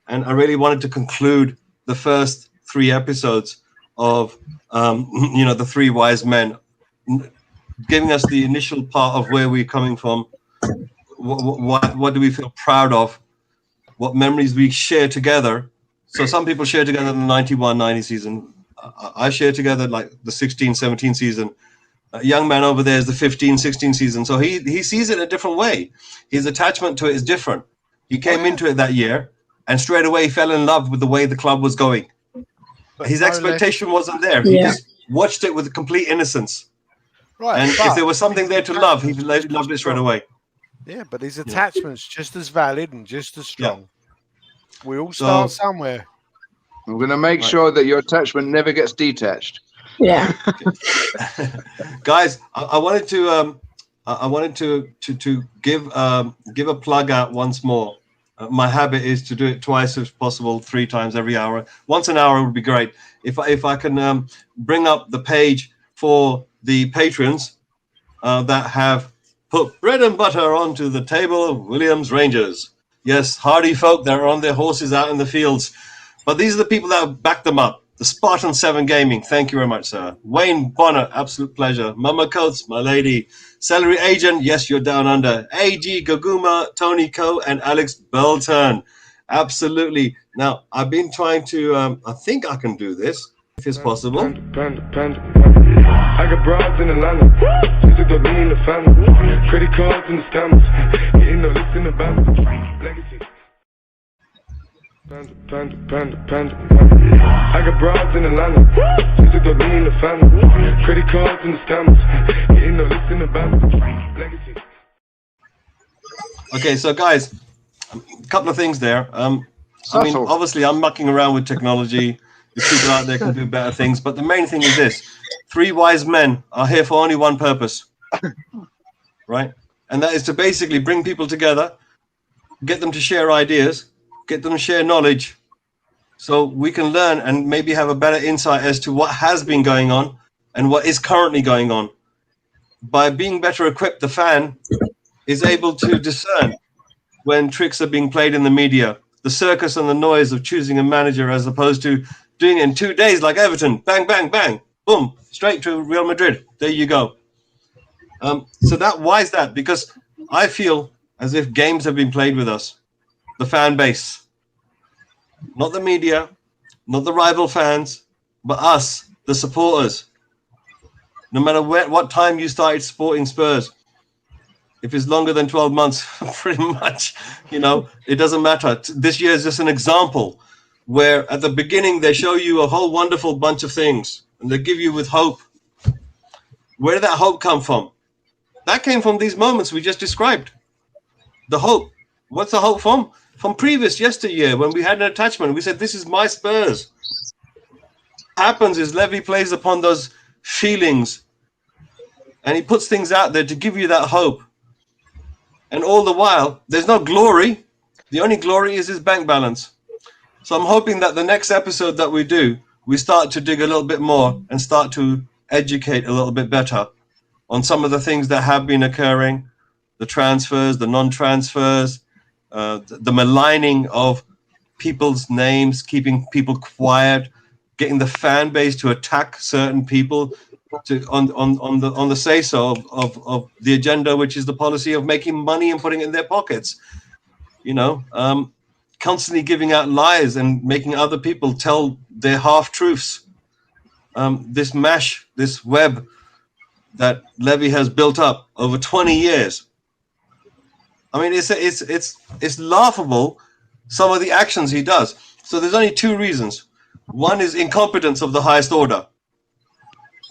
S2: and I really wanted to conclude the first 3 episodes of, the 3 wise men, giving us the initial part of where we're coming from. What do we feel proud of? What memories we share together. So some people share together the 91-90 season. I share together like the 16-17 season. A young man over there is the 15-16 season. So he sees it a different way. His attachment to it is different. He came into it that year and straight away fell in love with the way the club was going. His expectation wasn't there. He just watched it with complete innocence.
S5: Right.
S2: And if there was something there to love, he loved it straight away.
S5: Yeah, but his attachment's just as valid and just as strong. Yeah. We all start somewhere.
S8: We're going to make sure that your attachment never gets detached.
S3: Yeah.
S2: Guys, I wanted to give a plug out once more. My habit is to do it twice if possible, 3 times every hour. Once an hour would be great. If I can bring up the page for the patrons that have put bread and butter onto the table of Williams Rangers. Yes, hardy folk that are on their horses out in the fields. But these are the people that have backed them up. The Spartan 7 Gaming, thank you very much, sir. Wayne Bonner, absolute pleasure. Mama Coates, my lady. Celery Agent, yes, you're down under. AG Gaguma, Tony Coe, and Alex Belton. Absolutely. Now, I've been trying to, I think I can do this, if it's possible.
S9: I got broads in Atlanta. She took the lean in the family. Credit cards in the scammers. Getting no list in the bank. Legacy. Panda. I got broads in Atlanta. She took the lean in the family. Credit cards in the scammers. Getting no list in the bank. Legacy.
S2: Okay, so guys, a couple of things there. I mean, obviously, I'm mucking around with technology. There's people out there can do better things, but the main thing is this: 3 wise men are here for only one purpose, right? And that is to basically bring people together, get them to share ideas, get them to share knowledge, so we can learn and maybe have a better insight as to what has been going on and what is currently going on. By being better equipped, the fan is able to discern when tricks are being played in the media, the circus and the noise of choosing a manager as opposed to doing it in 2 days like Everton. Bang, bang, bang. Boom. Straight to Real Madrid. There you go. So why is that? Because I feel as if games have been played with us. The fan base. Not the media, not the rival fans, but us, the supporters. No matter what time you started supporting Spurs, if it's longer than 12 months, pretty much, it doesn't matter. This year is just an example where at the beginning they show you a whole wonderful bunch of things and they give you with hope. Where did that hope come from? That came from these moments we just described. The hope. What's the hope from? From previous yesteryear when we had an attachment. We said, this is my Spurs. What happens is Levy plays upon those feelings and he puts things out there to give you that hope. And all the while, there's no glory. The only glory is his bank balance. So I'm hoping that the next episode that we do, we start to dig a little bit more and start to educate a little bit better on some of the things that have been occurring, the transfers, the non-transfers, the maligning of people's names, keeping people quiet, getting the fan base to attack certain people on the say-so of the agenda, which is the policy of making money and putting it in their pockets. Constantly giving out lies and making other people tell their half-truths. This mesh, this web that Levy has built up over 20 years. I mean, it's laughable, some of the actions he does. So there's only 2 reasons. One is incompetence of the highest order.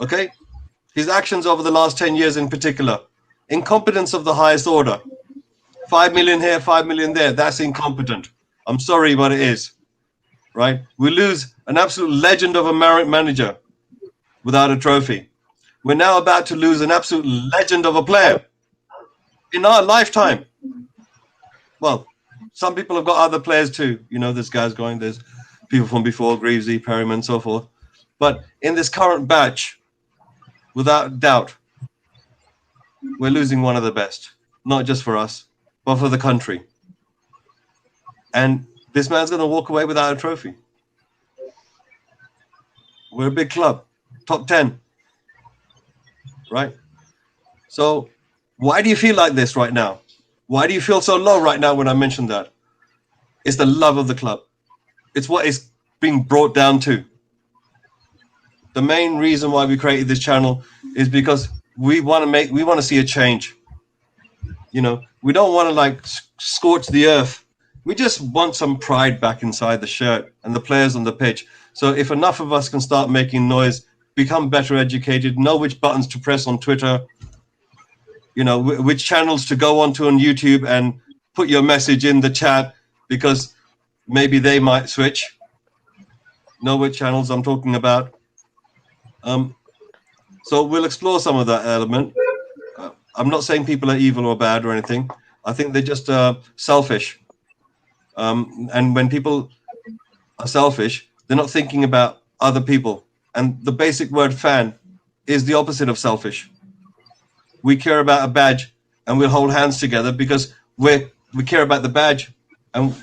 S2: Okay? His actions over the last 10 years in particular. Incompetence of the highest order. 5 million here, 5 million there. That's incompetent. I'm sorry, but it is. Right? We lose an absolute legend of a manager without a trophy. We're now about to lose an absolute legend of a player in our lifetime. Well, some people have got other players too. There's Gascoigne, there's people from before, Greavesy, Perryman, so forth. But in this current batch, without doubt, we're losing one of the best. Not just for us, but for the country. And this man's going to walk away without a trophy. We're a big club, top 10. Right? So why do you feel like this right now? Why do you feel so low right now when I mentioned that? It's the love of the club. It's what it's being brought down to. The main reason why we created this channel is because we want to see a change. We don't want to scorch the earth. We just want some pride back inside the shirt and the players on the pitch. So if enough of us can start making noise, become better educated, know which buttons to press on Twitter, which channels to go onto on YouTube and put your message in the chat because maybe they might switch. Know which channels I'm talking about. So we'll explore some of that element. I'm not saying people are evil or bad or anything. I think they're just selfish. And when people are selfish, they're not thinking about other people. And the basic word fan is the opposite of selfish. We care about a badge and we'll hold hands together because we care about the badge, and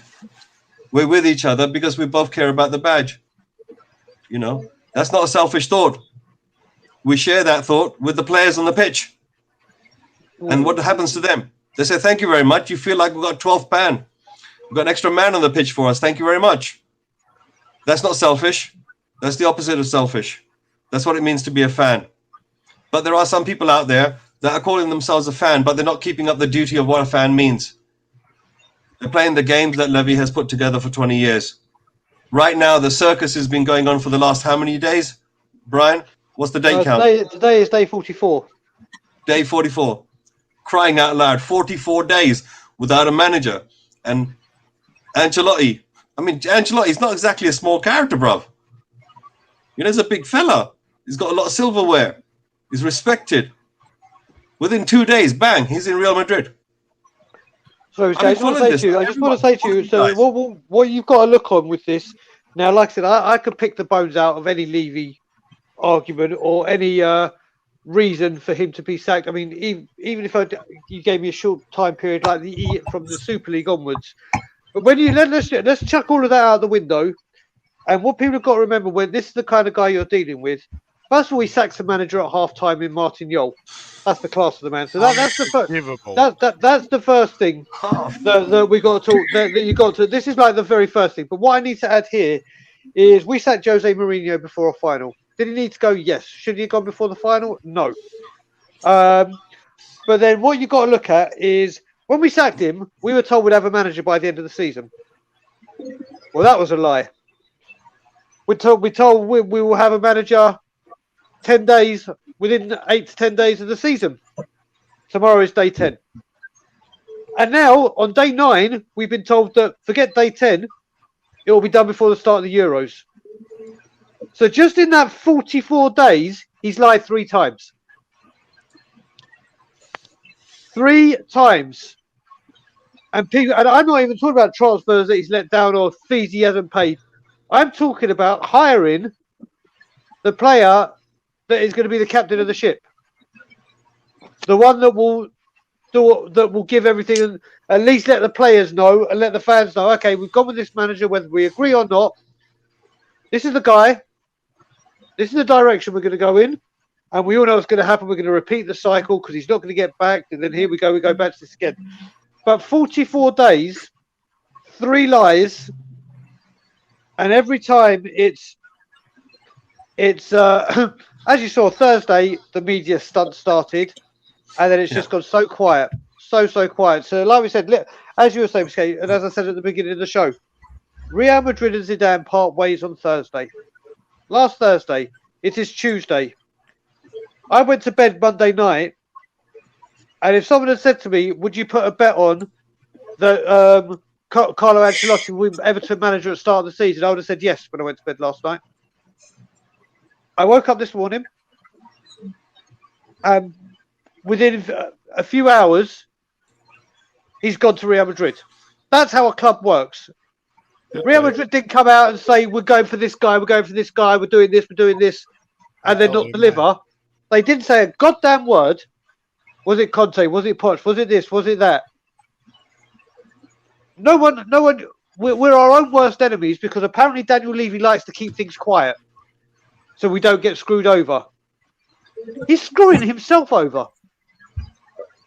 S2: we're with each other because we both care about the badge. You know, that's not a selfish thought. We share that thought with the players on the pitch. And what happens to them? They say, thank you very much. You feel like we've got 12th man. We've got an extra man on the pitch for us. Thank you very much. That's not selfish. That's the opposite of selfish. That's what it means to be a fan. But there are some people out there that are calling themselves a fan, but they're not keeping up the duty of what a fan means. They're playing the games that Levy has put together for 20 years. Right now, the circus has been going on for the last how many days? Brian, what's the date count?
S1: Today is day 44.
S2: Day 44. Crying out loud, 44 days without a manager. And Ancelotti, Ancelotti's not exactly a small character, bruv. You know, he's a big fella. He's got a lot of silverware. He's respected. Within 2 days, bang, he's in Real Madrid.
S1: So, I just want to say to you, so what you've got to look on with this, now, like I said, I could pick the bones out of any Levy argument or any reason for him to be sacked. I mean, even if you gave me a short time period like from the Super League onwards, but when you let's chuck all of that out the window, and what people have got to remember when this is the kind of guy you're dealing with. First of all, he sacks the manager at half time in Martin Jol. That's the class of the man. So that's the first. That's the first thing that we got to talk. That you got to. This is like the very first thing. But what I need to add here is we sacked Jose Mourinho before a final. Did he need to go? Yes. Should he have gone before the final? No. But then what you got to look at is when we sacked him, we were told we'd have a manager by the end of the season. Well, that was a lie. We told we will have a manager 10 days, within 8 to 10 days of the season. Tomorrow is day 10. And now, on day 9, we've been told that, forget day 10, it will be done before the start of the Euros. So just in that 44 days, he's lied 3 times. 3 times. And I'm not even talking about transfers that he's let down or fees he hasn't paid. I'm talking about hiring the player that is going to be the captain of the ship, the one that will give everything, and at least let the players know and let the fans know. Okay, we've gone with this manager, whether we agree or not. This is the guy. This is the direction we're going to go in, and we all know what's going to happen. We're going to repeat the cycle because he's not going to get back, and then here we go. We go back to this again. But 44 days, 3 lies, and every time it's. As you saw Thursday, the media stunt started, and then it's just gone so quiet, so quiet. So, like we said, as you were saying, and as I said at the beginning of the show, Real Madrid and Zidane part ways on Thursday. Last Thursday, it is Tuesday. I went to bed Monday night, and if someone had said to me, "Would you put a bet on that Carlo Ancelotti will be Everton manager at the start of the season?" I would have said yes when I went to bed last night. I woke up this morning, and within a few hours, he's gone to Real Madrid. That's how a club works. Real Madrid didn't come out and say, we're going for this guy, we're going for this guy, we're doing this, and then not deliver. They didn't say a goddamn word. Was it Conte? Was it Poch? Was it this? Was it that? No one. We're our own worst enemies because apparently Daniel Levy likes to keep things quiet, so we don't get screwed over. He's screwing himself over.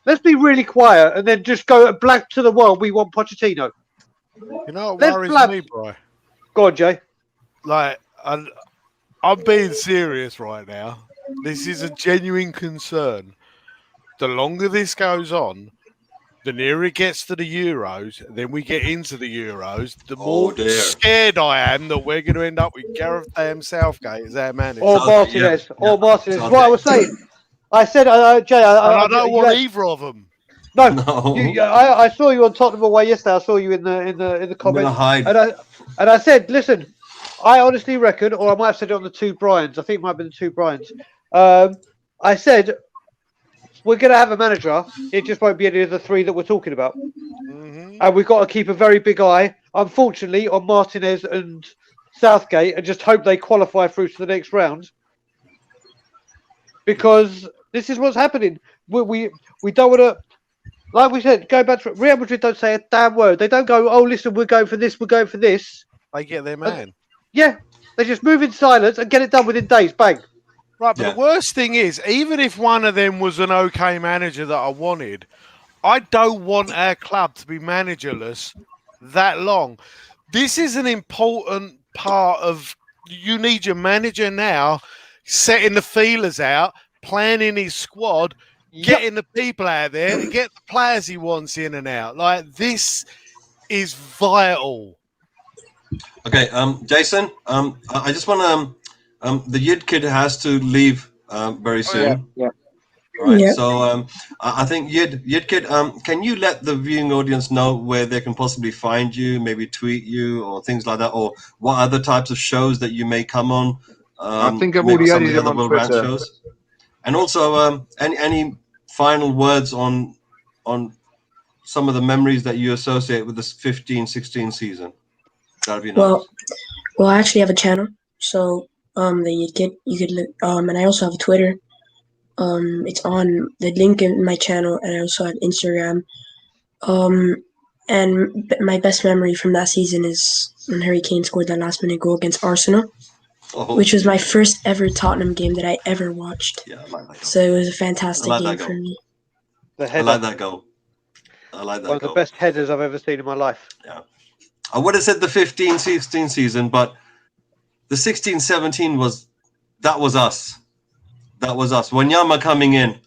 S1: Let's be really quiet and then just go blank to the world. We want Pochettino.
S5: You know what worries me, bro?
S1: Go on, Jay.
S5: Like, I'm being serious right now. This is a genuine concern. The longer this goes on, the nearer it gets to the Euros, then we get into the Euros, the more scared I am that we're going to end up with Gareth damn Southgate as our manager.
S1: Or Martinez. Yeah. Or Martinez. What I was saying. I said, Jay,
S5: I don't want either of them.
S1: No. I saw you on Tottenham away yesterday. I saw you in the comments. And I said, listen, I honestly reckon, or I might have said it on the 2 Bryans. I think it might have been the 2 Bryans. I said, we're going to have a manager. It just won't be any of the 3 that we're talking about. Mm-hmm. And we've got to keep a very big eye, unfortunately, on Martinez and Southgate and just hope they qualify through to the next round. because this is what's happening. We don't want to, like we said, go back to Real Madrid. Don't say a damn word. They don't go, oh, listen, we're going for this. We're going for this.
S5: They get their man.
S1: Yeah, they just move in silence and get it done within days. Bang.
S5: Right, but the worst thing is, even if one of them was an okay manager that I wanted, I don't want our club to be managerless that long. This is an important part of, you need your manager now, setting the feelers out, planning his squad, getting the people out there, and get the players he wants in and out. Like, this is vital.
S2: Okay, Jason, I just want to, the Yid kid has to leave very soon. Right.
S3: Yeah.
S2: So I think Yid kid, can you let the viewing audience know where they can possibly find you, maybe tweet you or things like that, or what other types of shows that you may come on?
S8: I think I've
S2: maybe
S8: already
S2: some of
S8: added
S2: the
S8: him
S2: other
S8: on
S2: Will Rant
S8: Twitter.
S2: shows. And also, any final words on some of the memories that you associate with this 15-16 season? That'd be nice.
S3: Well, I actually have a channel, so you could and I also have a Twitter. It's on the link in my channel, and I also have Instagram. And my best memory from that season is when Harry Kane scored that last-minute goal against Arsenal, which was my first ever Tottenham game that I ever watched.
S2: Yeah, I like that goal.
S3: So it was a fantastic game for me.
S2: I like that goal. I like that
S1: One of the best headers I've ever seen in my life.
S2: Yeah. I would have said the 15-16 season, but the 16-17 was us. That was us. Wanyama coming in,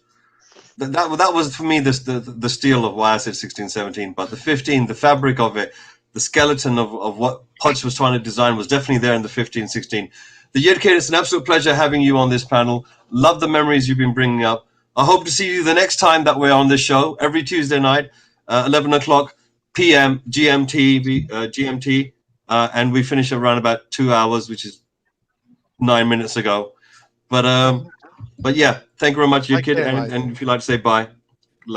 S2: that was for me the steal of why I said 16-17. But the 15, the fabric of it, the skeleton of what Poch was trying to design was definitely there in the 15-16. The Yid Kid, it's an absolute pleasure having you on this panel. Love the memories you've been bringing up. I hope to see you the next time that we're on this show, every Tuesday night, 11 o'clock p.m. GMT, and we finish around about 2 hours, which is 9 minutes ago. But yeah, thank you very much, Yid Kid, and if you'd like to say bye.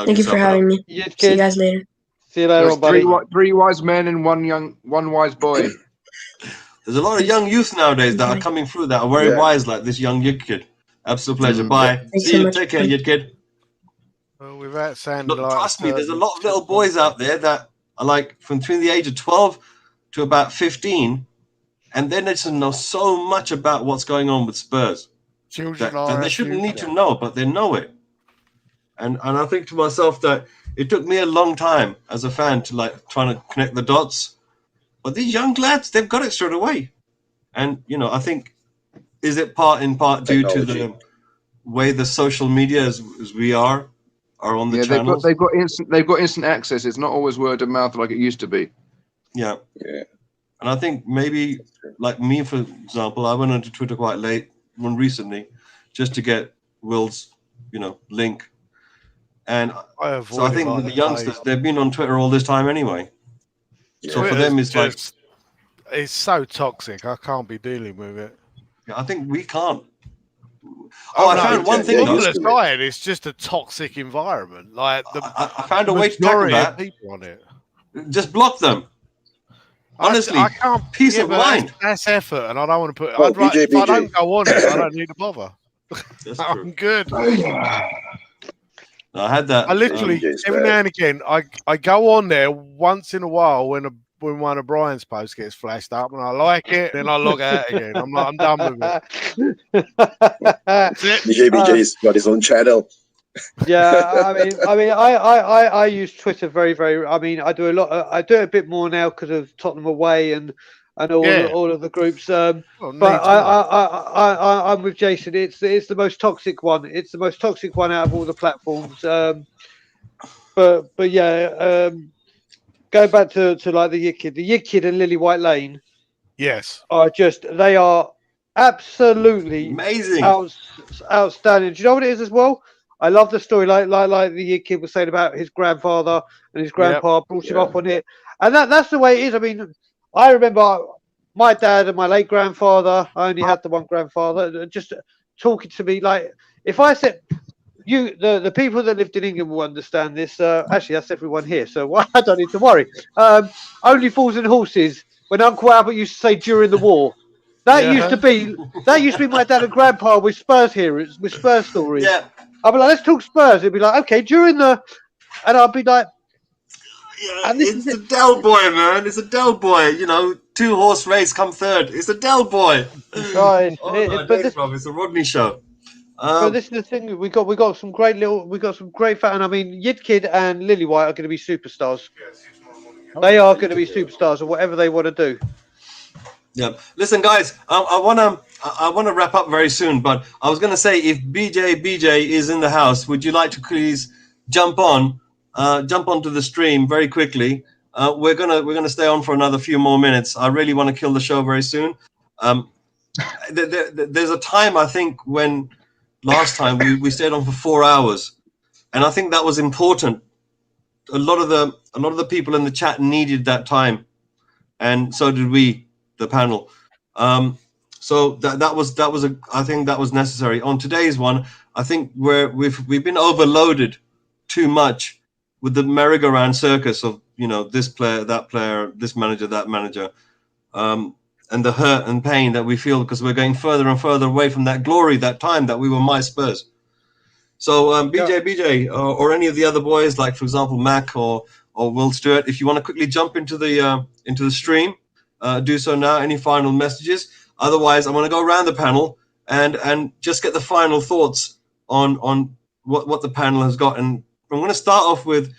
S3: Thank you for having me. See you guys later.
S1: See you later, buddy.
S8: Three wise men and one wise boy.
S2: There's a lot of young youth nowadays that are coming through that are very wise, like this young Yid Kid. Absolute pleasure. Bye. See you. Take care, Yid Kid.
S5: Well, without sounding like,
S2: trust me, there's a lot of little boys out there that are like from between the age of 12 to about 15, and they need to know so much about what's going on with Spurs. That they shouldn't need to know, but they know it. And I think to myself that it took me a long time as a fan to like trying to connect the dots. But these young lads, they've got it straight away. And I think is it in part due to the way the social media as we are on the channels?
S8: They've got instant access. It's not always word of mouth like it used to be.
S2: Yeah. And I think maybe like me, for example, I went onto Twitter quite late recently just to get Will's link. And so I think with the youngsters, they've been on Twitter all this time anyway. So for them, it's like
S5: it's so toxic. I can't be dealing with it.
S2: Yeah, I think we can't. I found one thing.
S5: It's just a toxic environment. Like
S2: I found a way to tackle that.
S5: People on it.
S2: Just block them. Honestly,
S5: I can't.
S2: Peace of mind.
S5: That's effort, and I don't want to put. If I don't go on it, I don't need to bother. I'm good.
S2: I had that.
S5: I literally every now and again I go on there once in a while when one of Brian's posts gets flashed up and I like it, then I log out again. I'm like, I'm done with it.
S4: BJ's got his own channel.
S1: Yeah, I use Twitter very, very. I mean, I do a lot. I do it a bit more now because of Tottenham away and all of the groups. But I'm with Jason. It's the most toxic one. It's the most toxic one out of all the platforms. But yeah, going back to like the Yid Kid and Lily White Lane.
S5: Yes,
S1: they are absolutely
S2: amazing,
S1: outstanding. Do you know what it is as well? I love the story, like the Yid Kid was saying about his grandfather and his grandpa brought him up on it, and that's the way it is. I mean, I remember my dad and my late grandfather. I only had the one grandfather. Just talking to me like, if I said the people that lived in England will understand this. Actually, that's everyone here, so I don't need to worry. Only fools and horses. When Uncle Albert used to say during the war. That used to be my dad and grandpa with Spurs hearers, with Spurs stories.
S10: Yeah.
S1: I'd be like, let's talk Spurs. It'd be like, okay, and I'd be like,
S10: yeah, it's a Del Boy, man. It's a Del Boy. You know, 2-horse race come third. It's a Del Boy. It's a Rodney show.
S1: But this is the thing. We got some great fan. I mean, Yidkid and Lillywhite are going to be superstars. They are going to be superstars, or whatever they want to do.
S10: Yeah. Listen, guys. I wanna wrap up very soon, but I was going to say, if BJ is in the house, would you like to please jump onto the stream very quickly? We're gonna stay on for another few more minutes. I really want to kill the show very soon. There's a time, I think, when last time we stayed on for 4 hours, and I think that was important. A lot of the people in the chat needed that time, and so did we, the panel. So that was I think that was necessary. On today's one, I think we've been overloaded too much with the merry-go-round circus of, you know, this player, that player, this manager, that manager, and the hurt and pain that we feel because we're going further and further away from that glory, that time that we were my Spurs. So BJ, or any of the other boys, like for example Mac or Will Stewart, if you want to quickly jump into the stream, do so now. Any final messages? Otherwise, I want to go around the panel and just get the final thoughts on what the panel has got. And I'm going to start off with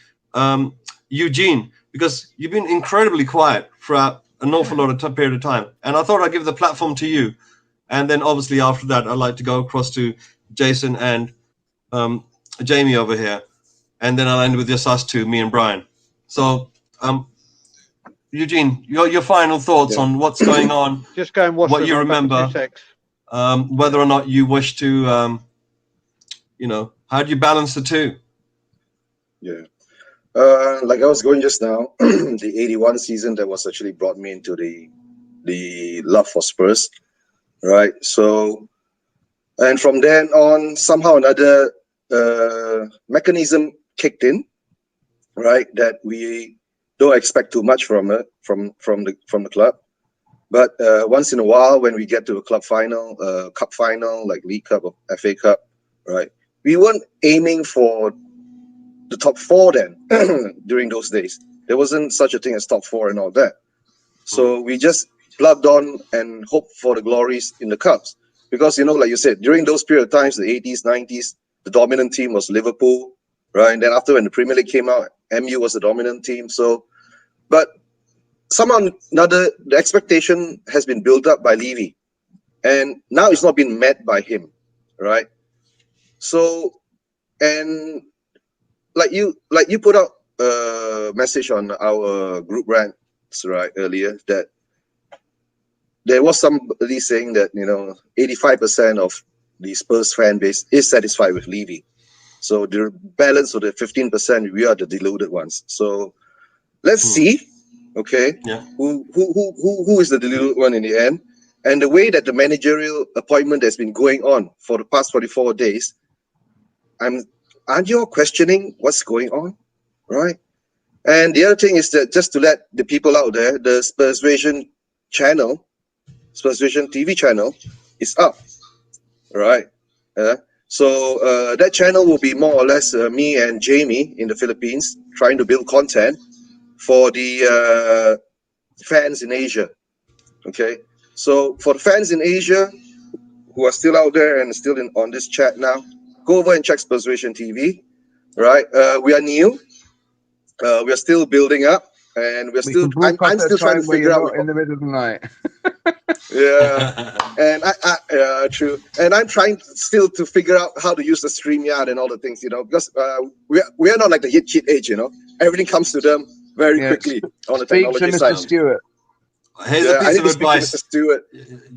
S10: Eugene, because you've been incredibly quiet throughout an awful lot of period of time, and I thought I'd give the platform to you. And then obviously after that, I'd like to go across to Jason and Jamie over here, and then I'll end with just us two, me and Brian. So Eugene, your final thoughts on what's going on.
S1: Just go and watch
S10: what you remember, whether or not you wish to, how do you balance the two?
S4: Yeah. Like I was going just now, the 81 season that was actually brought me into the love for Spurs, right? So, and from then on, somehow another mechanism kicked in, right? That we don't expect too much from the club, but once in a while, when we get to a club final, cup final, like League Cup or FA Cup, right? We weren't aiming for the top 4 then. During those days, there wasn't such a thing as top 4 and all that. So we just plugged on and hoped for the glories in the cups, because, you know, like you said, during those period of times, the 80s, 90s, the dominant team was Liverpool, right? And then after, when the Premier League came out, MU was the dominant team. So, but somehow another, the expectation has been built up by Levy, and now it's not been met by him, right? So, and like you put out a message on our group rants, right, earlier, that there was somebody saying that, you know, 85% of the Spurs fan base is satisfied with Levy. So the balance of the 15%, we are the deluded ones. So let's see, okay, who is the deluded one in the end. And the way that the managerial appointment has been going on for the past 44 days, aren't you all questioning what's going on, right? And the other thing is that, just to let the people out there, the Spurs Vision channel, Spurs Vision TV channel is up, right? So that channel will be more or less me and Jamie in the Philippines trying to build content for the fans in Asia, okay? So for the fans in Asia who are still out there and still on this chat now, go over and check Spurs Vision TV, right? We are new. We are still building up, and I'm still trying to figure out
S8: in the middle of the night.
S4: Yeah, and true. And I'm trying still to figure out how to use the StreamYard and all the things, you know, because we are not like the hit kid age, you know. Everything comes to them very quickly on the technology side.
S8: Mr. Stewart.
S10: Here's a piece of advice.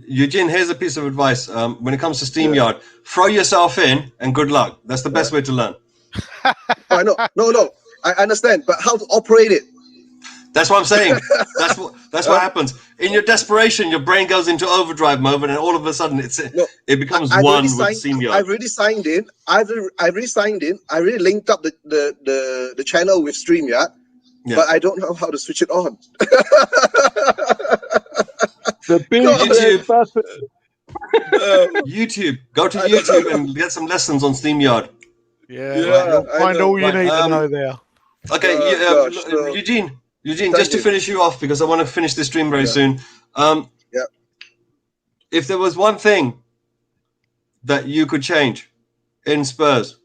S10: Eugene, here's a piece of advice. When it comes to StreamYard, throw yourself in and good luck. That's the best way to learn.
S4: I know. No, I understand, but how to operate it?
S10: That's what I'm saying. That's what happens. In your desperation, your brain goes into overdrive mode, and all of a sudden it becomes one with StreamYard.
S4: I've already signed in. I already linked up the channel with StreamYard. Yeah. But I don't know how to switch it on.
S8: The big
S2: YouTube.
S8: bastard.
S2: YouTube. Go to YouTube and get some lessons on StreamYard.
S5: Yeah,
S4: Yeah,
S5: you'll
S4: I
S5: find
S4: know.
S5: all you
S2: Right,
S5: need to know there.
S2: Okay,
S4: Gosh, so-
S2: Eugene,
S4: Thank
S2: just to
S4: you.
S2: finish you off, because I want to finish this stream very soon.
S4: Yeah.
S2: If there was one thing that you could change in Spurs,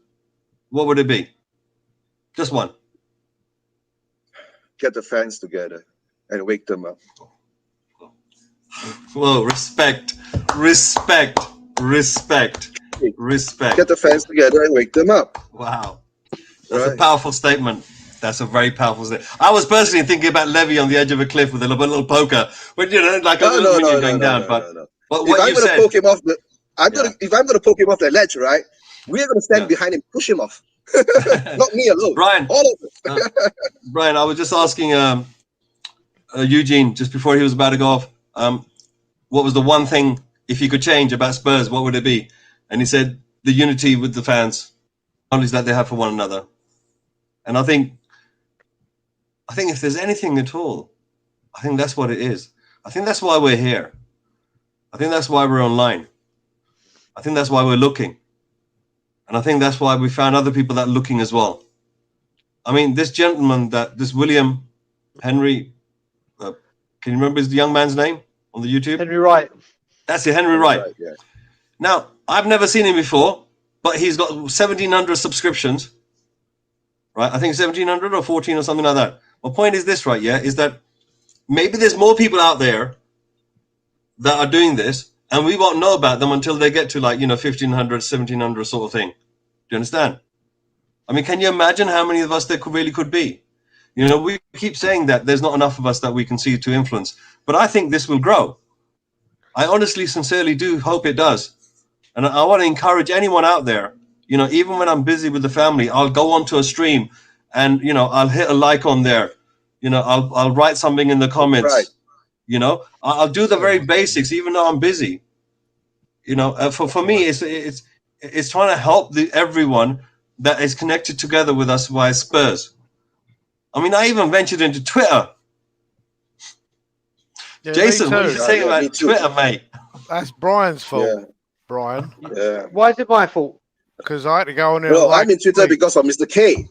S2: what would it be? Just one.
S4: Get the fans together and wake them up.
S2: Whoa, respect.
S4: Get the fans together and wake them up.
S2: Wow. That's a
S4: Right.
S2: powerful statement. That's a very powerful statement. I was personally thinking about Levy on the edge of a cliff with a little poker, but like a little minion going down. But
S4: If
S2: what
S4: I'm
S2: you
S4: gonna
S2: said,
S4: poke him off the, if I'm gonna poke him off the ledge, right? We're gonna stand behind him, push him off. Not me alone.
S2: Brian,
S4: All of us.
S2: Brian, I was just asking Eugene just before he was about to go off, what was the one thing, if he could change about Spurs, what would it be? And he said the unity with the fans, knowledge that they have for one another. And I think if there's anything at all, I think that's what it is. I think that's why we're here. I think that's why we're online. I think that's why we're looking. And I think that's why we found other people that are looking as well. I mean, this gentleman, this William Henry, can you remember his young man's name on the YouTube?
S1: Henry Wright.
S2: That's it, Henry Wright.
S4: Yeah.
S2: Now, I've never seen him before, but he's got 1,700 subscriptions, right? I think 1,700 or 14 or something like that. My point is this, right? Yeah, is that maybe there's more people out there that are doing this, and we won't know about them until they get to 1,500, 1,700 sort of thing. Do you understand? I mean, can you imagine how many of us there really could be? We keep saying that there's not enough of us that we can see to influence, but I think this will grow. I honestly, sincerely do hope it does. And I want to encourage anyone out there, even when I'm busy with the family, I'll go onto a stream and, I'll hit a like on there. I'll write something in the comments.
S4: Right.
S2: I'll do the very basics, even though I'm busy. For me, it's trying to help everyone that is connected together with us via Spurs. I mean, I even ventured into Twitter.
S5: Yeah,
S2: Jason,
S5: me
S2: what are
S5: too.
S2: you saying about Twitter, mate?
S5: That's Brian's fault,
S4: Yeah.
S5: Brian,
S4: Yeah.
S1: Why is it my fault?
S5: because I had to go on there.
S4: No,
S5: and
S4: I'm in Twitter because of Mr. K.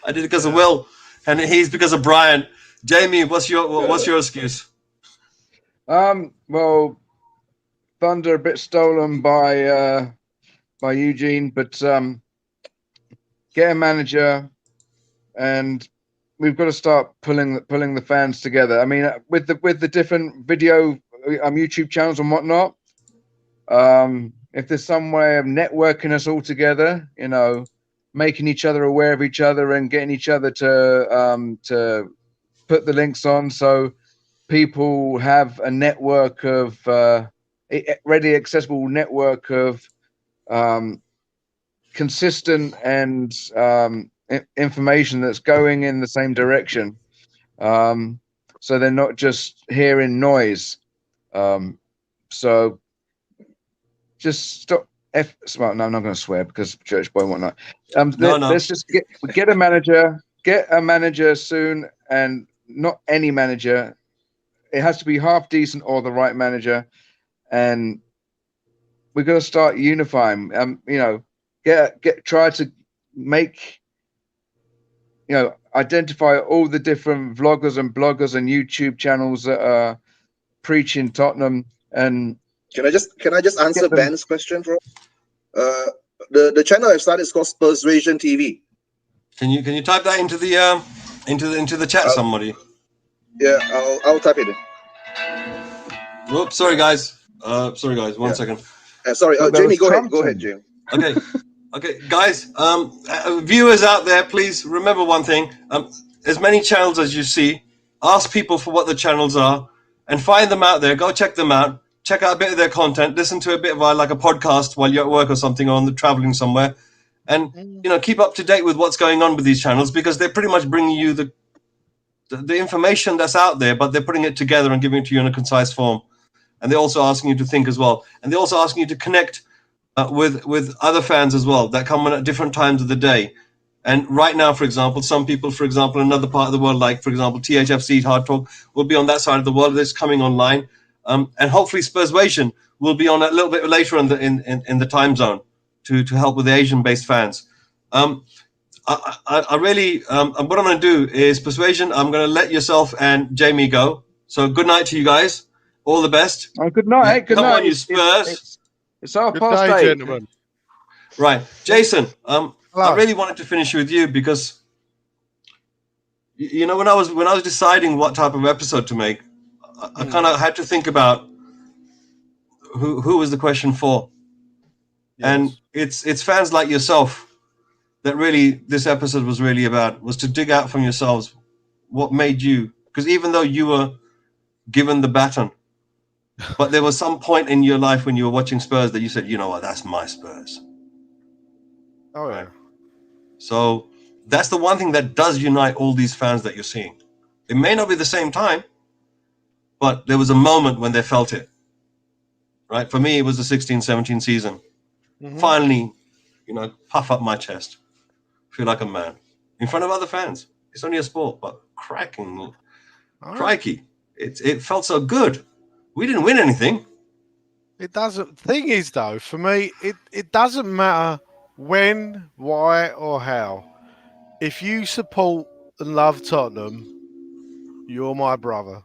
S2: I did it because of Will, and he's because of Brian. Jamie, what's your excuse?
S8: Well, thunder a bit stolen by Eugene, but get a manager, and we've got to start pulling the fans together. I mean, with the different video YouTube channels and whatnot. If there's some way of networking us all together, making each other aware of each other and getting each other to put the links on, so people have a network of readily accessible network of consistent and information that's going in the same direction, so they're not just hearing noise. So just stop. No, I'm not going to swear because church boy and whatnot.
S2: No.
S8: Let's just get a manager soon, and not any manager. It has to be half decent or the right manager, and we're going to start unifying. Try to make, identify all the different vloggers and bloggers and YouTube channels that are preaching Tottenham. And
S4: Can I just answer Ben's question, bro? The channel I've started is called Spurs Region TV.
S2: Can you type that into the chat, somebody?
S4: Yeah, I'll type it in.
S2: Whoops, sorry guys. One second.
S4: Sorry,
S8: Oh, that
S4: Jamie,
S8: was
S4: go ahead,
S8: Trumpton.
S4: Jamie.
S2: Okay, guys. Viewers out there, please remember one thing. As many channels as you see, ask people for what the channels are, and find them out there. Go check them out. Check out a bit of their content. Listen to a bit of like a podcast while you're at work or something, or on the traveling somewhere, and keep up to date with what's going on with these channels, because they're pretty much bringing you the information that's out there, but they're putting it together and giving it to you in a concise form. And they're also asking you to think as well, and they're also asking you to connect with other fans as well that come on at different times of the day,
S10: And right now, for example, some people, for example, in another part of the world, like, for example, THFC Hard Talk, will be on that side of the world. That's coming online. And hopefully Spurswation will be on a little bit later in the time zone to help with the Asian-based fans. I really, what I'm going to do is, Persuasion, I'm going to let yourself and Jamie go. So good night to you guys. All the best.
S8: Oh, good night. Good
S10: Come
S8: night.
S10: on, you Spurs.
S8: It's 8:30.
S5: Good day, gentlemen.
S10: Right. Jason,
S5: Hello.
S10: I really wanted to finish with you because, you know, when I was deciding what type of episode to make, I kind of had to think about who was the question for.
S5: Yes.
S10: And it's fans like yourself that really this episode was really about, was to dig out from yourselves what made you, because even though you were given the baton, but there was some point in your life when you were watching Spurs that you said, you know what, that's my Spurs.
S5: Oh, yeah.
S10: So that's the one thing that does unite all these fans that you're seeing. It may not be the same time, but there was a moment when they felt it. Right? For me, it was the 16-17 season.
S5: Mhm.
S10: Finally, you know, puff up my chest. Feel like a man. In front of other fans. It's only a sport, but crikey. It felt so good. We didn't win anything.
S5: It doesn't. Thing is, though, for me, it doesn't matter when, why, or how. If you support and love Tottenham, you're my brother.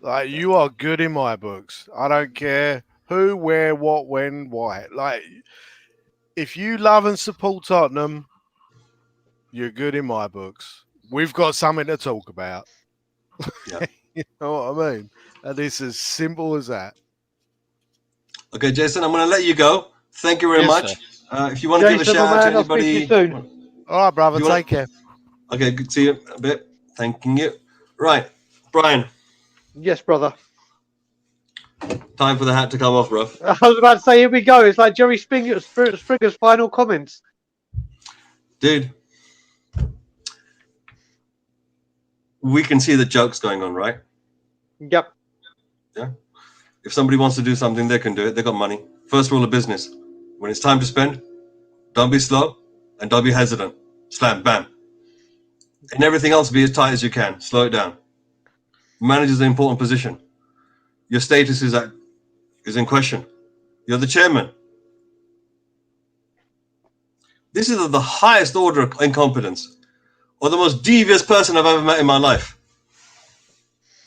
S5: Like, you are good in my books. I don't care who, where, what, when, why. Like, if you love and support Tottenham, you're good in my books. We've got something to talk about.
S10: Yeah.
S5: You know what I mean? And it's as simple as that.
S10: Okay, Jason, I'm going to let you go. Thank you very
S5: Yes,
S10: much. If you want to give a
S1: Jason,
S10: shout
S1: my
S10: out to
S1: man, I'll speak to
S10: anybody.
S1: you soon.
S5: All right, brother.
S10: You wanna-
S5: Take care.
S10: Okay, good to see you a bit. Thanking you. Right, Brian,
S1: Yes, brother.
S10: time for the hat to come off, bro.
S1: I was about to say, here we go. It's like Jerry Springer's final comments.
S10: Dude, we can see the jokes going on, right?
S1: Yep.
S10: Yeah. If somebody wants to do something, they can do it. They got money. First rule of business: when it's time to spend, don't be slow and don't be hesitant. Slam, bam. And everything else, be as tight as you can. Slow it down. Manager's an important position. Your status is in question. You're the chairman. This is of the highest order of incompetence, or the most devious person I've ever met in my life.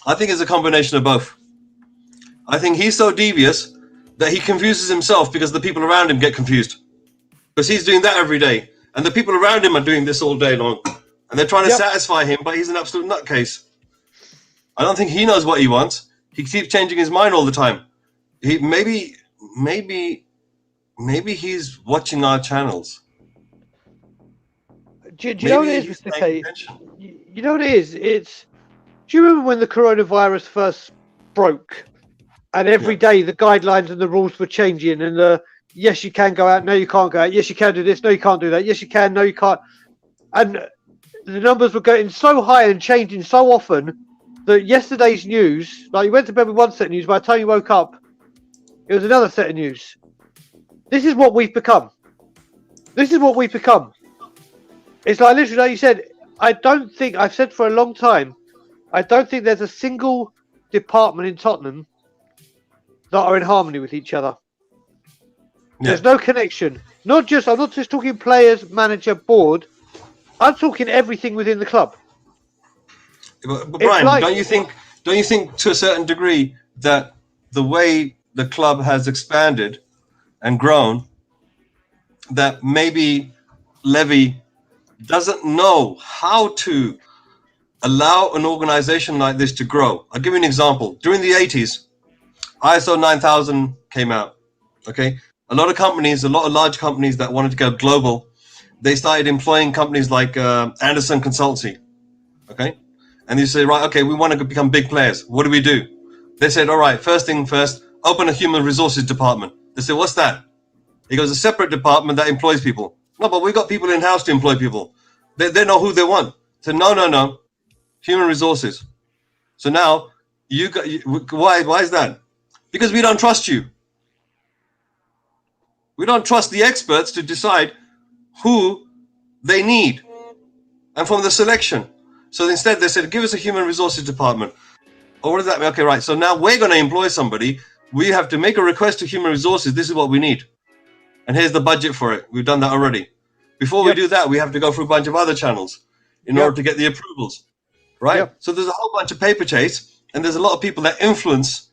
S10: I think it's a combination of both. I think he's so devious that he confuses himself because the people around him get confused. Because he's doing that every day. And the people around him are doing this all day long. And they're trying to satisfy him, but he's an absolute nutcase. I don't think he knows what he wants. He keeps changing his mind all the time. Maybe he's watching our channels.
S1: Do you know what it is, Mr. K? You know what it is? Do you remember when the coronavirus first broke? And every day the guidelines and the rules were changing, and yes, you can go out, no, you can't go out. Yes, you can do this, no, you can't do that. Yes, you can, no, you can't. And the numbers were getting so high and changing so often that yesterday's news, like you went to bed with one set of news, by the time you woke up, it was another set of news. This is what we've become. This is what we've become. It's like literally, like you said, I don't think, I've said for a long time, I don't think there's a single department in Tottenham that are in harmony with each other. Yeah. There's no connection. I'm not just talking players, manager, board. I'm talking everything within the club.
S10: But Brian, like, don't you think to a certain degree that the way the club has expanded and grown, that maybe Levy doesn't know how to allow an organization like this to grow? I'll give you an example. During the 80s, ISO 9000 came out. Okay, a lot of large companies that wanted to go global, they started employing companies like Anderson Consultancy. Okay, and they say, right, okay, we want to become big players. What do? They said, all right, first thing first, open a human resources department. They said, what's that? He goes, a separate department that employs people. No, but we've got people in house to employ people. They know who they want. So no, human resources. So now why is that? Because we don't trust you. We don't trust the experts to decide who they need and from the selection. So instead they said, give us a human resources department. Oh, what does that mean? Okay, right. So now we're going to employ somebody. We have to make a request to human resources. This is what we need. And here's the budget for it. We've done that already. Before we do that, we have to go through a bunch of other channels in order to get the approvals, right? So there's a whole bunch of paper chase, and there's a lot of people that influence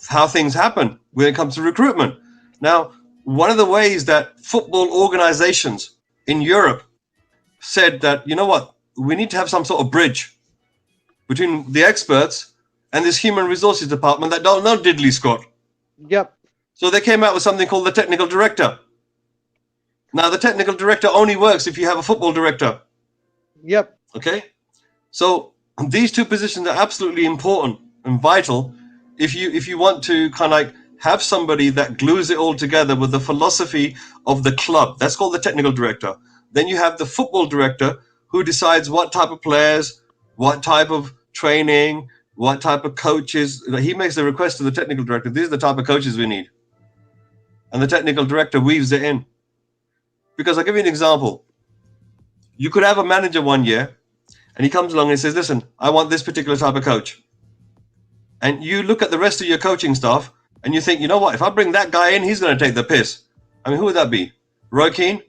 S10: how things happen when it comes to recruitment. Now, one of the ways that football organizations in Europe said that, you know what, we need to have some sort of bridge between the experts and this human resources department that don't know diddly squat. So they came out with something called the technical director. Now, the technical director only works if you have a football director. Okay? So these two positions are absolutely important and vital if you want to kind of like have somebody that glues it all together with the philosophy of the club. That's called the technical director. Then you have the football director who decides what type of players, what type of training, what type of coaches. He makes the request to the technical director. These are the type of coaches we need. And the technical director weaves it in. Because I'll give you an example. You could have a manager one year and he comes along and says, listen, I want this particular type of coach. And you look at the rest of your coaching staff and you think, you know what, if I bring that guy in, he's going to take the piss. I mean, who would that be? Roy Keane?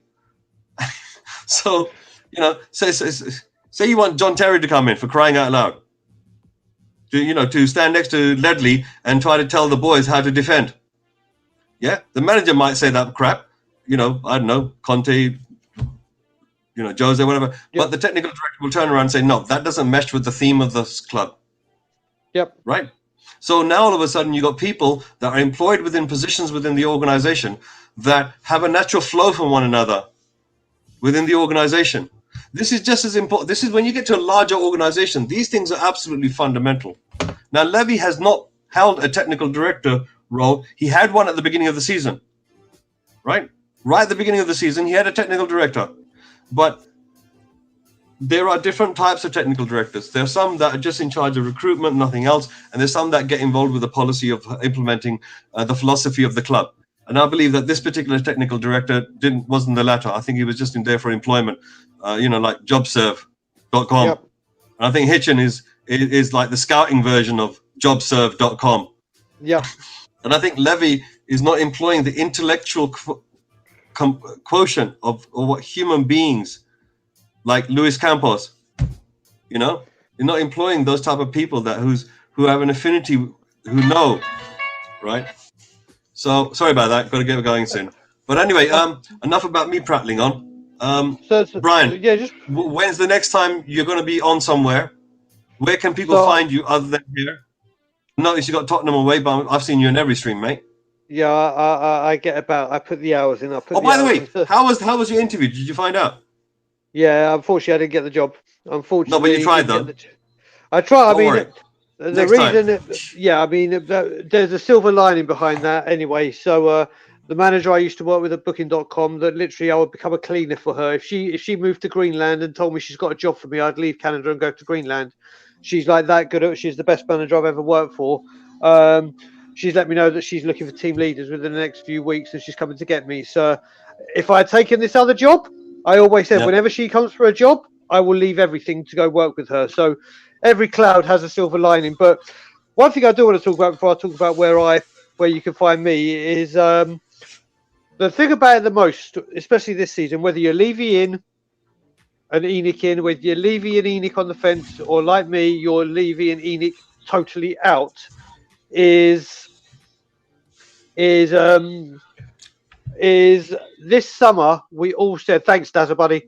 S10: So, you know, say you want John Terry to come in, for crying out loud. To stand next to Ledley and try to tell the boys how to defend. Yeah, the manager might say that crap. I don't know, Conte, Jose, whatever. But the technical director will turn around and say, no, that doesn't mesh with the theme of this club. Right? So now all of a sudden you got people that are employed within positions within the organization that have a natural flow from one another within the organization. This is just as important. This is when you get to a larger organization, these things are absolutely fundamental. Now, Levy has not held a technical director role. He had one at the beginning of the season, right? Right at the beginning of the season, he had a technical director. But there are different types of technical directors. There are some that are just in charge of recruitment, nothing else. And there's some that get involved with the policy of implementing the philosophy of the club. And I believe that this particular technical director wasn't the latter. I think he was just in there for employment, like jobserve.com. And I think Hitchin is like the scouting version of jobserve.com. And I think Levy is not employing the intellectual quotient of what human beings like Luis Campos, you're not employing those type of people who have an affinity, who know, right? So sorry about that. Got to get going soon. But anyway, enough about me prattling on. Brian, when's the next time you're going to be on somewhere? Where can people find you other than here? Notice you got Tottenham away, but I've seen you in every stream, mate.
S1: Yeah, I put the hours in.
S10: By the way, how was your interview? Did you find out?
S1: Yeah, unfortunately, I didn't get the job. Unfortunately,
S10: no, but you tried though.
S1: I tried. There's a silver lining behind that anyway. So the manager I used to work with at Booking.com, that literally I would become a cleaner for her. If she moved to Greenland and told me she's got a job for me, I'd leave Canada and go to Greenland. She's like that good at it. She's the best manager I've ever worked for. She's let me know that she's looking for team leaders within the next few weeks and she's coming to get me. So if I had taken this other job, I always said whenever she comes for a job, I will leave everything to go work with her. So every cloud has a silver lining. But one thing I do want to talk about before I talk about where you can find me is the thing about it the most, especially this season, whether you're Levy in and Enoch in, whether you're Levy and Enoch on the fence, or like me, you're Levy and Enoch totally out, is this summer we all said, thanks Dazza buddy.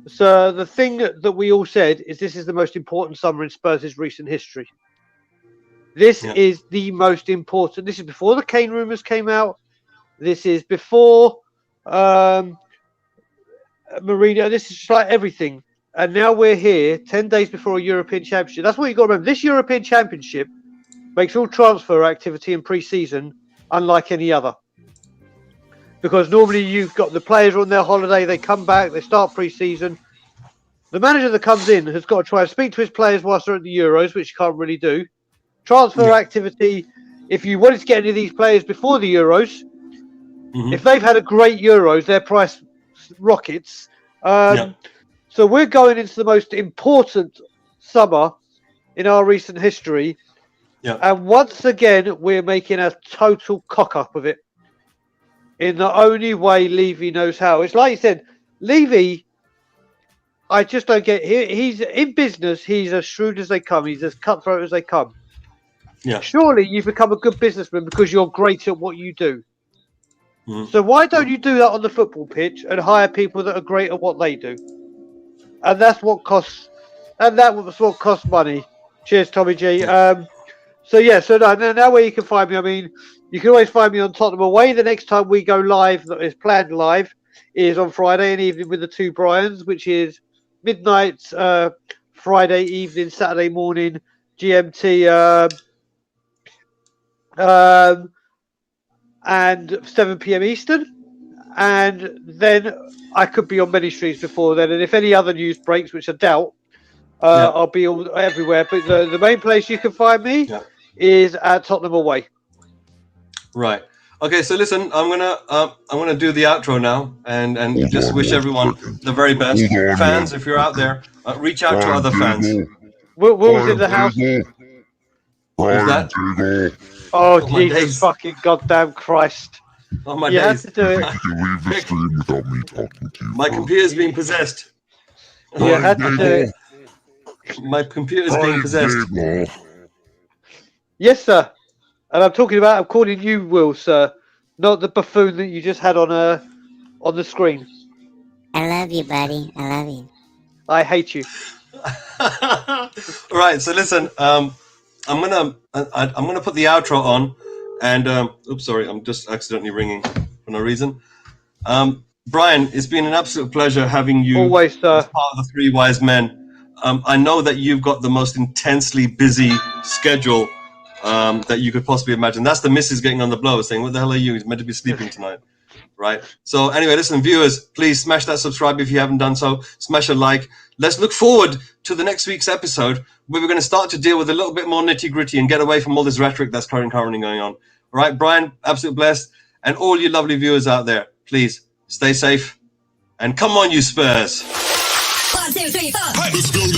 S1: So the thing that we all said is this is the most important summer in Spurs' recent history. This is the most important. This is before the Kane rumours came out. This is before Mourinho. This is just like everything. And now we're here 10 days before a European Championship. That's what you got to remember. This European Championship makes all transfer activity in pre-season unlike any other. Because normally you've got the players on their holiday, they come back, they start pre-season. The manager that comes in has got to try and speak to his players whilst they're at the Euros, which you can't really do. Transfer activity, if you wanted to get any of these players before the Euros, if they've had a great Euros, their price Rockets. So we're going into the most important summer in our recent history.
S10: Yeah.
S1: And once again, we're making a total cock up of it in the only way Levy knows how. It's like you said, Levy, I just don't get. He's in business. He's as shrewd as they come. He's as cutthroat as they come.
S10: Yeah.
S1: Surely you become a good businessman because you're great at what you do.
S10: Mhm.
S1: So why don't you do that on the football pitch and hire people that are great at what they do? And that's what costs. And that was what costs money. Cheers, Tommy G. So now where you can find me. I mean, you can always find me on Tottenham Away. The next time we go live, that is planned live, is on Friday, an evening with the two Bryans, which is midnight Friday evening, Saturday morning, GMT, and 7 p.m. Eastern. And then I could be on many streets before then. And if any other news breaks, which I doubt, I'll be everywhere. But the main place you can find me is at Tottenham Away.
S10: Right. Okay. So listen, I'm gonna do the outro now, and just wish everyone the very best. Fans, if you're out there, reach out to other fans.
S1: Will's in the house.
S10: Who's that?
S1: Oh,
S10: Oh, my
S1: Jesus
S10: days.
S1: fucking goddamn Christ.
S10: Oh my
S1: You have
S10: days.
S1: to do it.
S9: Leave the stream without me talking to you.
S10: My computer's being possessed.
S1: You had to do it.
S10: My computer's being possessed.
S1: Yes, sir. And I'm calling you Will, sir, not the buffoon that you just had on the screen.
S11: I love you, buddy. I love you.
S1: I hate you.
S10: Right. So listen, I'm gonna put the outro on, and oops, sorry, I'm just accidentally ringing for no reason. Brian, it's been an absolute pleasure having you
S1: Always, sir.
S10: as part of the Three Wise Men. I know that you've got the most intensely busy schedule that you could possibly imagine. That's the missus getting on the blower saying, "What the hell are you? He's meant to be sleeping tonight." Right. So anyway, listen, viewers, please smash that subscribe if you haven't done so. Smash a like. Let's look forward to the next week's episode where we're going to start to deal with a little bit more nitty gritty and get away from all this rhetoric that's currently going on. All right, Brian, absolute blessed. And all you lovely viewers out there, please stay safe. And come on, you Spurs.
S12: 1, 2, 3, 4.
S9: Let's go.